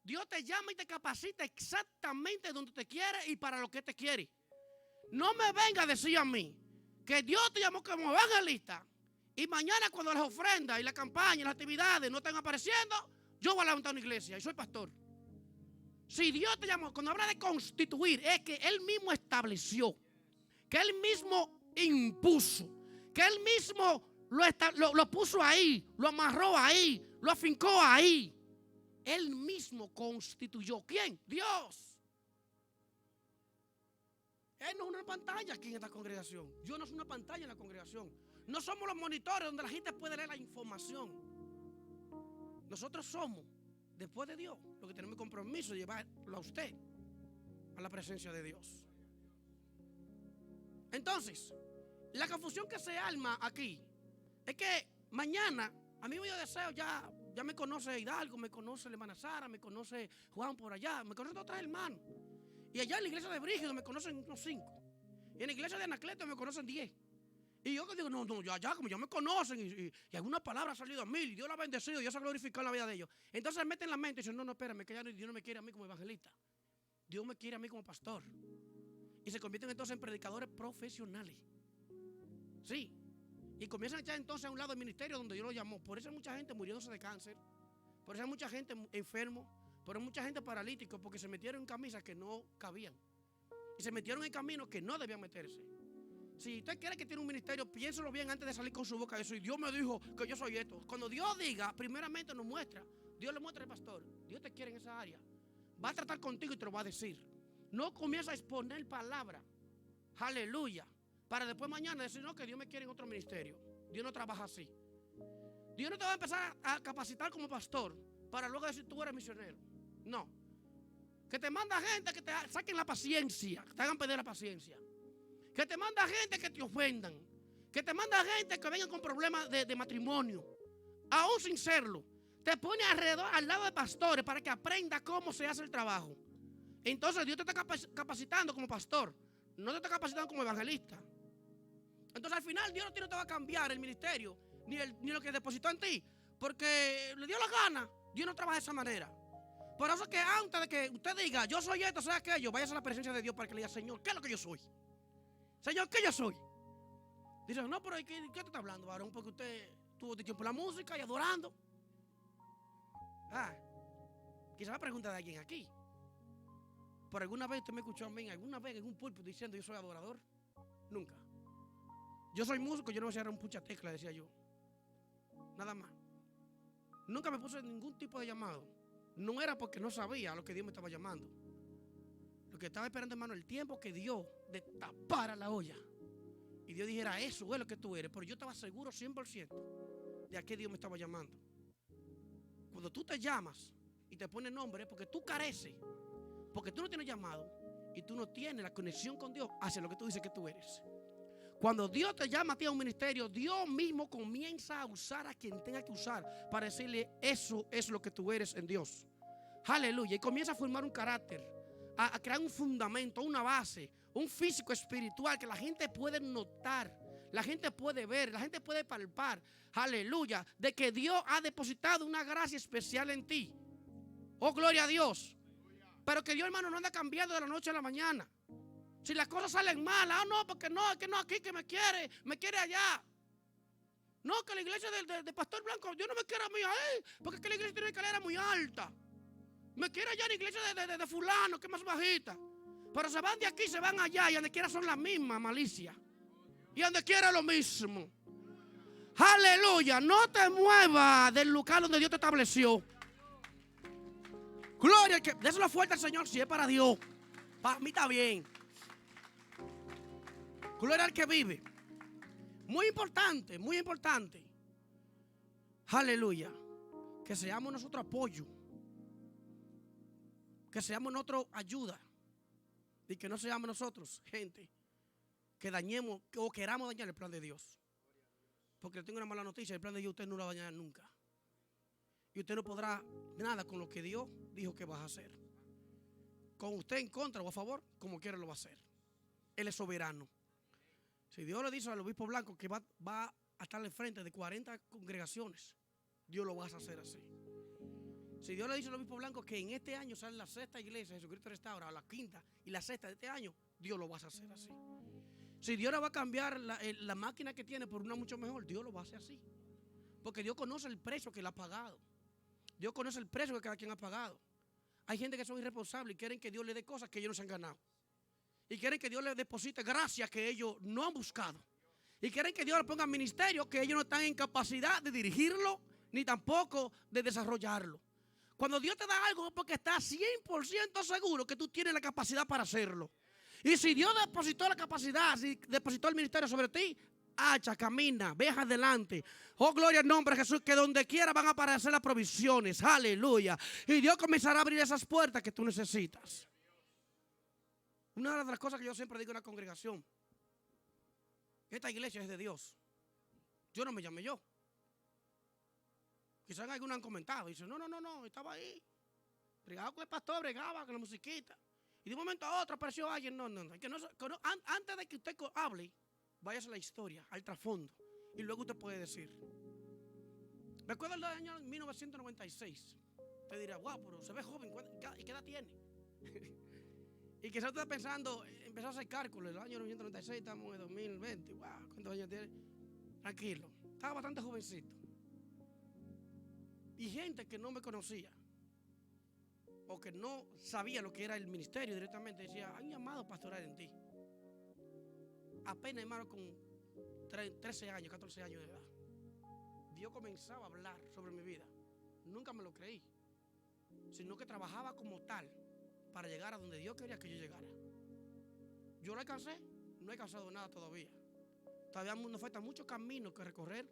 Dios te llama y te capacita exactamente donde te quiere y para lo que te quiere. No me venga a decir a mí que Dios te llamó como evangelista y mañana cuando las ofrendas y la campaña y las actividades no están apareciendo, yo voy a levantar una iglesia y soy pastor. Si Dios te llamó, cuando habla de constituir, es que Él mismo estableció, que Él mismo impuso, que Él mismo lo puso ahí, lo amarró ahí, lo afincó ahí. Él mismo constituyó. ¿Quién? Dios. Él no es una pantalla aquí en esta congregación. Yo no soy una pantalla en la congregación. No somos los monitores donde la gente puede leer la información. Nosotros somos, después de Dios, lo que tenemos el compromiso de llevarlo a usted a la presencia de Dios. Entonces, la confusión que se arma aquí es que mañana, a mí yo deseo, ya me conoce Hidalgo, me conoce la hermana Sara, me conoce Juan por allá, me conoce otros hermanos. Y allá en la iglesia de Brígido me conocen unos 5. Y en la iglesia de Anacleto me conocen 10. Y yo digo, no, ya como ya me conocen y alguna palabra ha salido a mí, y Dios la ha bendecido, y Dios ha glorificado la vida de ellos. Entonces meten en la mente y dicen, no, espérame, que ya Dios no me quiere a mí como evangelista. Dios me quiere a mí como pastor. Y se convierten entonces en predicadores profesionales. Sí. Y comienzan a echar entonces a un lado el ministerio donde Dios lo llamó. Por eso hay mucha gente muriéndose de cáncer. Por eso hay mucha gente enfermo. Por eso hay mucha gente paralítica porque se metieron en camisas que no cabían. Y se metieron en caminos que no debían meterse. Si usted quiere que tiene un ministerio, piénselo bien antes de salir con su boca eso. Y Dios me dijo que yo soy esto. Cuando Dios diga, primeramente nos muestra. Dios le muestra al pastor. Dios te quiere en esa área. Va a tratar contigo y te lo va a decir. No comienza a exponer palabra. Aleluya. Para después mañana decir, no, que Dios me quiere en otro ministerio. Dios no trabaja así. Dios no te va a empezar a capacitar como pastor para luego decir, tú eres misionero. No. Que te manda gente que te saquen la paciencia, que te hagan perder la paciencia. Que te manda gente que te ofendan. Que te manda gente que vengan con problemas de matrimonio. Aún sin serlo. Te pone alrededor, al lado de pastores para que aprenda cómo se hace el trabajo. Entonces Dios te está capacitando como pastor. No te está capacitando como evangelista. Entonces al final Dios no te va a cambiar el ministerio ni lo que depositó en ti, porque le dio la gana. Dios no trabaja de esa manera. Por eso que antes de que usted diga yo soy esto, soy aquello, vaya a la presencia de Dios para que le diga, Señor, ¿qué es lo que yo soy? Señor, ¿qué yo soy? Dice, no, pero ¿qué te está hablando, varón? Porque usted tuvo tiempo en la música y adorando. Quizás la pregunta de alguien aquí. ¿Por alguna vez usted me escuchó a mí, alguna vez en un púlpito diciendo yo soy adorador? Nunca. Yo soy músico, yo no voy a cerrar un pucha tecla, decía yo. Nada más. Nunca me puse ningún tipo de llamado. No era porque no sabía a lo que Dios me estaba llamando. Lo que estaba esperando, hermano, el tiempo que Dios destapara la olla. Y Dios dijera, eso es lo que tú eres. Pero yo estaba seguro 100% de a qué Dios me estaba llamando. Cuando tú te llamas y te pones nombre, es porque tú careces. Porque tú no tienes llamado y tú no tienes la conexión con Dios hacia lo que tú dices que tú eres. Cuando Dios te llama a ti a un ministerio, Dios mismo comienza a usar a quien tenga que usar para decirle, eso es lo que tú eres en Dios. Aleluya. Y comienza a formar un carácter, a crear un fundamento, una base, un físico espiritual que la gente puede notar, la gente puede ver, la gente puede palpar. Aleluya. De que Dios ha depositado una gracia especial en ti. Oh, gloria a Dios. Pero que Dios, hermano, no anda cambiando de la noche a la mañana. Si las cosas salen mal, no, porque no, es que no aquí, que me quiere allá. No, que la iglesia del Pastor Blanco, yo no me quiero a mí ahí, porque es que la iglesia tiene una escalera muy alta. Me quiere allá en la iglesia de fulano, que es más bajita. Pero se van de aquí, se van allá, y donde quiera son la misma malicia. Y donde quiera lo mismo. Aleluya, no te muevas del lugar donde Dios te estableció. Gloria, que déselo fuerte al Señor si es para Dios. Para mí está bien. Gloria al que vive. Muy importante, muy importante. Aleluya. Que seamos nosotros apoyo. Que seamos nosotros ayuda. Y que no seamos nosotros gente que dañemos o queramos dañar el plan de Dios. Porque tengo una mala noticia, el plan de Dios usted no lo va a dañar nunca. Y usted no podrá nada con lo que Dios dijo que vas a hacer. Con usted en contra o a favor, como quiera lo va a hacer. Él es soberano. Si Dios le dice al obispo Blanco que va a estar al frente de 40 congregaciones, Dios lo va a hacer así. Si Dios le dice al obispo Blanco que en este año sale la sexta iglesia de Jesucristo Restaura, o la quinta y la sexta de este año, Dios lo va a hacer así. Si Dios le va a cambiar la máquina que tiene por una mucho mejor, Dios lo va a hacer así. Porque Dios conoce el precio que él ha pagado. Dios conoce el precio que cada quien ha pagado. Hay gente que son irresponsables y quieren que Dios le dé cosas que ellos no se han ganado. Y quieren que Dios les deposite gracias que ellos no han buscado. Y quieren que Dios le ponga ministerio que ellos no están en capacidad de dirigirlo, ni tampoco de desarrollarlo. Cuando Dios te da algo es porque estás 100% seguro que tú tienes la capacidad para hacerlo. Y si Dios depositó la capacidad, si depositó el ministerio sobre ti, hacha, camina, ve adelante. Oh, gloria al nombre de Jesús, que donde quiera van a aparecer las provisiones. Aleluya. Y Dios comenzará a abrir esas puertas que tú necesitas. Una de las cosas que yo siempre digo en la congregación: esta iglesia es de Dios. Yo no me llamé yo. Quizás algunos han comentado. Dicen, no, estaba ahí. Bregaba con el pastor, bregaba con la musiquita. Y de un momento a otro apareció alguien. No. Antes de que usted hable, váyase a la historia, al trasfondo. Y luego usted puede decir. Recuerdo el año 1996. Usted dirá, wow, pero se ve joven. ¿Y qué edad tiene? Y quizás usted está pensando, empezó a hacer cálculos. El año 1996, estamos en 2020. Wow, ¿cuántos años tiene? Tranquilo. Estaba bastante jovencito. Y gente que no me conocía, o que no sabía lo que era el ministerio directamente, decía, hay un llamado pastoral en ti. Apenas, hermano, con 13 años, 14 años de edad, Dios comenzaba a hablar sobre mi vida. Nunca me lo creí, sino que trabajaba como tal para llegar a donde Dios quería que yo llegara. Yo lo alcancé, no he alcanzado nada todavía. Todavía nos falta mucho camino que recorrer,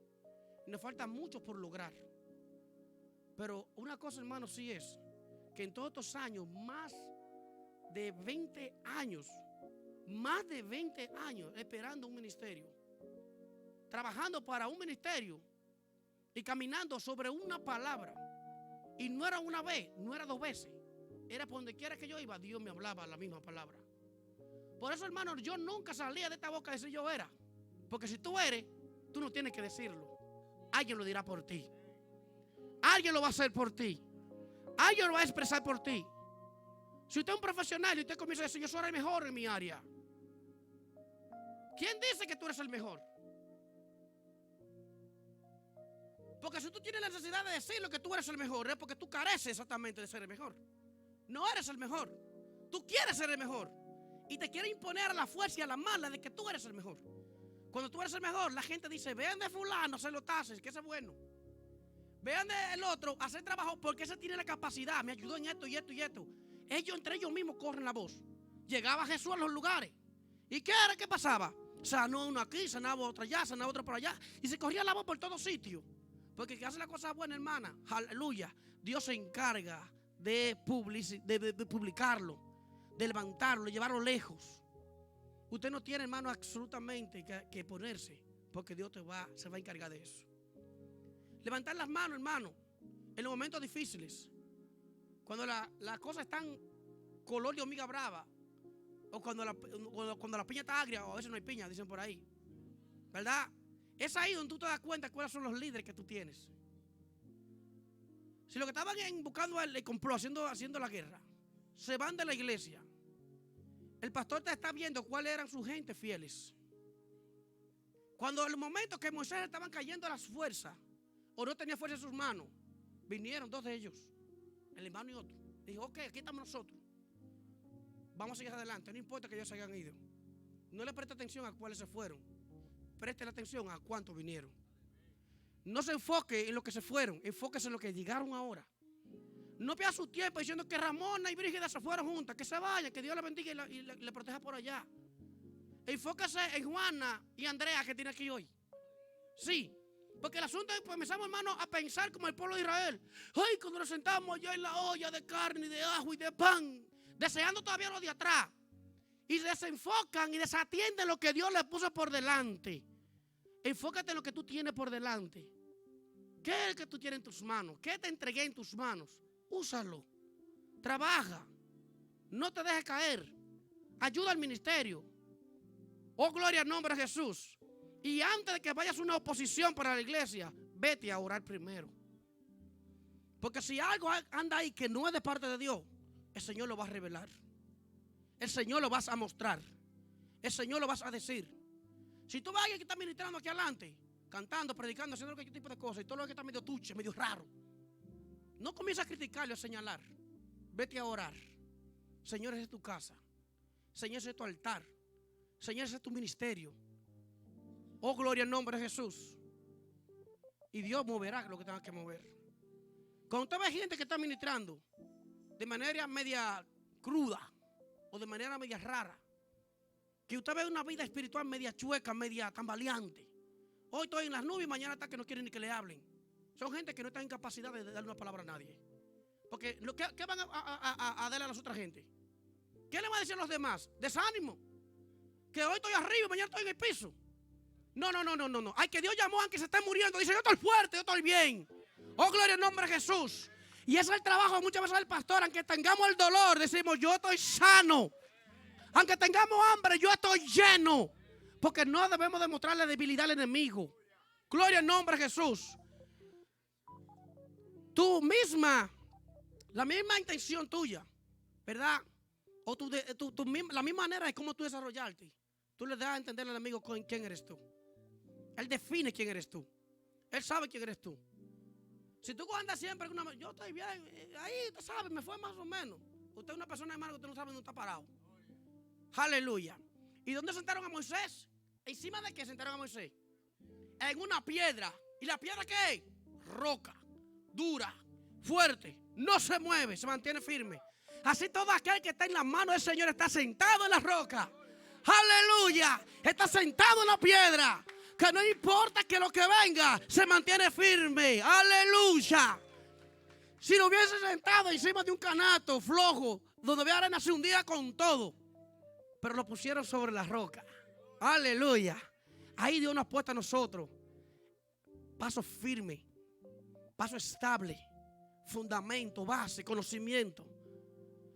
nos falta mucho por lograr. Pero una cosa, hermano, sí es que en todos estos años, más de 20 años esperando un ministerio, trabajando para un ministerio y caminando sobre una palabra. Y no era una vez, no era 2 veces. Era por donde quiera que yo iba, Dios me hablaba la misma palabra. Por eso, hermano, yo nunca salía de esta boca a decir yo era. Porque si tú eres, tú no tienes que decirlo. Alguien lo dirá por ti. Alguien lo va a hacer por ti. Alguien lo va a expresar por ti. Si usted es un profesional y usted comienza a decir, yo soy el mejor en mi área. ¿Quién dice que tú eres el mejor? Porque si tú tienes la necesidad de decirlo que tú eres el mejor, es porque tú careces exactamente de ser el mejor. No eres el mejor. Tú quieres ser el mejor. Y te quiere imponer a la fuerza y a la mala de que tú eres el mejor. Cuando tú eres el mejor, la gente dice, vean de fulano hacer los tases, que ese es bueno. Vean del otro hacer trabajo porque ese tiene la capacidad, me ayudó en esto y esto y esto. Ellos entre ellos mismos corren la voz. Llegaba Jesús a los lugares. ¿Y qué era? ¿Qué pasaba? Sanó uno aquí, sanaba otro allá, sanaba otro por allá. Y se corría la voz por todos sitios. Porque el que hace la cosa buena, hermana, aleluya, Dios se encarga de publicarlo, de levantarlo, de llevarlo lejos. Usted no tiene, hermano, absolutamente que ponerse, porque Dios se va a encargar de eso. Levantar las manos, hermano, en los momentos difíciles, cuando las cosas están color de hormiga brava, o cuando la piña está agria, o a veces no hay piña, dicen por ahí, ¿verdad? Es ahí donde tú te das cuenta cuáles son los líderes que tú tienes. Si lo que estaban buscando el complot, haciendo la guerra, se van de la iglesia, el pastor te está viendo cuáles eran sus gentes fieles. Cuando en el momento que Moisés estaban cayendo las fuerzas, o no tenía fuerza en sus manos, vinieron dos de ellos, el hermano y otro. Dijo, ok, aquí estamos nosotros. Vamos a seguir adelante, no importa que ellos se hayan ido. No le preste atención a cuáles se fueron. Preste atención a cuántos vinieron. No se enfoque en lo que se fueron, enfóquese en lo que llegaron ahora. No pierda su tiempo diciendo que Ramona y Brígida se fueron juntas, que se vayan, que Dios la bendiga y le proteja por allá. Enfóquese en Juana y Andrea que tiene aquí hoy. Sí, porque el asunto es que comenzamos, hermano, a pensar como el pueblo de Israel. Ay, cuando nos sentamos allá en la olla de carne y de ajo y de pan, deseando todavía lo de atrás. Y desenfocan y desatienden lo que Dios le puso por delante. Enfócate en lo que tú tienes por delante. ¿Qué es el que tú tienes en tus manos? ¿Qué te entregué en tus manos? Úsalo. Trabaja. No te dejes caer. Ayuda al ministerio. Oh, gloria al nombre de Jesús. Y antes de que vayas a una oposición para la iglesia, vete a orar primero. Porque si algo anda ahí que no es de parte de Dios, el Señor lo va a revelar. El Señor lo vas a mostrar. El Señor lo vas a decir. Si tú vas a alguien que está ministrando aquí adelante, cantando, predicando, haciendo cualquier tipo de cosas, y todo lo que está medio tuche, medio raro, no comiences a criticarle o a señalar. Vete a orar. Señor, esa es tu casa. Señor, ese es tu altar. Señor, ese es tu ministerio. Oh, gloria al nombre de Jesús. Y Dios moverá lo que tenga que mover. Cuando usted ve gente que está ministrando de manera media cruda o de manera media rara, que usted ve una vida espiritual media chueca, media tambaleante. Hoy estoy en las nubes y mañana está que no quieren ni que le hablen. Son gente que no está en capacidad de darle una palabra a nadie. Porque ¿qué van a darle a las otras gente? ¿Qué le va a decir a los demás? Desánimo. Que hoy estoy arriba y mañana estoy en el piso. No. Ay, que Dios llamó a que se estén muriendo. Dice, yo estoy fuerte, yo estoy bien. Oh, gloria al nombre de Jesús. Y ese es el trabajo muchas veces del pastor. Aunque tengamos el dolor, decimos, yo estoy sano. Aunque tengamos hambre, yo estoy lleno. Porque no debemos demostrarle debilidad al enemigo. Gloria al nombre de Jesús. Tú misma, la misma intención tuya, ¿verdad? O la misma manera de cómo tú desarrollarte. Tú le das a entender al enemigo quién eres tú. Él define quién eres tú. Él sabe quién eres tú. Si tú andas siempre con yo estoy bien, ahí usted sabe, me fue más o menos. Usted es una persona, hermano, que usted no sabe dónde está parado. Aleluya. ¿Y dónde sentaron a Moisés? ¿Encima de qué sentaron a Moisés? En una piedra. ¿Y la piedra qué es? Roca. Dura. Fuerte. No se mueve. Se mantiene firme. Así todo aquel que está en la mano del Señor está sentado en la roca. Aleluya. Está sentado en la piedra. Que no importa que lo que venga, se mantiene firme. Aleluya. Si lo hubiese sentado encima de un canasto flojo, donde había arena, se hundía con todo. Pero lo pusieron sobre la roca. Aleluya. Ahí Dios nos ha puesto a nosotros. Paso firme. Paso estable. Fundamento, base, conocimiento.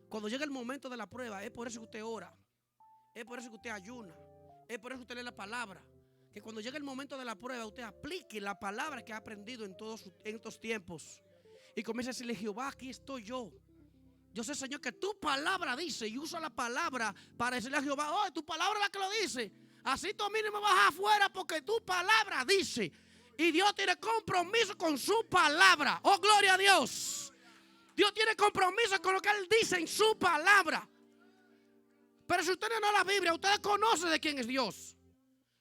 Cuando llega el momento de la prueba, es por eso que usted ora. Es por eso que usted ayuna. Es por eso que usted lee la palabra. Que cuando llegue el momento de la prueba, usted aplique la palabra que ha aprendido en estos tiempos. Y comience a decirle, Jehová, aquí estoy yo. Yo sé, Señor, que tu palabra dice. Y usa la palabra para decirle a Jehová, oh, tu palabra es la que lo dice. Así tú a mí no me vas afuera porque tu palabra dice. Y Dios tiene compromiso con su palabra. Oh, gloria a Dios. Dios tiene compromiso con lo que Él dice en su palabra. Pero si usted no lee la Biblia, usted conoce de quién es Dios.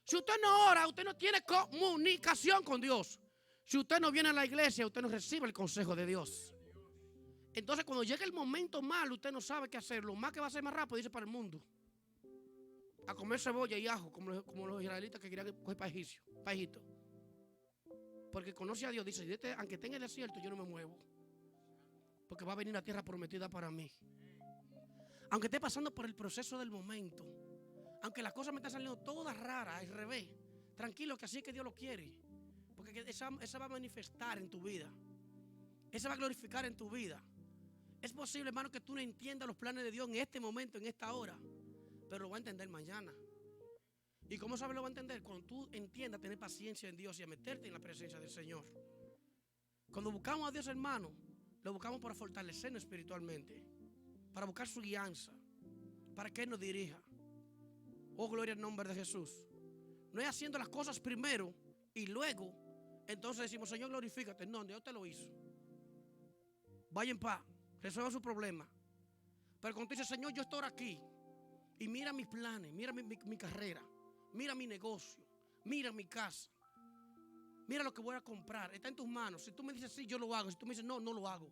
Si usted no ora, usted no tiene comunicación con Dios. Si usted no viene a la iglesia, usted no recibe el consejo de Dios. Entonces, cuando llega el momento malo, usted no sabe qué hacer. Lo más que va a ser más rápido, dice para el mundo. A comer cebolla y ajo, como los israelitas que querían coger para Egipto. Porque conoce a Dios, dice, aunque tenga el desierto, yo no me muevo. Porque va a venir la tierra prometida para mí. Aunque esté pasando por el proceso del momento, aunque las cosas me están saliendo todas raras, al revés, tranquilo, que así es que Dios lo quiere. Porque esa va a manifestar en tu vida. Esa va a glorificar en tu vida. Es posible, hermano, que tú no entiendas los planes de Dios en este momento, en esta hora, pero lo va a entender mañana. ¿Y cómo sabes lo va a entender? Cuando tú entiendas a tener paciencia en Dios y a meterte en la presencia del Señor. Cuando buscamos a Dios, hermano, lo buscamos para fortalecernos espiritualmente, para buscar su guianza, para que Él nos dirija. Oh, gloria al nombre de Jesús. No es haciendo las cosas primero y luego, entonces decimos, Señor, glorifícate. No, Dios te lo hizo. Vaya en paz, resuelva su problema. Pero cuando tú dices, Señor, yo estoy aquí, y mira mis planes, mira mi carrera, mira mi negocio, mira mi casa, mira lo que voy a comprar, está en tus manos. Si tú me dices sí, yo lo hago. Si tú me dices no, no lo hago.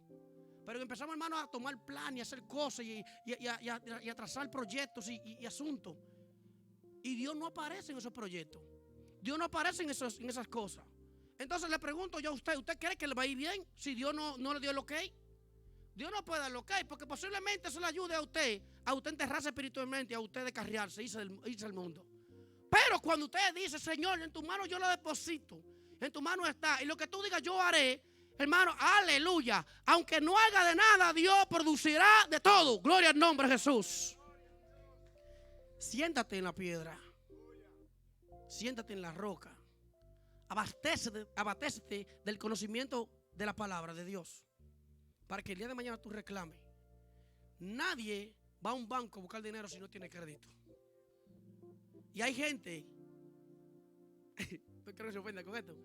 Pero empezamos, hermano, a tomar plan y a hacer cosas y a trazar proyectos y asuntos. Y Dios no aparece en esos proyectos. Dios no aparece en esas cosas. Entonces le pregunto yo a usted, ¿usted cree que le va a ir bien si Dios no le dio el ok? Dios no puede dar el ok, porque posiblemente eso le ayude a usted enterrarse espiritualmente, a usted descarriarse, irse al mundo. Pero cuando usted dice, Señor, en tu mano yo lo deposito, en tu mano está, y lo que tú digas yo haré, hermano, aleluya. Aunque no haga de nada, Dios producirá de todo. Gloria al nombre de Jesús. Siéntate en la piedra, siéntate en la roca, abastécete del conocimiento de la palabra de Dios, para que el día de mañana tú reclames. Nadie va a un banco a buscar dinero si no tiene crédito. Y hay gente, no quiero que se ofenda con esto,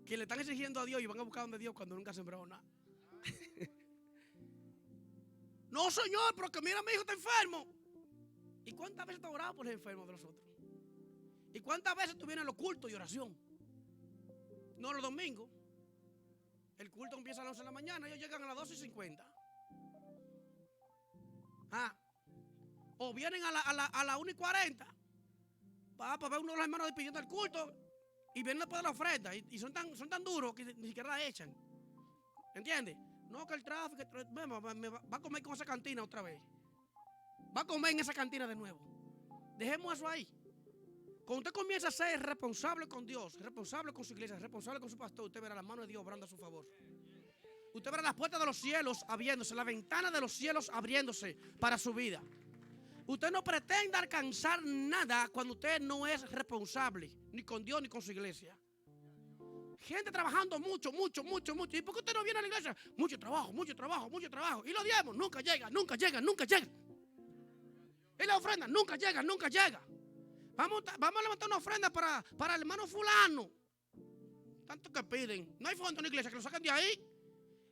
que le están exigiendo a Dios y van a buscar donde Dios cuando nunca sembraron nada. No, Señor, porque mira, mi hijo está enfermo. ¿Y cuántas veces te has orado por los enfermos de los otros? ¿Y cuántas veces tú vienes a los cultos y oración? No, los domingos. El culto empieza a las 11 de la mañana, ellos llegan a las 12:50. O vienen a las 1:40 para ver uno de los hermanos despidiendo el culto y vienen después de la ofrenda. Y son tan duros que ni siquiera la echan. ¿Entiendes? No, que el tráfico va a comer con esa cantina otra vez. Va a comer en esa cantina de nuevo. Dejemos eso ahí. Cuando usted comienza a ser responsable con Dios, responsable con su iglesia, responsable con su pastor, usted verá la mano de Dios obrando a su favor. Usted verá las puertas de los cielos abriéndose, la ventana de los cielos abriéndose para su vida. Usted no pretende alcanzar nada cuando usted no es responsable, ni con Dios ni con su iglesia. Gente trabajando mucho. ¿Y por qué usted no viene a la iglesia? Mucho trabajo. Y los diezmos nunca llegan. Y la ofrenda nunca llega. Vamos a levantar una ofrenda para el hermano fulano. Tanto que piden. No hay fondo en la iglesia que lo saquen de ahí.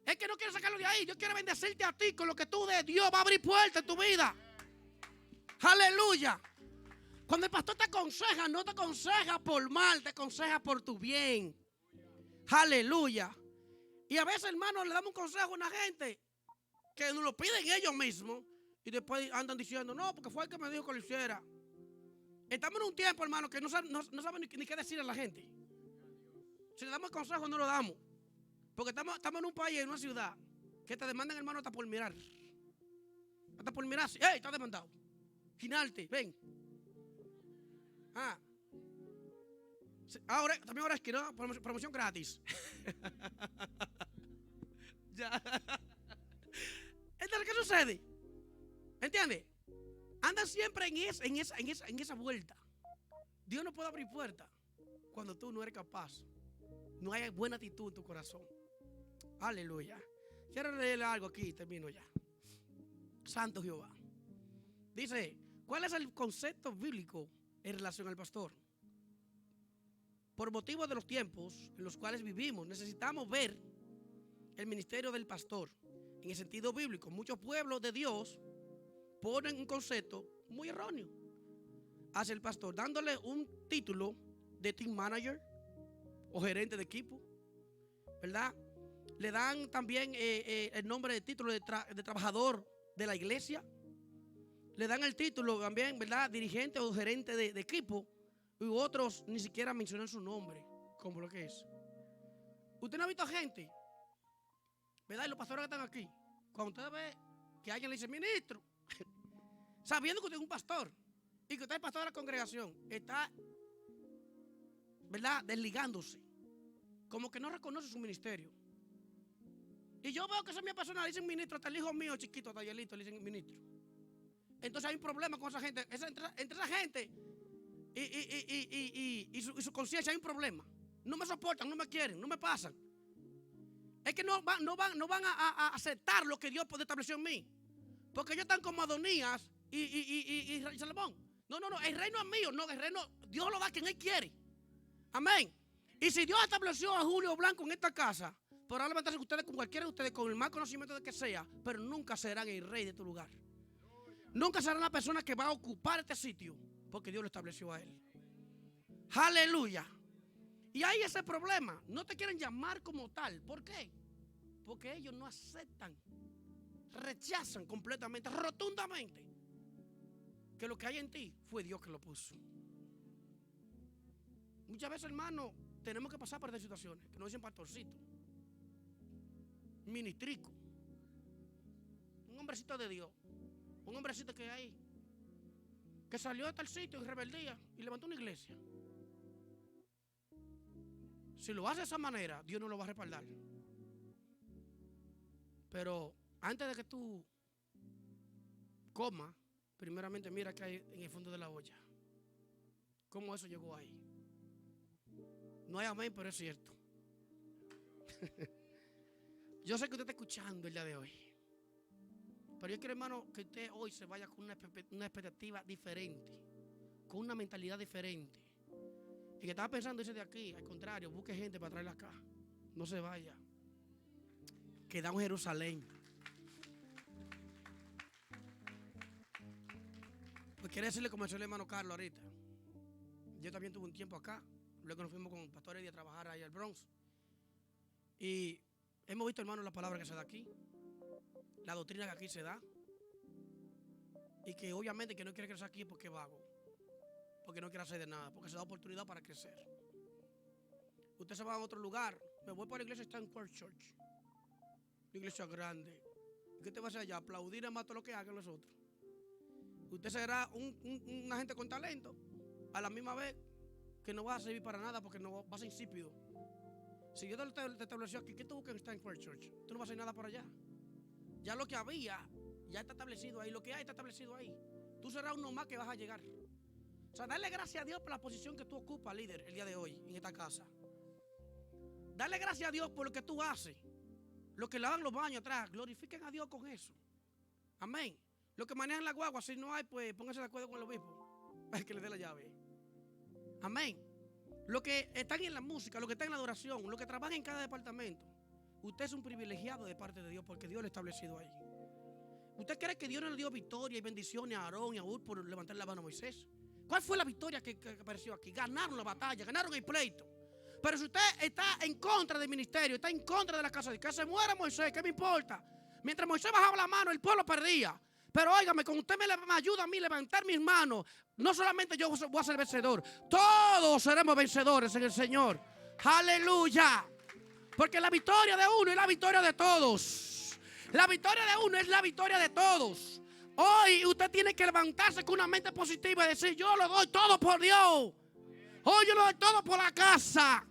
Es que no quiere sacarlo de ahí. Dios quiere bendecirte a ti con lo que tú des. Dios va a abrir puertas en tu vida. Aleluya. Cuando el pastor te aconseja, no te aconseja por mal, te aconseja por tu bien. Aleluya. Y a veces, hermano, le damos un consejo a una gente que nos lo piden ellos mismos y después andan diciendo, no, porque fue el que me dijo que lo hiciera. Estamos en un tiempo, hermano, que no saben ni qué decir a la gente. Si le damos el consejo, no lo damos. Porque estamos en un país, en una ciudad, que te demandan, hermano, hasta por mirar. Hasta por mirar, ¡hey! Está demandado. Ginarte, ven. Ahora es que no, promoción gratis. Ya. Entonces, ¿qué sucede? ¿Entiendes? Andan siempre en esa vuelta. Dios no puede abrir puertas cuando tú no eres capaz. No hay buena actitud en tu corazón. Aleluya. Quiero leerle algo aquí y termino ya. Santo Jehová. Dice, ¿cuál es el concepto bíblico en relación al pastor? Por motivo de los tiempos en los cuales vivimos, necesitamos ver el ministerio del pastor en el sentido bíblico. Muchos pueblos de Dios ponen un concepto muy erróneo hacia el pastor, dándole un título de team manager o gerente de equipo, ¿verdad? Le dan también el nombre de título de trabajador de la iglesia. Le dan el título también, ¿verdad? Dirigente o gerente de equipo. Y otros ni siquiera mencionan su nombre como lo que es. Usted no ha visto gente, ¿verdad? Y los pastores que están aquí, cuando usted ve que alguien le dice ministro, sabiendo que usted es un pastor y que usted es pastor de la congregación, está, ¿verdad?, desligándose, como que no reconoce su ministerio. Y yo veo que esa es mi persona, le dicen ministro, hasta el hijo mío chiquito, tallerito, le dicen ministro. Entonces hay un problema con esa gente. Entre esa gente y su conciencia hay un problema. No me soportan, no me quieren, no me pasan. Es que no van a aceptar lo que Dios estableció en mí. Porque ellos están como Adonías y Salomón. No, el reino es mío. No, el reino, Dios lo da a quien Él quiere. Amén. Y si Dios estableció a Julio Blanco en esta casa, probablemente ustedes con cualquiera de ustedes, con el más conocimiento de que sea, pero nunca serán el rey de tu lugar. Nunca serán la persona que va a ocupar este sitio, porque Dios lo estableció a él. Aleluya. Y hay ese problema. No te quieren llamar como tal. ¿Por qué? Porque ellos no aceptan, rechazan completamente, rotundamente, que lo que hay en ti fue Dios que lo puso. Muchas veces, hermano, tenemos que pasar por estas situaciones, que nos dicen pastorcito, ministrico, un hombrecito de Dios, un hombrecito que hay, que salió de tal sitio en rebeldía y levantó una iglesia. Si lo hace de esa manera, Dios no lo va a respaldar. Pero antes de que tú comas, primeramente mira qué hay en el fondo de la olla. ¿Cómo eso llegó ahí? No hay amén, pero es cierto. Yo sé que usted está escuchando el día de hoy. Pero yo quiero, hermano, que usted hoy se vaya con una expectativa diferente, con una mentalidad diferente. Y que estaba pensando irse de aquí, al contrario, busque gente para traerla acá. No se vaya. Quedamos en Jerusalén. Pues quiere decirle como decía el hermano Carlos ahorita. Yo también tuve un tiempo acá. Luego nos fuimos con el pastor Eddie a trabajar ahí al Bronx. Y hemos visto, hermano, la palabra que se da aquí. La doctrina que aquí se da. Y que obviamente que no quiere crecer aquí porque es vago. Porque no quiere hacer de nada. Porque se da oportunidad para crecer. Usted se va a otro lugar. Me voy para la iglesia Stanford Church. Una iglesia grande. ¿Qué te va a hacer allá? Aplaudir a más todo lo que hagan los otros. Usted será una gente con talento. A la misma vez que no va a servir para nada porque no va a ser insípido. Si Dios te estableció aquí, ¿qué tú buscas en Stanford Church? Tú no vas a hacer nada por allá. Ya lo que había, ya está establecido ahí. Lo que hay está establecido ahí. Tú serás uno más que vas a llegar. O sea, darle gracias a Dios por la posición que tú ocupas, líder, el día de hoy, en esta casa. Darle gracias a Dios por lo que tú haces. Los que lavan los baños atrás, glorifiquen a Dios con eso. Amén. Los que manejan la guagua, si no hay, pues pónganse de acuerdo con el obispo. Para que le dé la llave. Amén. Los que están en la música, los que están en la adoración, los que trabajan en cada departamento. Usted es un privilegiado de parte de Dios porque Dios lo ha establecido ahí. ¿Usted cree que Dios no le dio victoria y bendiciones a Aarón y a Ur por levantar la mano a Moisés? ¿Cuál fue la victoria que apareció aquí? Ganaron la batalla, ganaron el pleito. Pero si usted está en contra del ministerio, está en contra de la casa de Dios, que se muera Moisés, ¿qué me importa? Mientras Moisés bajaba la mano, el pueblo perdía. Pero óigame, con usted me ayuda a mí a levantar mis manos. No solamente yo voy a ser vencedor, todos seremos vencedores en el Señor. Aleluya. Porque la victoria de uno es la victoria de todos. La victoria de uno es la victoria de todos. Hoy usted tiene que levantarse con una mente positiva y decir, yo lo doy todo por Dios. Hoy yo lo doy todo por la casa.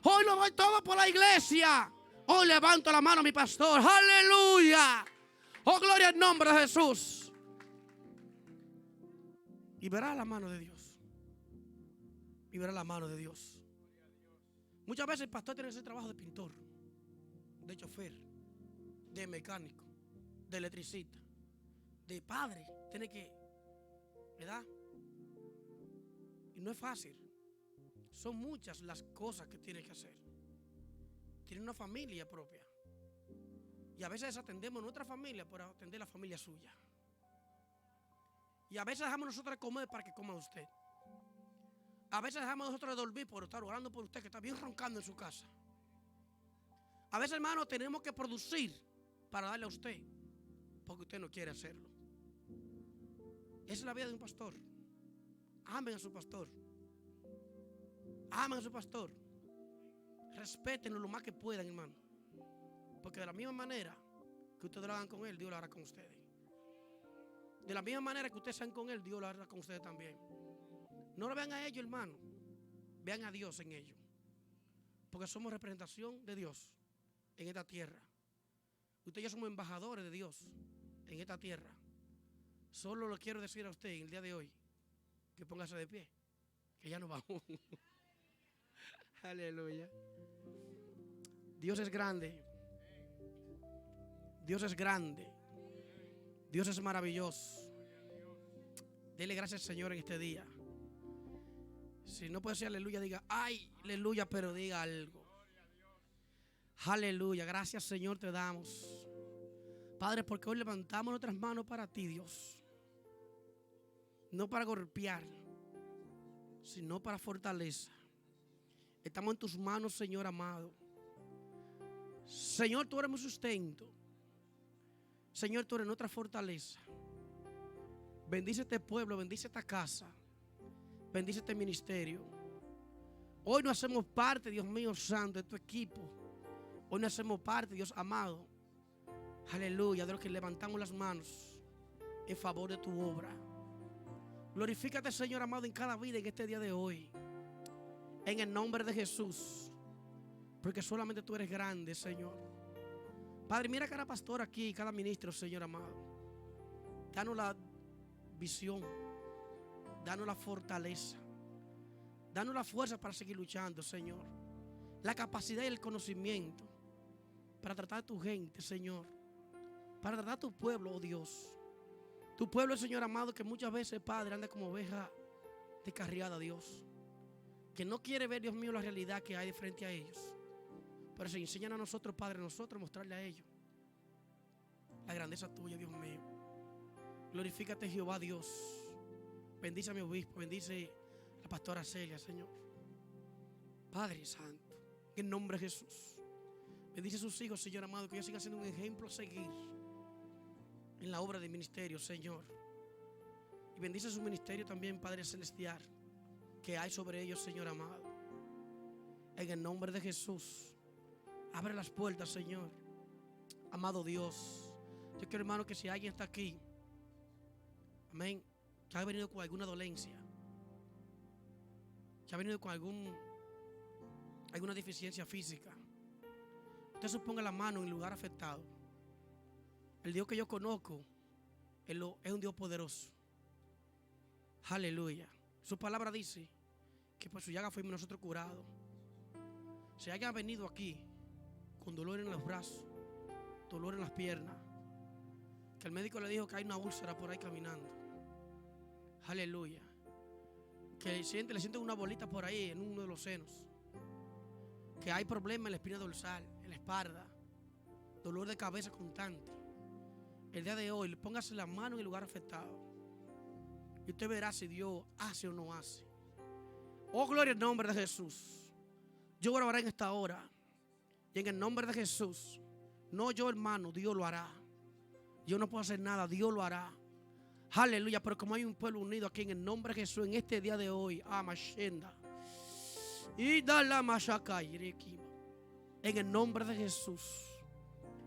Hoy lo doy todo por la iglesia. Hoy levanto la mano a mi pastor. Aleluya. Oh, gloria al nombre de Jesús. Y verá la mano de Dios. Y verá la mano de Dios. Muchas veces el pastor tiene que hacer trabajo de pintor, de chofer, de mecánico, de electricista, de padre. Tiene que, ¿verdad? Y no es fácil. Son muchas las cosas que tiene que hacer. Tiene una familia propia. Y a veces desatendemos nuestra familia por atender la familia suya. Y a veces dejamos nosotros de comer para que coma usted. A veces dejamos nosotros de dormir por estar orando por usted que está bien roncando en su casa. A veces, hermano, tenemos que producir para darle a usted porque usted no quiere hacerlo. Esa es la vida de un pastor. Amen a su pastor. Amen a su pastor. Respétenlo lo más que puedan, hermano. Porque de la misma manera que ustedes lo hagan con él, Dios lo hará con ustedes. De la misma manera que ustedes sean con él, Dios lo hará con ustedes también. No lo vean a ellos, hermano. Vean a Dios en ellos. Porque somos representación de Dios en esta tierra. Ustedes y yo somos embajadores de Dios en esta tierra. Solo lo quiero decir a usted en el día de hoy, que póngase de pie, que ya nos vamos. Aleluya. Dios es grande. Dios es grande. Dios es maravilloso. Dele gracias al Señor en este día. Si no puede decir aleluya, diga ay, aleluya, pero diga algo. Aleluya, gracias Señor te damos. Padre, porque hoy levantamos nuestras manos para ti, Dios. No para golpear, sino para fortaleza. Estamos en tus manos, Señor amado. Señor, tú eres mi sustento. Señor, tú eres nuestra fortaleza. Bendice este pueblo, bendice esta casa. Bendice este ministerio. Hoy no hacemos parte, Dios mío santo, de tu equipo. Hoy no hacemos parte, Dios amado. Aleluya, de los que levantamos las manos en favor de tu obra. Glorifícate, Señor amado, en cada vida en este día de hoy. En el nombre de Jesús. Porque solamente tú eres grande, Señor. Padre, mira cada pastor aquí, cada ministro, Señor amado. Danos la visión. Danos la fortaleza. Danos la fuerza para seguir luchando, Señor. La capacidad y el conocimiento para tratar a tu gente, Señor. Para tratar a tu pueblo, oh Dios. Tu pueblo, Señor amado, que muchas veces, Padre, anda como oveja descarriada, Dios. Que no quiere ver, Dios mío, la realidad que hay de frente a ellos. Pero se enseñan a nosotros, Padre, nosotros mostrarle a ellos la grandeza tuya, Dios mío. Glorifícate, Jehová, Dios. Bendice a mi obispo, bendice a la pastora Celia, Señor. Padre Santo, en el nombre de Jesús. Bendice a sus hijos, Señor amado, que ellos sigan siendo un ejemplo a seguir en la obra del ministerio, Señor. Y bendice su ministerio también, Padre Celestial, que hay sobre ellos, Señor amado. En el nombre de Jesús, abre las puertas, Señor. Amado Dios, yo quiero, hermano, que si alguien está aquí, amén, que ha venido con alguna dolencia, que ha venido con alguna deficiencia física, usted se ponga la mano en el lugar afectado. El Dios que yo conozco es un Dios poderoso. Aleluya. Su palabra dice que por su llaga fuimos nosotros curados. Si alguien ha venido aquí con dolor en los brazos, dolor en las piernas, que el médico le dijo que hay una úlcera por ahí caminando. Aleluya. Que le siente una bolita por ahí en uno de los senos. Que hay problemas en la espina dorsal, en la espalda, dolor de cabeza constante. El día de hoy, póngase la mano en el lugar afectado. Y usted verá si Dios hace o no hace. Oh, gloria al nombre de Jesús. Yo oraré en esta hora. Y en el nombre de Jesús. No yo, hermano, Dios lo hará. Yo no puedo hacer nada, Dios lo hará. Aleluya, pero como hay un pueblo unido aquí en el nombre de Jesús, en este día de hoy, Amashenda. Y dale Mashakai. En el nombre de Jesús.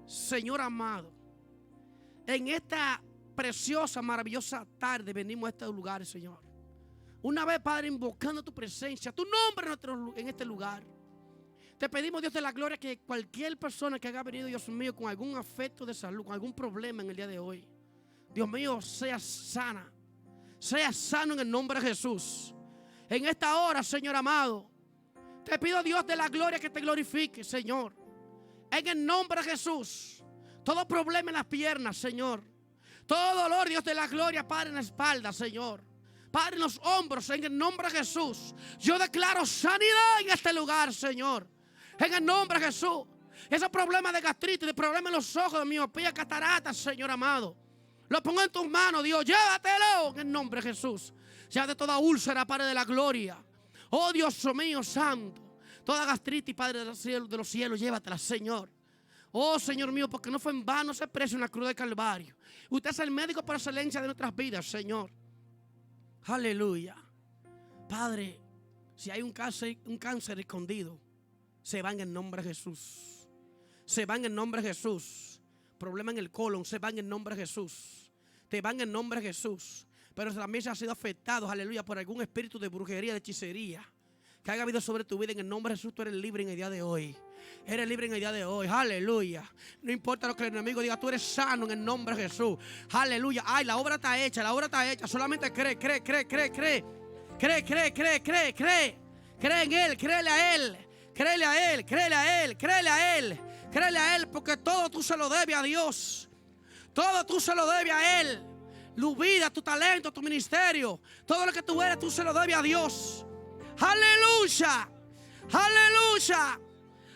Señor amado. En esta preciosa, maravillosa tarde venimos a este lugar, Señor. Una vez, Padre, invocando tu presencia, tu nombre en este lugar. Te pedimos, Dios de la gloria, que cualquier persona que haya venido, Dios mío, con algún afecto de salud, con algún problema en el día de hoy, Dios mío, sea sana. Sea sano en el nombre de Jesús. En esta hora, Señor amado, te pido, Dios de la gloria, que te glorifique, Señor. En el nombre de Jesús. Todo problema en las piernas, Señor. Todo dolor, Dios de la gloria, Padre, en la espalda, Señor. Padre, en los hombros, en el nombre de Jesús. Yo declaro sanidad en este lugar, Señor. En el nombre de Jesús. Esos problemas de gastritis, de problemas en los ojos, de miopía, catarata, Señor amado. Lo pongo en tus manos, Dios. Llévatelo en el nombre de Jesús. Llévate toda úlcera, Padre de la gloria. Oh Dios mío santo. Toda gastritis, Padre de los cielos, llévatela, Señor. Oh Señor mío, porque no fue en vano ese precio en la cruz del Calvario. Usted es el médico por excelencia de nuestras vidas, Señor. Aleluya. Padre, si hay un cáncer escondido, se va en el nombre de Jesús. Se va en el nombre de Jesús. Problema en el colon, se va en el nombre de Jesús. Te va en el nombre de Jesús. Pero también se ha sido afectado, aleluya, por algún espíritu de brujería, de hechicería que haya habido sobre tu vida. En el nombre de Jesús, tú eres libre en el día de hoy. Eres libre en el día de hoy, aleluya. No importa lo que el enemigo diga, tú eres sano en el nombre de Jesús, aleluya. Ay, la obra está hecha, la obra está hecha. Solamente cree. Cree en Él, créele a Él. Créele a Él, créele a Él, créele a Él. Créele a Él, porque todo tú se lo debes a Dios. Todo tú se lo debes a Él. Tu vida, tu talento, tu ministerio, todo lo que tú eres, tú se lo debes a Dios. Aleluya, aleluya,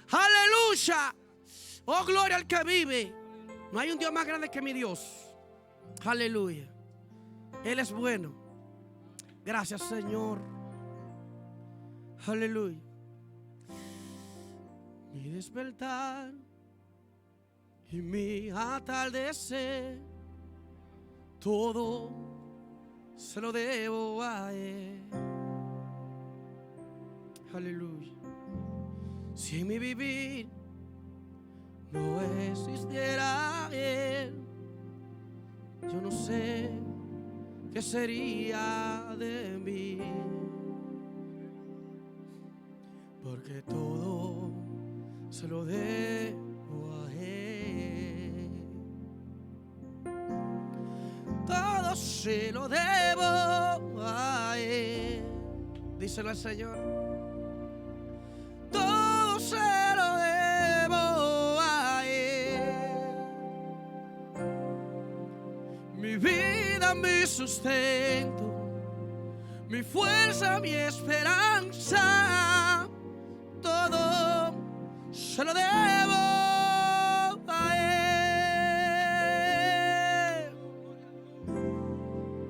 aleluya. Oh, gloria al que vive. No hay un Dios más grande que mi Dios. Aleluya. Él es bueno. Gracias, Señor. Aleluya. Mi despertar y mi atardecer, todo se lo debo a Él. Aleluya. Si en mi vivir no existiera Él, yo no sé qué sería de mí. Porque todo se lo debo a Él. Todo se lo debo a Él. Díselo al Señor. Todo se lo debo a Él. Mi vida, mi sustento, mi fuerza, mi esperanza, todo se lo debo a Él.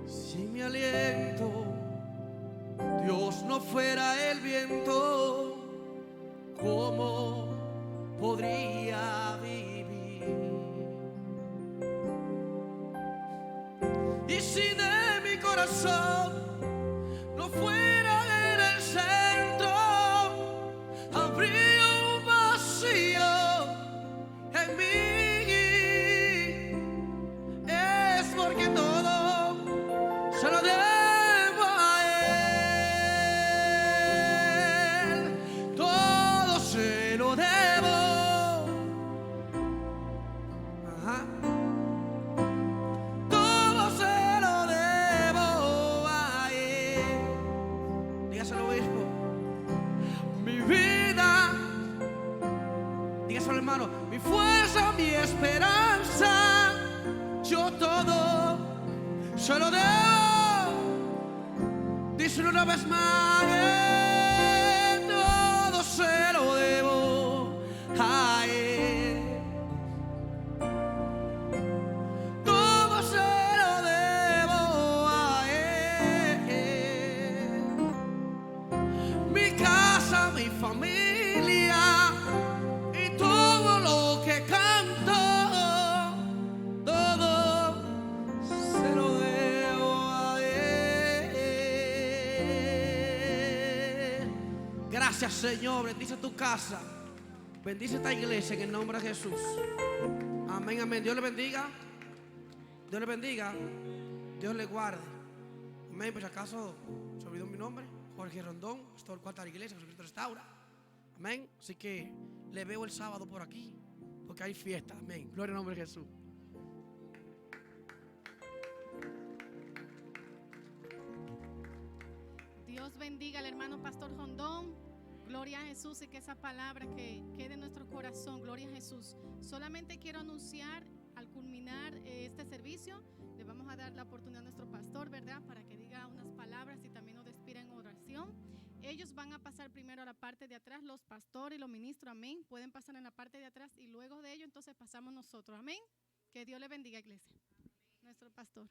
Si mi aliento Dios no fuera el viento, ¿cómo podría vivir? Y si de mi corazón no fuera en el centro, habría un vacío en mí. Es porque todo se lo debo a Él. Todo se lo debo. Ajá. Todo se lo debo a Él. Dígaselo, obispo. Mi vida, dígaselo, hermano, mi fuerza, mi esperanza, yo todo se lo debo. Díselo una vez más. Todo se lo debo a Él. Todo se lo debo a Él. Mi casa, mi familia y todo lo que canto, todo se lo debo a Él. Gracias, Señor. Bendice tu casa, bendice esta iglesia en el nombre de Jesús. Amén, amén. Dios le bendiga. Dios le bendiga. Dios le guarde. Amén. Por si acaso se olvidó mi nombre, Jorge Rondón, pastor cuarta de la iglesia, Jesucristo Restaura. Amén. Así que le veo el sábado por aquí, porque hay fiesta. Amén. Gloria al nombre de Jesús. Dios bendiga al hermano Pastor Rondón. Gloria a Jesús, y que esa palabra que quede en nuestro corazón. Gloria a Jesús. Solamente quiero anunciar, al culminar este servicio, le vamos a dar la oportunidad a nuestro pastor, ¿verdad?, para que diga unas palabras y también nos despida en oración. Ellos van a pasar primero a la parte de atrás, los pastores y los ministros, amén. Pueden pasar en la parte de atrás y luego de ello entonces pasamos nosotros, amén. Que Dios le bendiga, iglesia. nuestro pastor.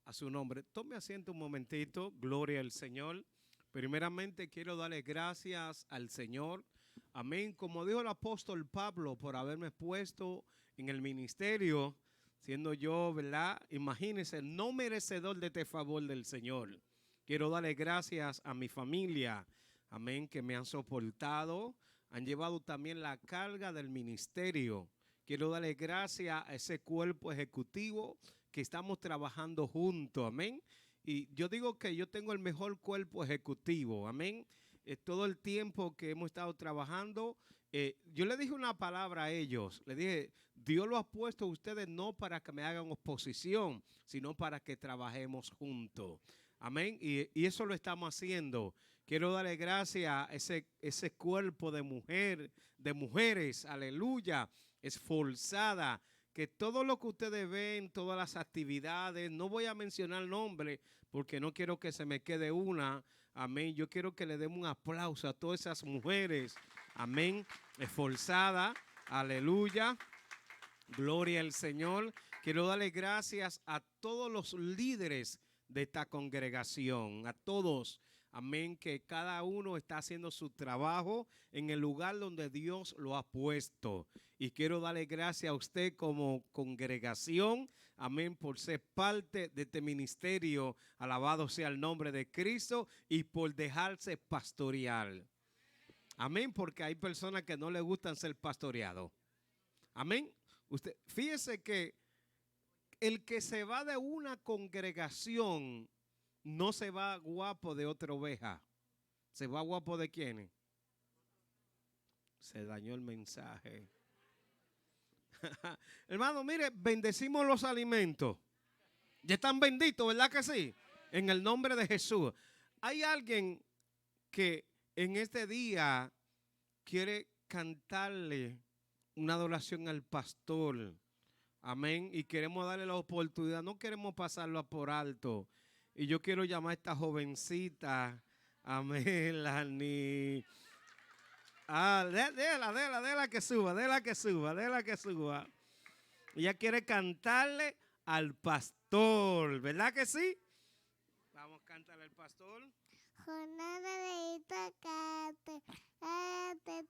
A su nombre. Tome asiento un momentito. Gloria al Señor. Primeramente quiero darle gracias al Señor. Amén. Como dijo el apóstol Pablo, por haberme puesto en el ministerio, siendo yo, ¿verdad? Imagínense, no merecedor de este favor del Señor. Quiero darle gracias a mi familia. Amén. Que me han soportado. Han llevado también la carga del ministerio. Quiero darle gracias a ese cuerpo ejecutivo que estamos trabajando juntos, amén. Y yo digo que yo tengo el mejor cuerpo ejecutivo, amén. Todo el tiempo que hemos estado trabajando, yo le dije una palabra a ellos. Le dije, Dios lo ha puesto a ustedes no para que me hagan oposición, sino para que trabajemos juntos. Amén. Y eso lo estamos haciendo. Quiero darle gracias a ese cuerpo de mujeres, aleluya, esforzada, que todo lo que ustedes ven, todas las actividades, no voy a mencionar nombre porque no quiero que se me quede una, amén. Yo quiero que le demos un aplauso a todas esas mujeres, amén, esforzadas, aleluya, gloria al Señor. Quiero darle gracias a todos los líderes de esta congregación, a todos, amén, que cada uno está haciendo su trabajo en el lugar donde Dios lo ha puesto. Y quiero darle gracias a usted como congregación, amén, por ser parte de este ministerio. Alabado sea el nombre de Cristo y por dejarse pastorear. Amén, porque hay personas que no les gustan ser pastoreados. Amén. Usted, fíjese que el que se va de una congregación no se va guapo de otra oveja. ¿Se va guapo de quién? Se dañó el mensaje. Hermano, mire, bendecimos los alimentos. Ya están benditos, ¿verdad que sí? En el nombre de Jesús. Hay alguien que en este día quiere cantarle una adoración al pastor. Amén. Y queremos darle la oportunidad. No queremos pasarlo por alto. Y yo quiero llamar a esta jovencita, a Melanie. Déjala que suba. Ella quiere cantarle al pastor, ¿verdad que sí? Vamos a cantarle al pastor. Jornada de itacate, te